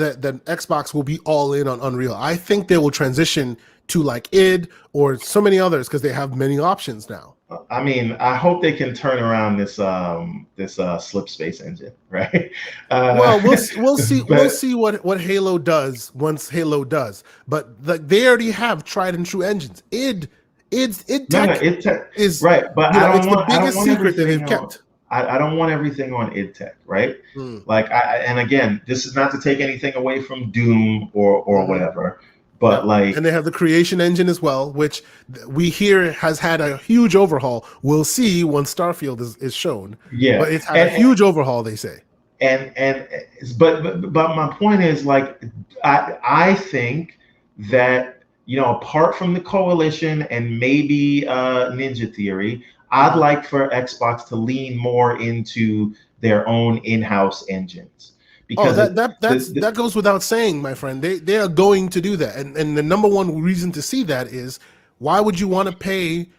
Xbox will be all in on Unreal. I think they will transition to like id or so many others because they have many options now. I mean, I hope they can turn around this slip space engine, right? Uh, Well, we'll but see what Halo does once Halo does. But they already have tried and true engines. Id no, Tech it tech, is, right? But it's the I don't biggest want secret that they've everything on. kept. I don't want everything on id Tech, right? Mm. Like and again, this is not to take anything away from Doom or Hmm. whatever, Yep. but And like they have the creation engine as well, which we hear has had a huge overhaul. We'll see once Starfield is shown, yeah, but it's had a huge overhaul, they say. and but my point is like I think Mm, that apart from the coalition and maybe Ninja Theory, I'd mhm. like for Xbox to lean more into their own in-house engines Oh, because that goes without saying, my friend. They are going to do that, and the number one reason to see that is why would you want to pay,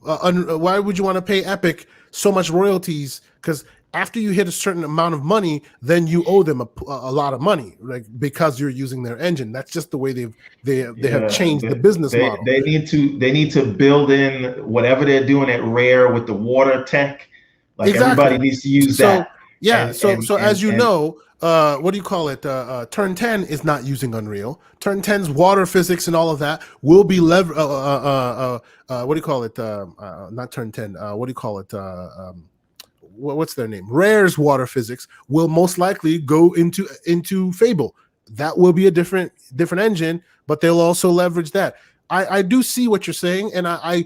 why would you want to pay Epic so much royalties? Because after you hit a certain amount of money, then you owe them a lot of money, like because you're using their engine. That's just the way they have yeah, changed the business model. they need to build in whatever they're doing at Rare with the water tech. Like everybody Exactly. needs to use So that. yeah, And so as you know, what do you call it? Turn 10 is not using Unreal. Turn 10's water physics and all of that will be what do you call it? Not Turn 10. What do you call it? What's their name? Rare's water physics will most likely go into Fable. That will be a different engine, but they'll also leverage that. I do see what you're saying, and I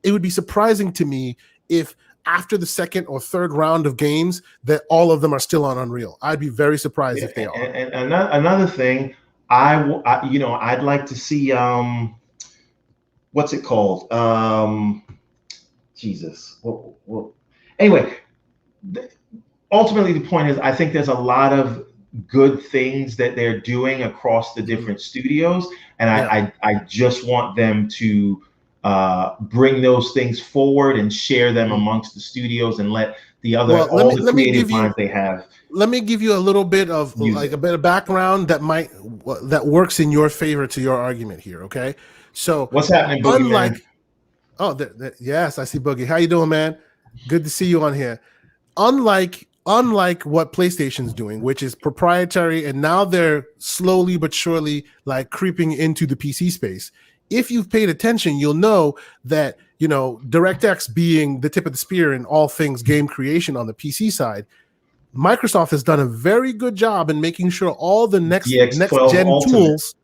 it would be surprising to me if after the second or third round of games that all of them are still on Unreal. I'd be very surprised yeah, if they are. and another thing, I'd like to see what's it called? Jesus. Anyway, ultimately the point is I think there's a lot of good things that they're doing across the Mhm. different studios, and Yeah. I just want them to bring those things forward and share them Mhm. amongst the studios and let Well, all the let me creative give you minds they have a little bit of use like a it. bit of background that works in your favor to your argument here. Okay, so What's happening, Boogeyman? unlike yes, I see Boogie. How you doing, man? Good to see you on here. Unlike unlike what PlayStation's doing, which is proprietary, and now they're slowly but surely like creeping into the PC space. If you've paid attention, you'll know that, you know, DirectX being the tip of the spear in all things game creation on the PC side, Microsoft has done a very good job in making sure all the next gen Ultimate. tools,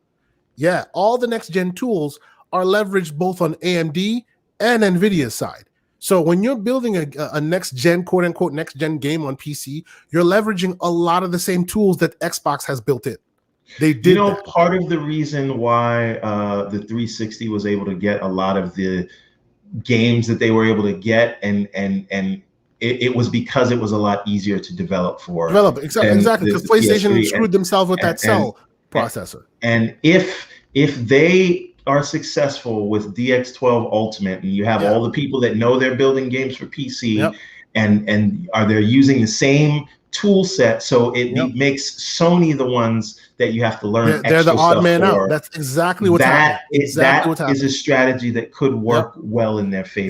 all the next gen tools are leveraged both on AMD and NVIDIA's side. So when you're building a next gen, quote unquote, next gen game on PC, you're leveraging a lot of the same tools that Xbox has built in. They did. You know, part of the reason why the 360 was able to get a lot of the games that they were able to get, and it was because it was a lot easier to develop for. Exactly, because PlayStation screwed themselves with that cell processor. And if they are successful with DX12 Ultimate, and you have all the people that know they're building games for PC, and they're using the same tool set, so it makes Sony the ones that you have to learn. They're the odd man out. That's exactly what's happening. That is a strategy that could work well in their favor.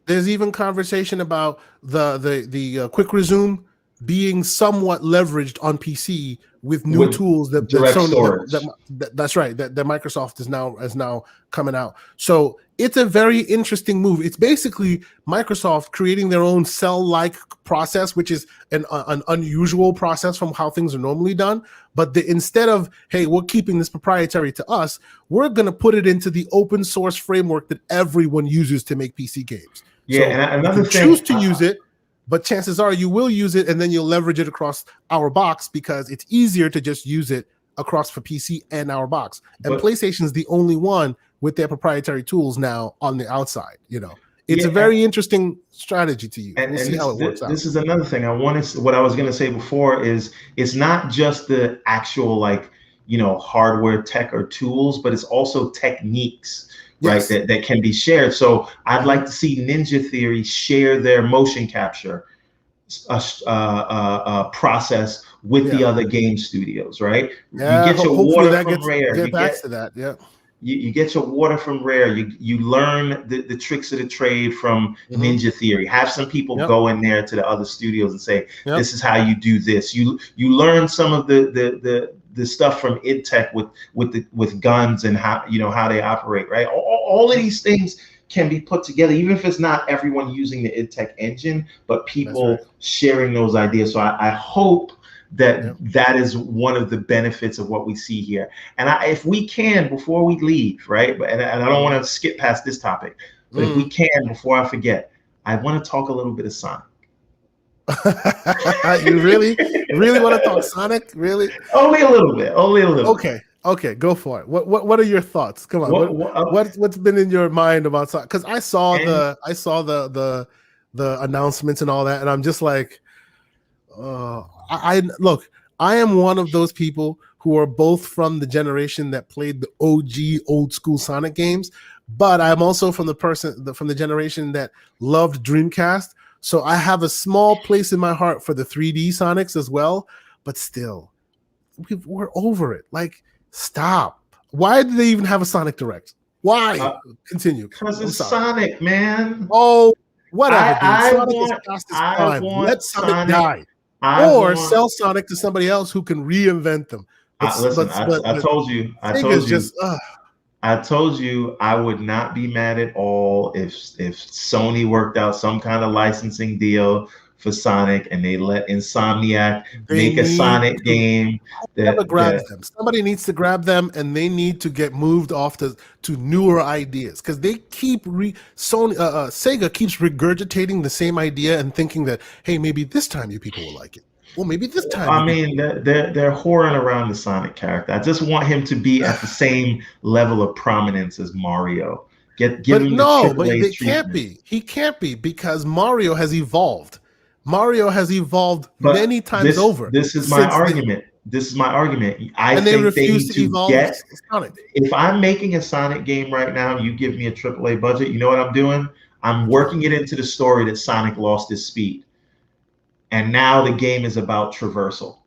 There's even conversation about the quick resume being somewhat leveraged on PC with new tools that Sony, that's right, that Microsoft is now coming out. So it's a very interesting move. It's basically Microsoft creating their own cell-like process, which is an unusual process from how things are normally done. But instead of, hey, we're keeping this proprietary to us, we're going to put it into the open source framework that everyone uses to make PC games. Yeah, so and another thing, choose to use it, but chances are you will use it, and then you'll leverage it across our box because it's easier to just use it across for PC and our box. And PlayStation is the only one with their proprietary tools now on the outside. You know, it's a very interesting strategy to use. We'll see how it works out. This is another thing what I was going to say before is it's not just the actual hardware tech or tools, but it's also techniques. Right, that can be shared. So I'd like to see Ninja Theory share their motion capture process with the other game studios. Right, you get your water from Rare. You get your water from Rare. You learn the tricks of the trade from Ninja Theory. Have some people go in there to the other studios and say, this is how you do this. You learn some of the stuff from id Tech with guns and how they operate, right? All of these things can be put together, even if it's not everyone using the id Tech engine, but people sharing those ideas. So I hope that is one of the benefits of what we see here. And if we can, before we leave, right? And I don't want to skip past this topic, but if we can, before I forget, I want to talk a little bit of Sonic. You really want to talk Sonic? Really? Only a little bit. Okay, go for it. What are your thoughts? Come on. What's been in your mind about Sonic? Because I saw the announcements and all that, and I'm just like, I am one of those people who are both from the generation that played the OG old school Sonic games, but I'm also from the generation that loved Dreamcast. So I have a small place in my heart for the 3D Sonics as well, but still, we're over it. Like, stop. Why did they even have a Sonic Direct? Why? Continue. Because it's Sonic, man. Oh, whatever. Sonic is past his prime. Let Sonic die. Sell Sonic to somebody else who can reinvent them. I told you. I told you I would not be mad at all if Sony worked out some kind of licensing deal for Sonic and they let Insomniac make a Sonic game. Somebody needs to grab them, and they need to get moved off to newer ideas because they keep Sega keeps regurgitating the same idea and thinking that, hey, maybe this time you people will like it. Well, maybe this time. I mean, they're whoring around the Sonic character. I just want him to be at the same level of prominence as Mario. Give him but they can't be. He can't be because Mario has evolved. Many times over. This is my argument. I think they need to get Sonic. If I'm making a Sonic game right now, you give me a AAA budget. You know what I'm doing? I'm working it into the story that Sonic lost his speed. And now the game is about traversal,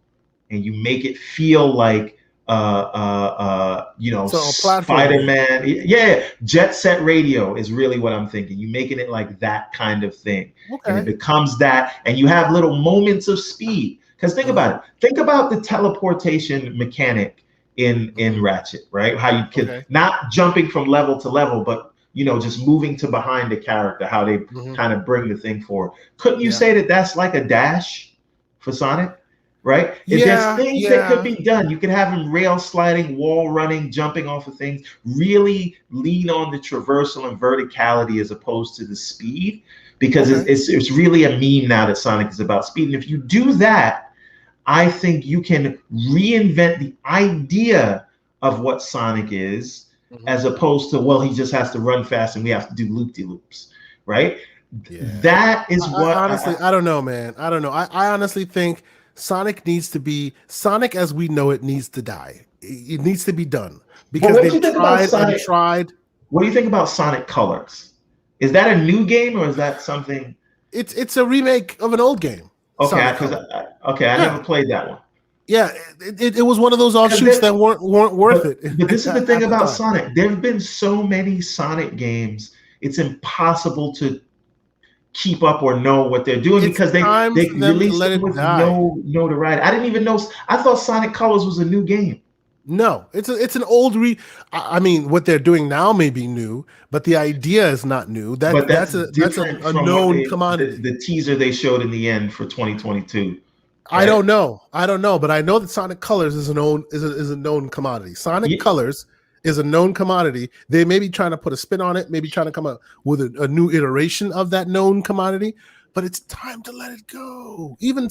and you make it feel like So platforming. Spider-Man. Yeah, Jet Set Radio is really what I'm thinking. You making it like that kind of thing, and it Okay. becomes that, and you have little moments of speed. Because think Uh-huh. about it. Think about the teleportation mechanic in Hmm. Ratchet, right? How you could Okay. not jumping from level to level, but just moving to behind the character. How they Hmm. kind of bring the thing forward. Couldn't you Yeah. say that that's like a dash for Sonic? Right? If there's Yeah. things that could Yeah. be done, you could have him rail sliding, wall running, jumping off of things, really lean on the traversal and verticality as opposed to the speed, because Okay. it's really a meme now that Sonic is about speed. And if you do that, I think you can reinvent the idea of what Sonic is, Hmm. as opposed to, well, he just has to run fast and we have to do loop de loops, right? Yeah. That is I what honestly, I don't know, man. I don't know. I honestly think Sonic needs to be Sonic as we know it needs to die. It needs to be done but because what do they've you think about tried and Sonic? tried. What do you think about Sonic Colors? Is that a new game or is that something? It's a remake of an old game, Okay, Sonic because Color. I never Yeah, played that one. yeah. It was one of those Because offshoots that weren't worth but it but this is the thing at the about time. Sonic. There have been so many Sonic games. It's impossible to keep up or know what they're doing It's because time they for them to released let them it with die. no notoriety. I didn't even know. I thought Sonic Colors was a new game. No, it's an old I mean, what they're doing now may be new, but the idea is not new. But that's That's different a from what known they commodity. the teaser they showed in the end for 2022, I right? don't know. I don't know, but I know that Sonic Colors is a known commodity. Sonic Yeah, Colors is a known commodity. They may be trying to put a spin on it, maybe trying to come up with a new iteration of that known commodity, but it's time to let it go. Even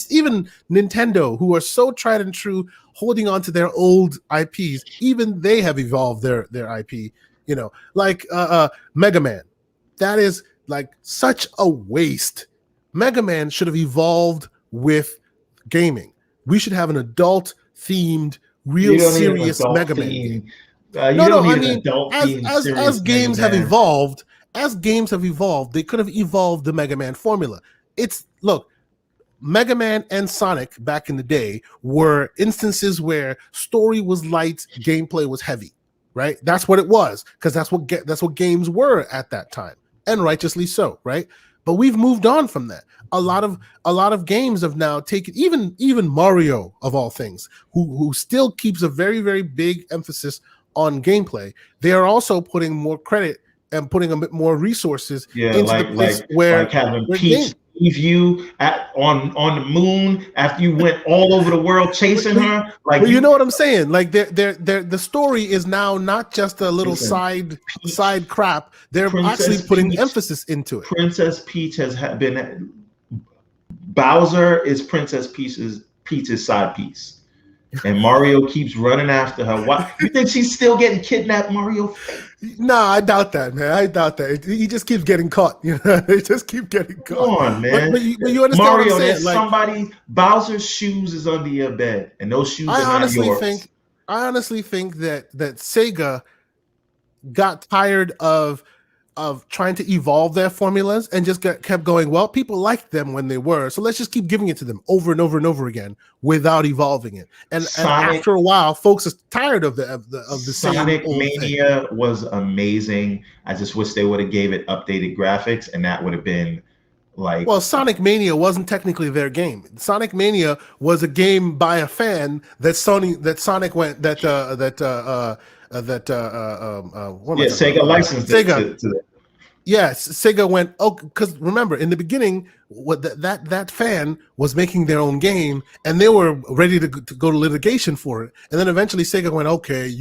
Nintendo, who are so tried and true, holding on to their old IPs, even they have evolved their IP. Like Mega Man. That is like such a waste. Mega Man should have evolved with gaming. We should have an adult themed, you real don't need an serious adult Mega Man theme. game. You No, don't no, I need an mean, adult theme as serious Mega games have Man. evolved, they could have evolved the Mega Man formula. It's look, Mega Man and Sonic back in the day were instances where story was light, gameplay was heavy, right? That's what it was because that's what games were at that time, and righteously so, right? But we've moved on from that. A lot of games have now taken even Mario of all things, who still keeps a very big emphasis on gameplay. They are also putting more credit and putting a bit more resources Yeah, into the place where having game. Peach leave you on the moon after you went all over the world But, chasing but, her. Like but you you know what I'm saying? Like the story is now not just a little listen, side Peach, crap. They're actually Princess putting Peach, emphasis into it. Princess Peach has been Bowser is Peach's side piece. And Mario keeps running after her. Why you think she's still getting kidnapped, Mario? No, I doubt that, man. I doubt that. He just keeps getting caught. They just keep getting Come caught. on, But man. you understand what I'm Mario, saying? there's Like somebody Bowser's shoes is under your bed, and those shoes I are not honestly yours. think I honestly think that Sega got tired of trying to evolve their formulas and just kept going, well, people liked them when they were, so let's just keep giving it to them over and over and over again without evolving it. And Sonic after a while, folks are tired of the same Sonic old thing. Mania was amazing. I just wish they would have gave it updated graphics, and that would have been like Well, Sonic Mania wasn't technically their game. Sonic Mania was a game by a fan that Sonic went what am I yeah, talking about? Sega licensed it Sega. to the Yes, Sega went. Oh, because remember in the beginning, what that fan was making their own game, and they were ready to go to litigation for it. And then eventually, Sega went, "Okay,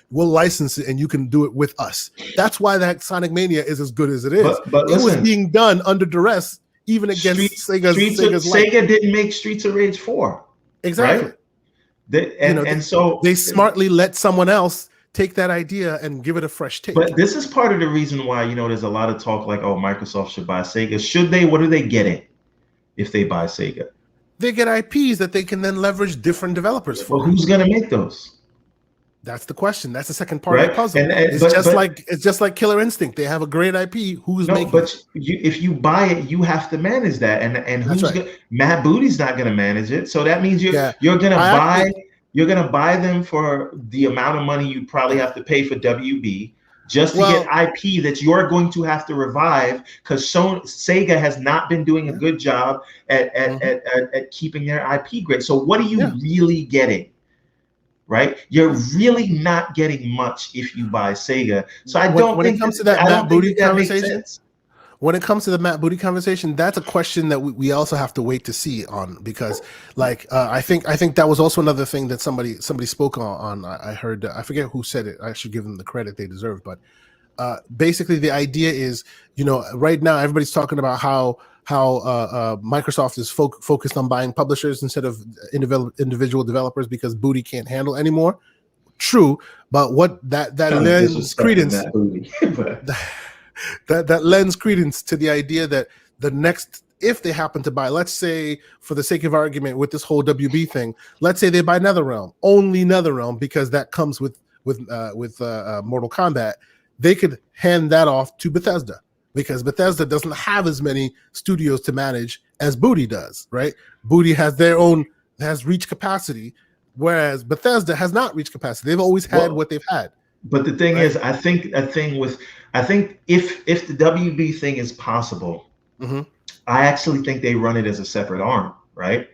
we'll license it, and you can do it with us." That's why that Sonic Mania is as good as it is. but It was listen, being done under duress, even against Sega's life. Sega didn't make Streets of Rage 4, Exactly. right? And so they smartly let someone else take that idea and give it a fresh take. but this is part of the reason why there's a lot of talk like, oh, Microsoft should buy Sega. Should they? What are they getting if they buy Sega? They get IPs that they can then leverage different developers Well, for. who's going to make those? That's the question. That's the second part of Right? the puzzle. And It's just like Killer Instinct. They have a great IP. Who's no, making but it? if you buy it, you have to manage that. And That's who's right. going? Matt Booty's not going to manage it. So that means Yeah. you're going to I buy actually You're going to buy them for the amount of money you'd probably have to pay for WB just to get Well, IP that you're going to have to revive because Sega has not been doing a yeah, good job mhm, at keeping their IP great. So what are you yeah. really getting? Right? You're really not getting much if you buy Sega. So When it comes to that I Matt don't think Booty that makes conversation, sense. when it comes to the Matt Booty conversation, that's a question that we also have to wait to see on, because like I think that was also another thing that somebody spoke on. I heard, I forget who said it. I should give them the credit they deserve, but basically the idea is, right now everybody's talking about how Microsoft is focused on buying publishers instead of individual developers because Booty can't handle anymore. True, but what that Kind of lends disrespecting credence Matt Booty. But that lends credence to the idea that the next, if they happen to buy, let's say for the sake of argument with this whole WB thing, let's say they buy NetherRealm, only NetherRealm, because that comes with Mortal Kombat, they could hand that off to Bethesda because Bethesda doesn't have as many studios to manage as Booty does, right? Booty has reached capacity, whereas Bethesda has not reached capacity. They've always had well, what they've had, but the thing right? is, I think if the WB thing is possible, Mm-hmm. I actually think they run it as a separate arm, right?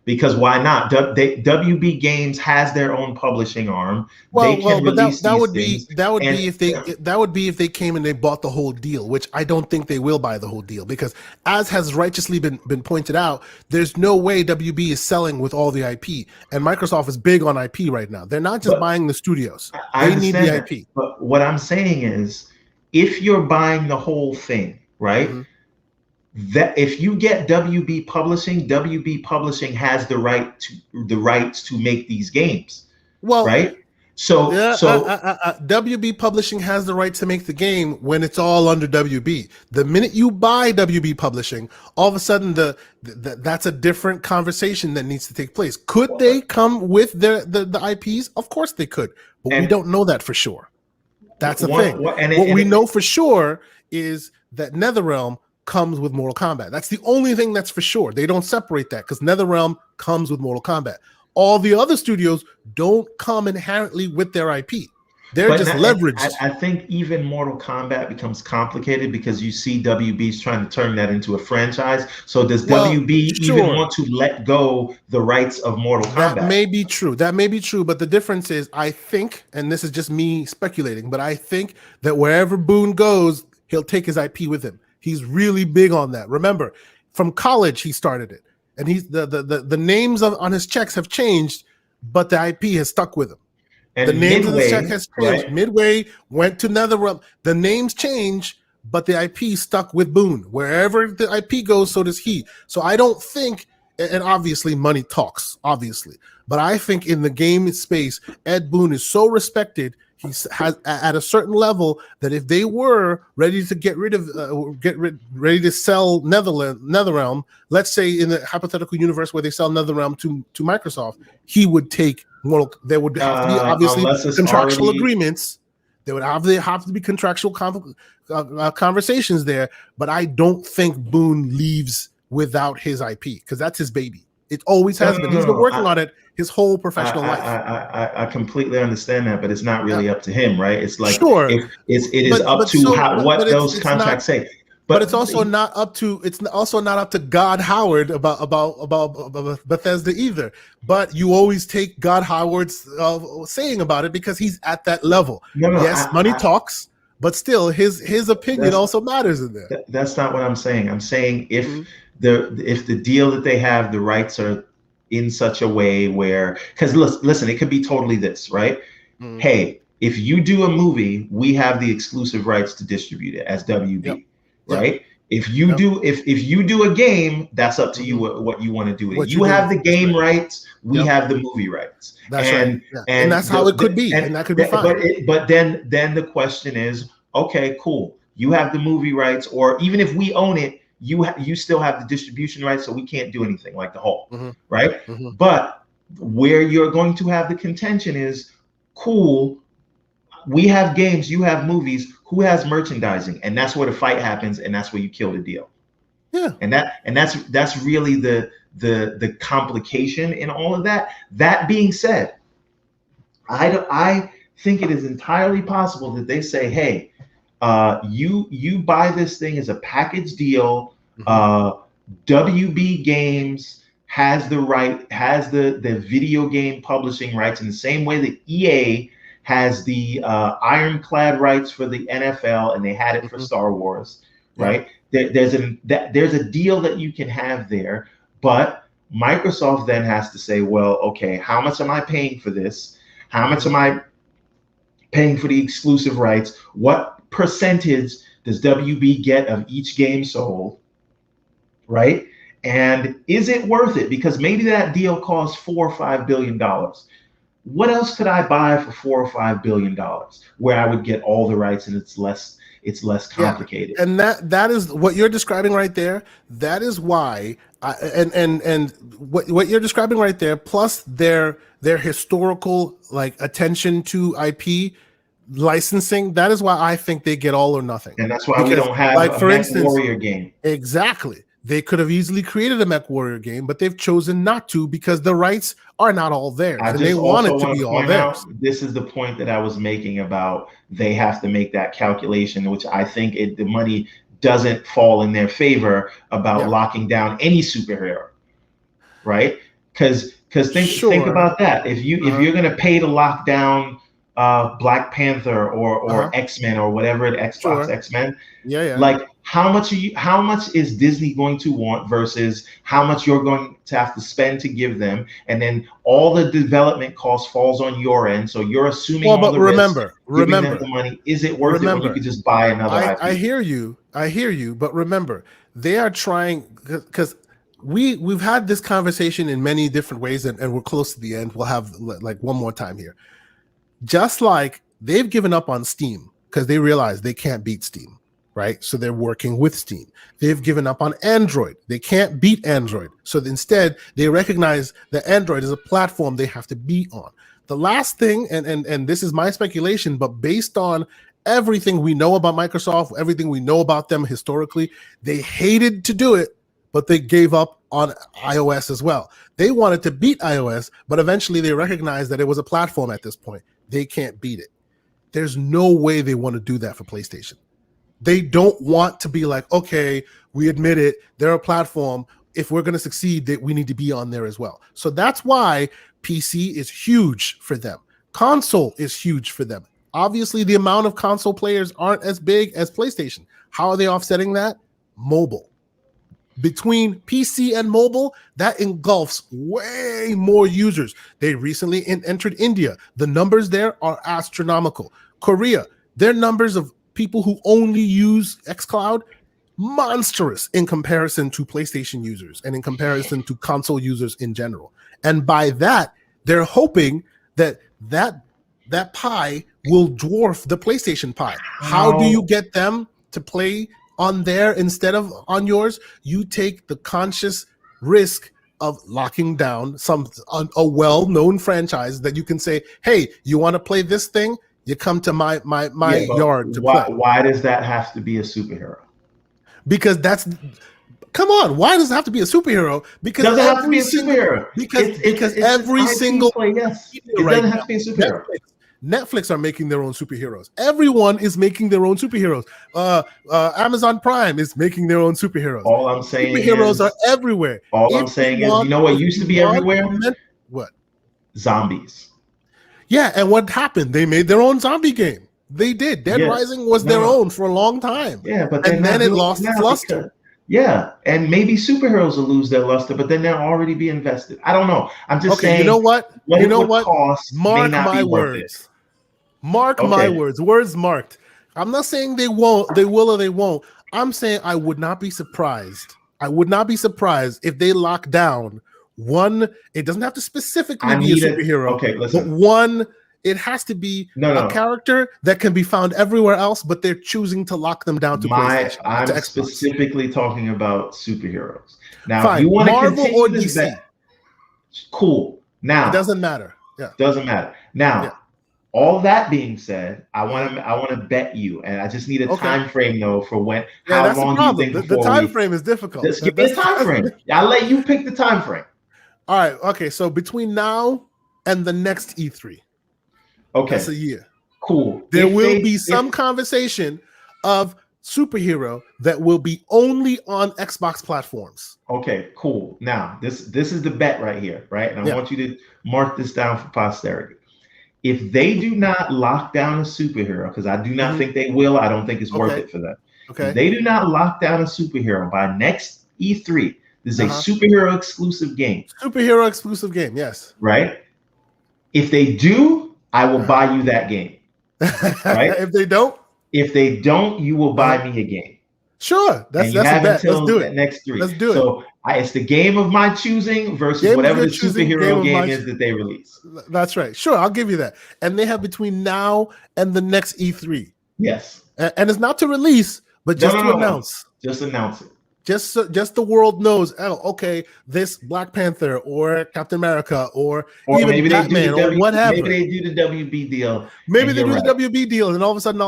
Because why not? WB Games has their own publishing arm. They can But that release these would be things, and if they came and they bought the whole deal, which I don't think they will buy the whole deal because, as has righteously been pointed out, there's no way WB is selling with all the IP, and Microsoft is big on IP right now. They're not just but buying the studios; I they need the understand that. IP. But what I'm saying is, if you're buying the whole thing, right? Mm-hmm. That if you get WB Publishing has the rights to make these games, Well, right? So yeah, so WB Publishing has the right to make the game when it's all under WB. The minute you buy WB Publishing, all of a sudden that's a different conversation that needs to take place. Could they come with the IPs? Of course they could, but we and don't know that for sure. That's the thing. one and What it, and we it, know for sure is that NetherRealm comes with Mortal Kombat. That's the only thing that's for sure. They don't separate that because NetherRealm comes with Mortal Kombat. All the other studios don't come inherently with their IP. They're but just not, and leveraged. I think even Mortal Kombat becomes complicated because you see WB's trying to turn that into a franchise. So does Well, WB even sure, want to let go the rights of Mortal that Kombat? may be true. That may be true, but the difference is, I think, and this is just me speculating, but I think that wherever Boone goes, he'll take his IP with him. He's really big on that. Remember, from college he started it, and he's the names on his checks have changed, but the IP has stuck with him. The And names of the check Midway, has changed. right? Midway went to NetherRealm. The names change, but the IP stuck with Boone. Wherever the IP goes, so does he. So I don't think, and obviously money talks, obviously, but I think in the game space, Ed Boone is so respected. He's has at a certain level that if they were ready to ready to sell NetherRealm, let's say in the hypothetical universe where they sell NetherRealm to Microsoft, he would take Mortal. There would have to be obviously Unless it's contractual already agreements. There would have to be contractual conversations there. But I don't think Boone leaves without his IP because that's his baby. It always no, has no, been. no, He's no, been no. working on it his whole professional life. I completely understand that, but it's not Yeah, really up to him, right? It's like sure, if it is up to but what those it's not. contracts say. But it's But also not up to God Howard about Bethesda either. But you always take God Howard's saying about it because he's at that level. no, no, Yes, money talks, but still his opinion that's also matters in there. that's not what I'm saying. I'm saying Mm-hmm. if the deal that they have, the rights are in such a way where, because listen, it could be totally this, right? Mm-hmm. Hey, if you do a movie, we have the exclusive rights to distribute it as Yep. WB, Yep. right? If you Yep. do if you do a game, that's up to you Mm-hmm. what you want to do with it. What you You do have with the it? That's game right. rights, we Yep. have the movie rights, That's right. Yeah. And that's how it could be, and that could be fine. but then the question is, okay, cool, you have the movie rights, or even if we own it, you still have the distribution rights, so we can't do anything like the Hulk, Mm-hmm. right? Mm-hmm. But where you're going to have the contention is, cool, we have games, you have movies, who has merchandising? And that's where the fight happens, and that's where you kill the deal. Yeah. And that's really the complication in all of that. That being said, I think it is entirely possible that they say, hey, you buy this thing as a package deal. Mhm. Uh, WB Games has the video game publishing rights in the same way that EA has the ironclad rights for the NFL and they had it for Mhm. Star Wars, Yeah. right? There's a deal that you can have there, but Microsoft then has to say, well, okay, how much am I paying for this? How much Mhm. am I paying for the exclusive rights? What percentage does WB get of each game sold? Right? And is it worth it? Because maybe that deal costs $4 or $5 billion. What else could I buy for $4 or $5 billion where I would get all the rights and it's less Yeah, complicated? and that is what you're describing right there. That is why and what you're describing right there, plus their historical like attention to IP licensing. That is why I think they get all or nothing. And that's why we Because, don't have like a for Mech instance, Warrior game. exactly, they could have easily created a Mech Warrior game, but they've chosen not to because the rights are not all theirs, I and they just want also it to want be to all point out theirs. this is the point that I was making about they have to make that calculation, which I think the money doesn't fall in their favor about Yeah, locking down any superhero, right? Because think sure. about that. If Uh-huh. you're gonna pay to lock down Black Panther or Uh-huh. X-Men or whatever, the Xbox Sure. X-Men, Yeah, yeah. like how much is Disney going to want versus how much you're going to have to spend to give them, and then all the development cost falls on your end, so you're assuming Well, all but the risks, giving them remember, the money. Is it worth it when you remember. could just buy another I IP? hear you. I hear you. But remember, they are trying because we've had this conversation in many different ways, and we're close to the end. We'll have like one more time here. Just like they've given up on Steam because they realize they can't beat Steam, right? So they're working with Steam. They've given up on Android. They can't beat Android. So instead, they recognize that Android is a platform they have to be on. The last thing, and this is my speculation, but based on everything we know about Microsoft, everything we know about them historically, they hated to do it, but they gave up on iOS as well. They wanted to beat iOS, but eventually they recognized that it was a platform at this point. They can't beat it. There's no way they want to do that for PlayStation. They don't want to be like, okay, we admit it, they're a platform. If we're going to succeed, we need to be on there as well. So that's why PC is huge for them. Console is huge for them. Obviously, the amount of console players aren't as big as PlayStation. How are they offsetting that? Mobile. Between PC and mobile, that engulfs way more users. They recently entered India. The numbers there are astronomical. Korea, their numbers of people who only use xCloud, monstrous in comparison to PlayStation users and in comparison to console users in general. And by that, they're hoping that that pie will dwarf the PlayStation pie. How do you How get them to play on there instead of on yours? You take the conscious risk of locking down a well-known franchise that you can say, hey, you want to play this thing? You come to my Yeah, but yard to why play. why does that have to be a superhero? Because that's, come on, why does it have to be a superhero? Because Doesn't have to be every a single superhero. It's an every IP single play. Yes, media it right doesn't have to now, be a superhero. Netflix are making their own superheroes. Everyone is making their own superheroes. Amazon Prime is making their own superheroes. All I'm saying Superheroes are is, everywhere. all I'm saying is, you know what If used to you be want everywhere? what? Zombies. Yeah, and what happened? They made their own zombie game. They did. Dead Yeah, Rising was no, their no, own for a long time, yeah, but they're and then not it doing it lost its now luster. because, yeah, and maybe superheroes will lose their luster, but then they'll already be invested. I don't know. I'm just Okay, you know saying what? what You it know would what? cost may Mark not my be worth it. words. Mark my Okay, words. Words marked. I'm not saying they won't, they will or they won't. I'm saying I would not be surprised. I would not be surprised if they lock down one. It doesn't have to specifically I be a need it. superhero, Okay, but listen. one, it has to be No, a no. character that can be found everywhere else, but they're choosing to lock them down to PlayStation, to I'm Xbox. specifically talking about superheroes. Now, if Fine. you want to Marvel or continue this bet, DC. cool. It Now, doesn't matter. Yeah. doesn't matter. Yeah. Now, all that being said, Mhm. I want to bet you, and I just need a Okay. time frame though for when. Yeah, How that's the long do you problem. think The before time we? frame is difficult. Just give me a time frame. I'll let you pick the time frame. All right. Okay. So between now and the next E3, Okay. That's a year. Cool. There will be some conversation of superhero that will be only on Xbox platforms. Okay, cool. Now, this is the bet right here, right? And I Yeah. want you to mark this down for posterity. If they do not lock down a superhero, because I do not think they will, I don't think it's worth it for them. Okay. If they do not lock down a superhero by next E3, this is a superhero exclusive game. Superhero exclusive game, yes. Right? If they do, I will buy you that game. Right? If they don't? If they don't, you will buy me a game. Sure. That's a bet. Let's do it. Next 3. Let's do it. So it's the game of my choosing versus whatever the superhero game is that they release. That's right. Sure, I'll give you that. And they have between now and the next E3. Yes. And it's not to release, but just to announce. Just announce it. Just the world knows, oh, okay, this Black Panther or Captain America or even maybe Batman or whatever. Maybe they do the WB deal. Maybe they do the WB deal, and all of a sudden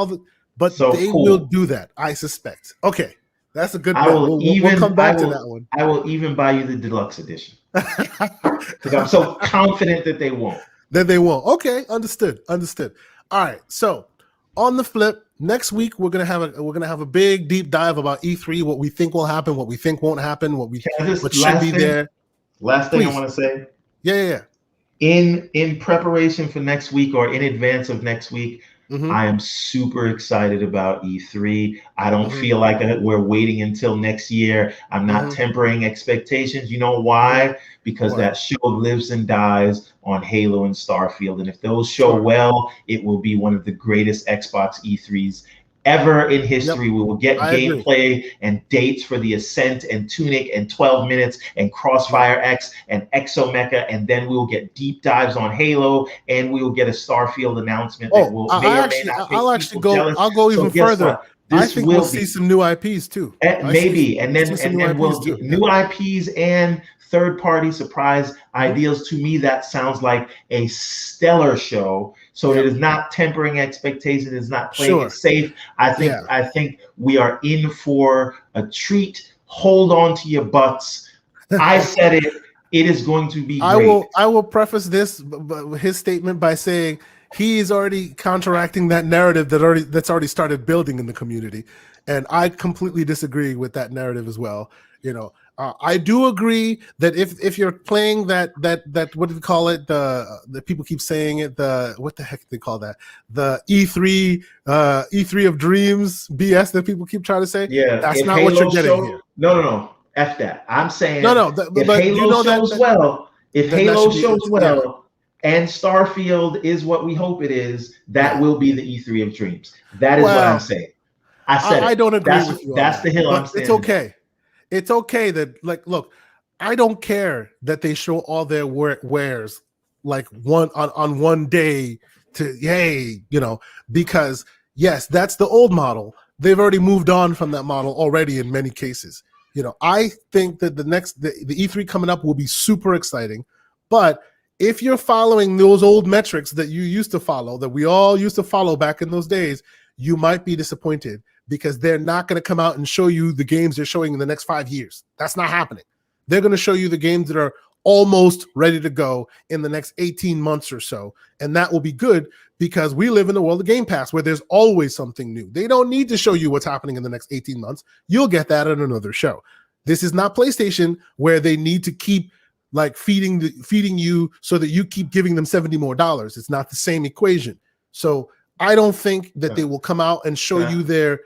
they will do that, I suspect. Okay, that's a good bet. We'll come back to that one. I will even buy you the deluxe edition. Because I'm so confident that they won't. Okay, understood. All right, so on the flip, next week we're gonna have a big deep dive about E3, what we think will happen, what we think won't happen, what should be there. Last thing I want to say. Yeah. In preparation for next week or in advance of next week, I am super excited about E3. I don't feel like we're waiting until next year. I'm not tempering expectations. You know why? Because that show lives and dies on Halo and Starfield. And if those show well, it will be one of the greatest Xbox E3s ever in history. We will get gameplay and dates for the Ascent and Tunic and 12 minutes and Crossfire X and Exomecha, and then we will get deep dives on Halo, and we will get a Starfield announcement that will I'll go even further. I think we'll see some new IPs too. Maybe, and then we'll get new IPs and third-party surprise ideas. To me, that sounds like a stellar show. So it is not tempering expectations. It's not playing it safe. I think we are in for a treat. Hold on to your butts. I said it. It is going to be great. I will preface his statement by saying he is already counteracting that narrative that's already started building in the community, and I completely disagree with that narrative as well. I do agree that if you're playing that what do you call it, the people keep saying it, what the heck do they call that, the E3 of dreams BS that people keep trying to say, that's not what you're getting here. No, F that. I'm saying if Halo shows well, and Starfield is what we hope it is, that will be the E3 of dreams. That is what I'm saying. I don't agree with you. That's the hill I'm standing. It's okay. It's okay that, look, I don't care that they show all their wares like on one day because yes, that's the old model. They've already moved on from that model already in many cases. I think that the E3 coming up will be super exciting, but if you're following those old metrics that you used to follow, that we all used to follow back in those days, you might be disappointed because they're not going to come out and show you the games they're showing in the next 5 years. That's not happening. They're going to show you the games that are almost ready to go in the next 18 months or so. And that will be good because we live in the world of Game Pass where there's always something new. They don't need to show you what's happening in the next 18 months. You'll get that at another show. This is not PlayStation where they need to keep feeding you so that you keep giving them $70 more. It's not the same equation. So I don't think that they will come out and show you their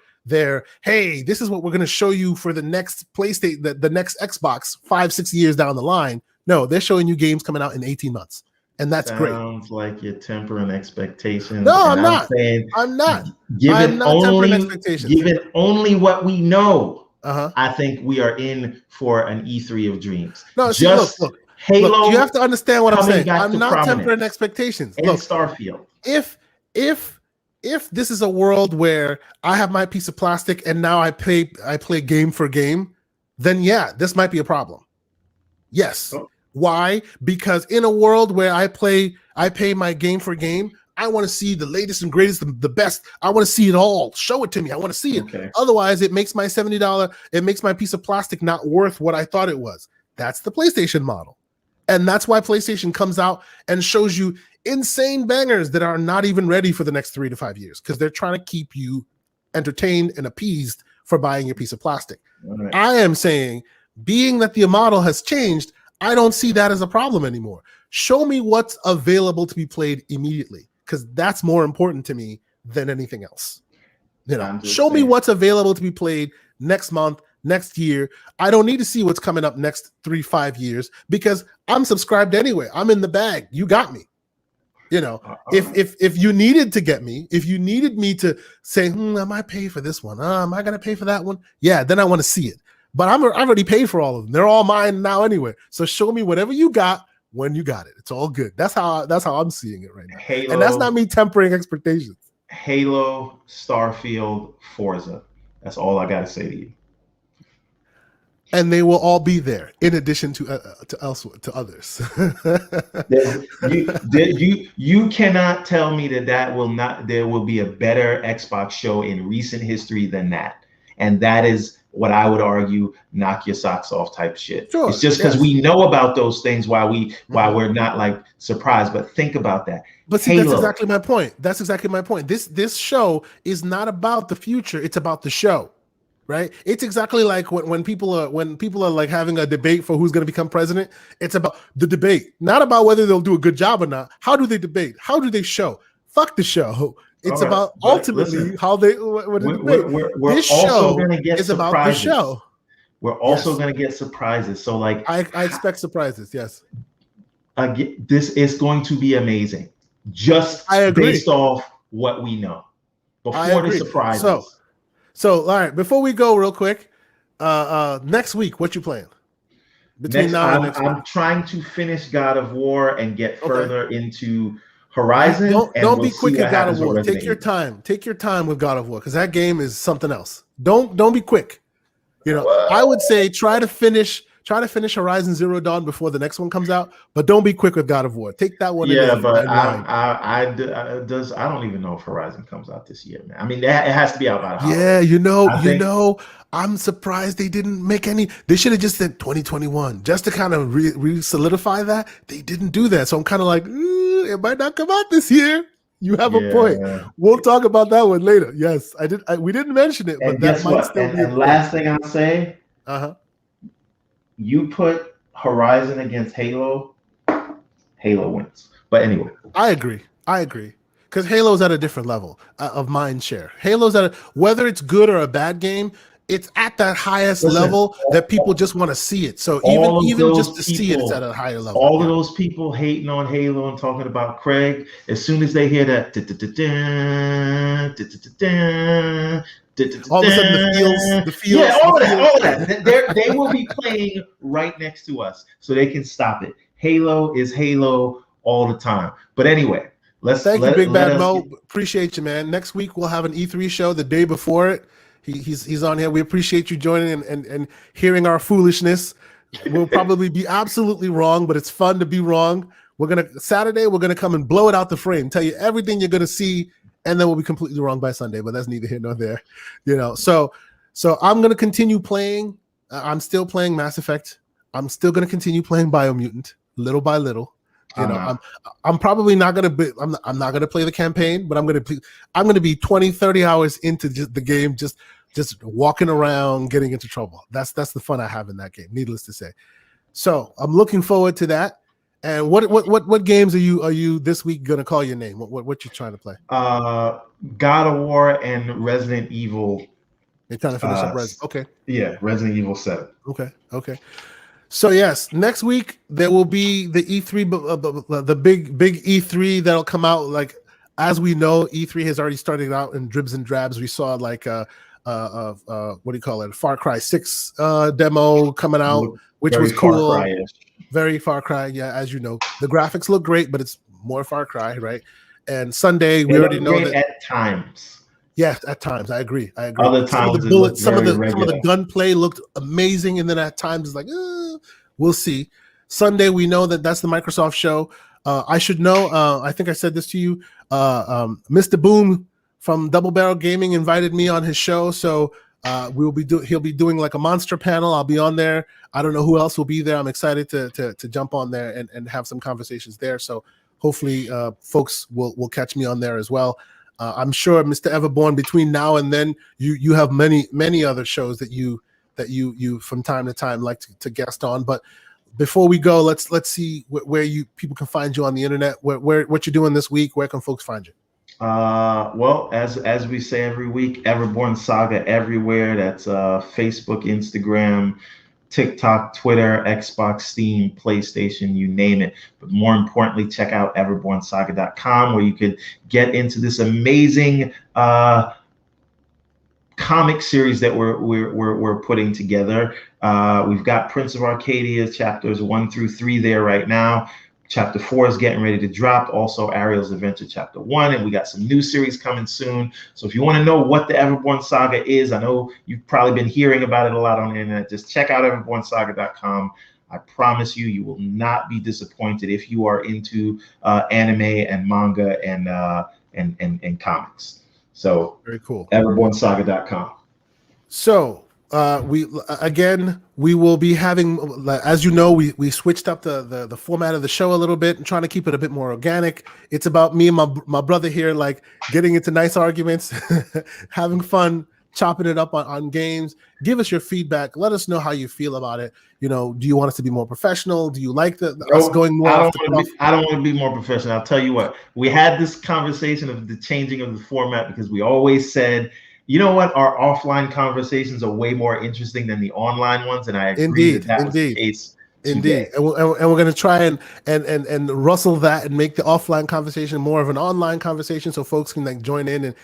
hey, this is what we're going to show you for the next PlayStation, the next Xbox 5-6 years down the line. No, they're showing you games coming out in 18 months. And that's great. Sounds like you're tempering expectations. No, I'm not. I'm not tempering expectations. Given only what we know, I think we are in for an E3 of dreams. No, look, Halo. You have to understand what I'm saying. I'm not tempering expectations. And Starfield. If this is a world where I have my piece of plastic and now I play game for game, then yeah, this might be a problem. Yes. Oh. Why? Because in a world where I pay my game for game, I want to see the latest and greatest, the best. I want to see it all. Show it to me. I want to see it. Okay. Otherwise, it makes my $70, it makes my piece of plastic not worth what I thought it was. That's the PlayStation model. And that's why PlayStation comes out and shows you insane bangers that are not even ready for the next 3 to 5 years because they're trying to keep you entertained and appeased for buying your piece of plastic. Right. I am saying, being that the model has changed, I don't see that as a problem anymore. Show me what's available to be played immediately, because that's more important to me than anything else. Show me what's available to be played next month, next year. I don't need to see what's coming up next 3-5 years because I'm subscribed anyway. I'm in the bag. You got me. If you needed to get me, if you needed me to say, I might pay for this one. Am I going to pay for that one? Yeah, then I want to see it. But I've already paid for all of them. They're all mine now anyway. So show me whatever you got when you got it. It's all good. That's how I'm seeing it right now. Halo, and that's not me tempering expectations. Halo, Starfield, Forza. That's all I got to say to you. And they will all be there in addition to others. You cannot tell me that there will be a better Xbox show in recent history than that. And that is what I would argue, knock your socks off type shit. Sure, it's just because we know about those things why we're not like surprised. But think about that. But see, that's exactly my point. This show is not about the future. It's about the show. Right? It's exactly like when people are like having a debate for who's going to become president. It's about the debate, not about whether they'll do a good job or not. How do they debate? How do they show? Fuck the show. It's about ultimately how they debate. This show is about the show. We're also going to get surprises. So like I expect surprises. Yes. This is going to be amazing. Just based off what we know before the surprises. So, all right, before we go real quick, next week, what you playing? I'm trying to finish God of War and get further into Horizon. Don't be quick at God of War. Take your time. Take your time with God of War because that game is something else. Don't be quick. I would say try to finish Horizon Zero Dawn before the next one comes out, but don't be quick with God of War. Take that one. Yeah, but I don't even know if Horizon comes out this year, man. I mean, it has to be out by the holidays. Yeah, I'm surprised they didn't make any. They should have just said 2021 just to kind of solidify that. They didn't do that, so I'm kind of like, it might not come out this year. You have a point. We'll talk about that one later. Yes, we didn't mention it, but that might still be. And last thing I'll say. You put Horizon against Halo, Halo wins. But anyway. I agree. Because Halo's at a different level of mind share. Halo's whether it's good or a bad game, it's at that highest level that people just want to see it. So even just to see it, it's at a higher level. All of those people hating on Halo and talking about Craig, as soon as they hear that, all of a sudden the feels. Yeah, all of that. They will be playing right next to us, so they can stop it. Halo is Halo all the time. But anyway, thank you, Big Bad Mo. Appreciate you, man. Next week we'll have an E3 show the day before it. He's on here. We appreciate you joining and hearing our foolishness. We'll probably be absolutely wrong, but it's fun to be wrong. Saturday we're gonna come and blow it out the frame, tell you everything you're gonna see. And then we'll be completely wrong by Sunday, but that's neither here nor there, So I'm gonna continue playing. I'm still playing Mass Effect. I'm still gonna continue playing Biomutant, little by little. I'm probably not gonna be. I'm not gonna play the campaign, but I'm gonna be 20, 30 hours into just the game, just walking around, getting into trouble. That's the fun I have in that game. Needless to say. So I'm looking forward to that. And what games are you this week gonna call your name? What you trying to play? God of War and Resident Evil. You're trying to finish up Resident. Okay. Yeah, Resident Evil 7. Okay. So yes, next week there will be the E3, the big E3 that'll come out. Like as we know, E3 has already started out in dribs and drabs. We saw like what do you call it? Far Cry 6 demo coming out, which was cool. Very Far Cry, yeah. As you know, the graphics look great, but it's more Far Cry, right? And Sunday, we already know that at times. Yes, at times, I agree. Other times, some of the gunplay looked amazing, and then at times it's like, we'll see. Sunday, we know that's the Microsoft show. I should know. I think I said this to you. Mr. Boom from Double Barrel Gaming invited me on his show, so he'll be doing like a monster panel. I'll be on there. I don't know who else will be there. I'm excited to jump on there and have some conversations there. So Hopefully, folks will catch me on there as well. I'm sure, Mr. Everborn, between now and then, you have many other shows that you from time to time like to guest on. But before we go, let's see where people can find you on the internet. Where what you're doing this week? Where can folks find you? Well, as we say every week, Everborn Saga everywhere. That's Facebook, Instagram, TikTok, Twitter, Xbox, Steam, PlayStation, you name it. But more importantly, check out everbornsaga.com, where you could get into this amazing comic series that we're putting together. We've got Prince of Arcadia chapters 1 through 3 there right now. Chapter 4 is getting ready to drop. Also, Ariel's Adventure Chapter 1, and we got some new series coming soon. So if you want to know what the Everborn Saga is, I know you've probably been hearing about it a lot on the internet. Just check out everbornsaga.com. I promise you, you will not be disappointed if you are into anime and manga and comics. So very cool. Everbornsaga.com. So we will be having, as you know, we switched up the format of the show a little bit and trying to keep it a bit more organic. It's about me and my brother here, like getting into nice arguments, having fun, chopping it up on games. Give us your feedback. Let us know how you feel about it. You know, do you want us to be more professional? Do you like us going more off the cuff? I don't want to be more professional. I'll tell you what, we had this conversation of the changing of the format because we always said, you know what, our offline conversations are way more interesting than the online ones, and I agree that was the case. Indeed, and we're going to try and rustle that and make the offline conversation more of an online conversation, so folks can like join in and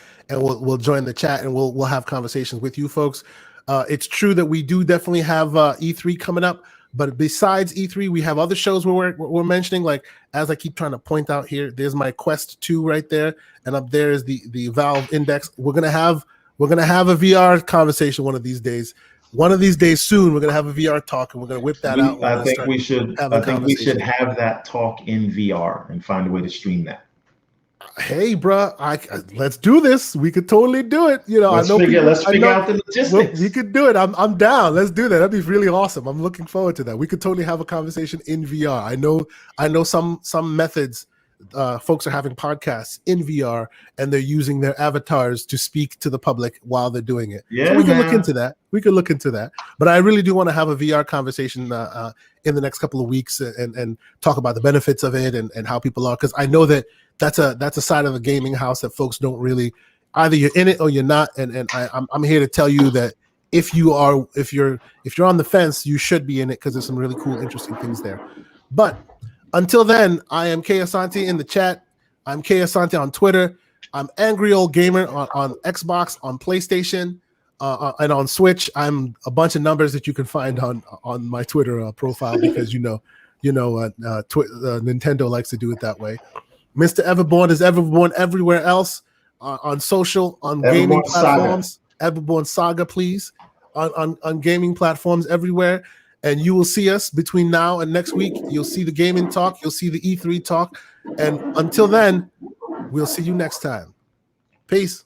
we'll join the chat and we'll have conversations with you folks. It's true that we do definitely have E3 coming up, but besides E3, we have other shows we're mentioning. Like as I keep trying to point out here, there's my Quest 2 right there, and up there is the Valve Index. We're gonna have a VR conversation one of these days. One of these days soon, we're gonna have a VR talk, and we're gonna whip that out. I think we should have that talk in VR and find a way to stream that. Hey, bro, let's do this. We could totally do it. You know, let's figure out the logistics. We could do it. I'm down. Let's do that. That'd be really awesome. I'm looking forward to that. We could totally have a conversation in VR. I know some methods. Folks are having podcasts in VR and they're using their avatars to speak to the public while they're doing it. Yeah, so we can look into that. But I really do want to have a VR conversation in the next couple of weeks and talk about the benefits of it and how people are, because I know that's a side of the gaming house that folks don't really, either you're in it or you're not. And I'm here to tell you that if you're on the fence, you should be in it, because there's some really cool, interesting things there. But until then, I am K Asante in the chat. I'm K Asante on Twitter. I'm Angry Old Gamer on Xbox, on PlayStation, and on Switch. I'm a bunch of numbers that you can find on my Twitter profile, because Nintendo likes to do it that way. Mr. Everborn is Everborn everywhere else, on social, on Everborn gaming platforms. Everborn Saga, please, on gaming platforms everywhere. And you will see us between now and next week. You'll see the gaming talk. You'll see the E3 talk. And until then, we'll see you next time. Peace.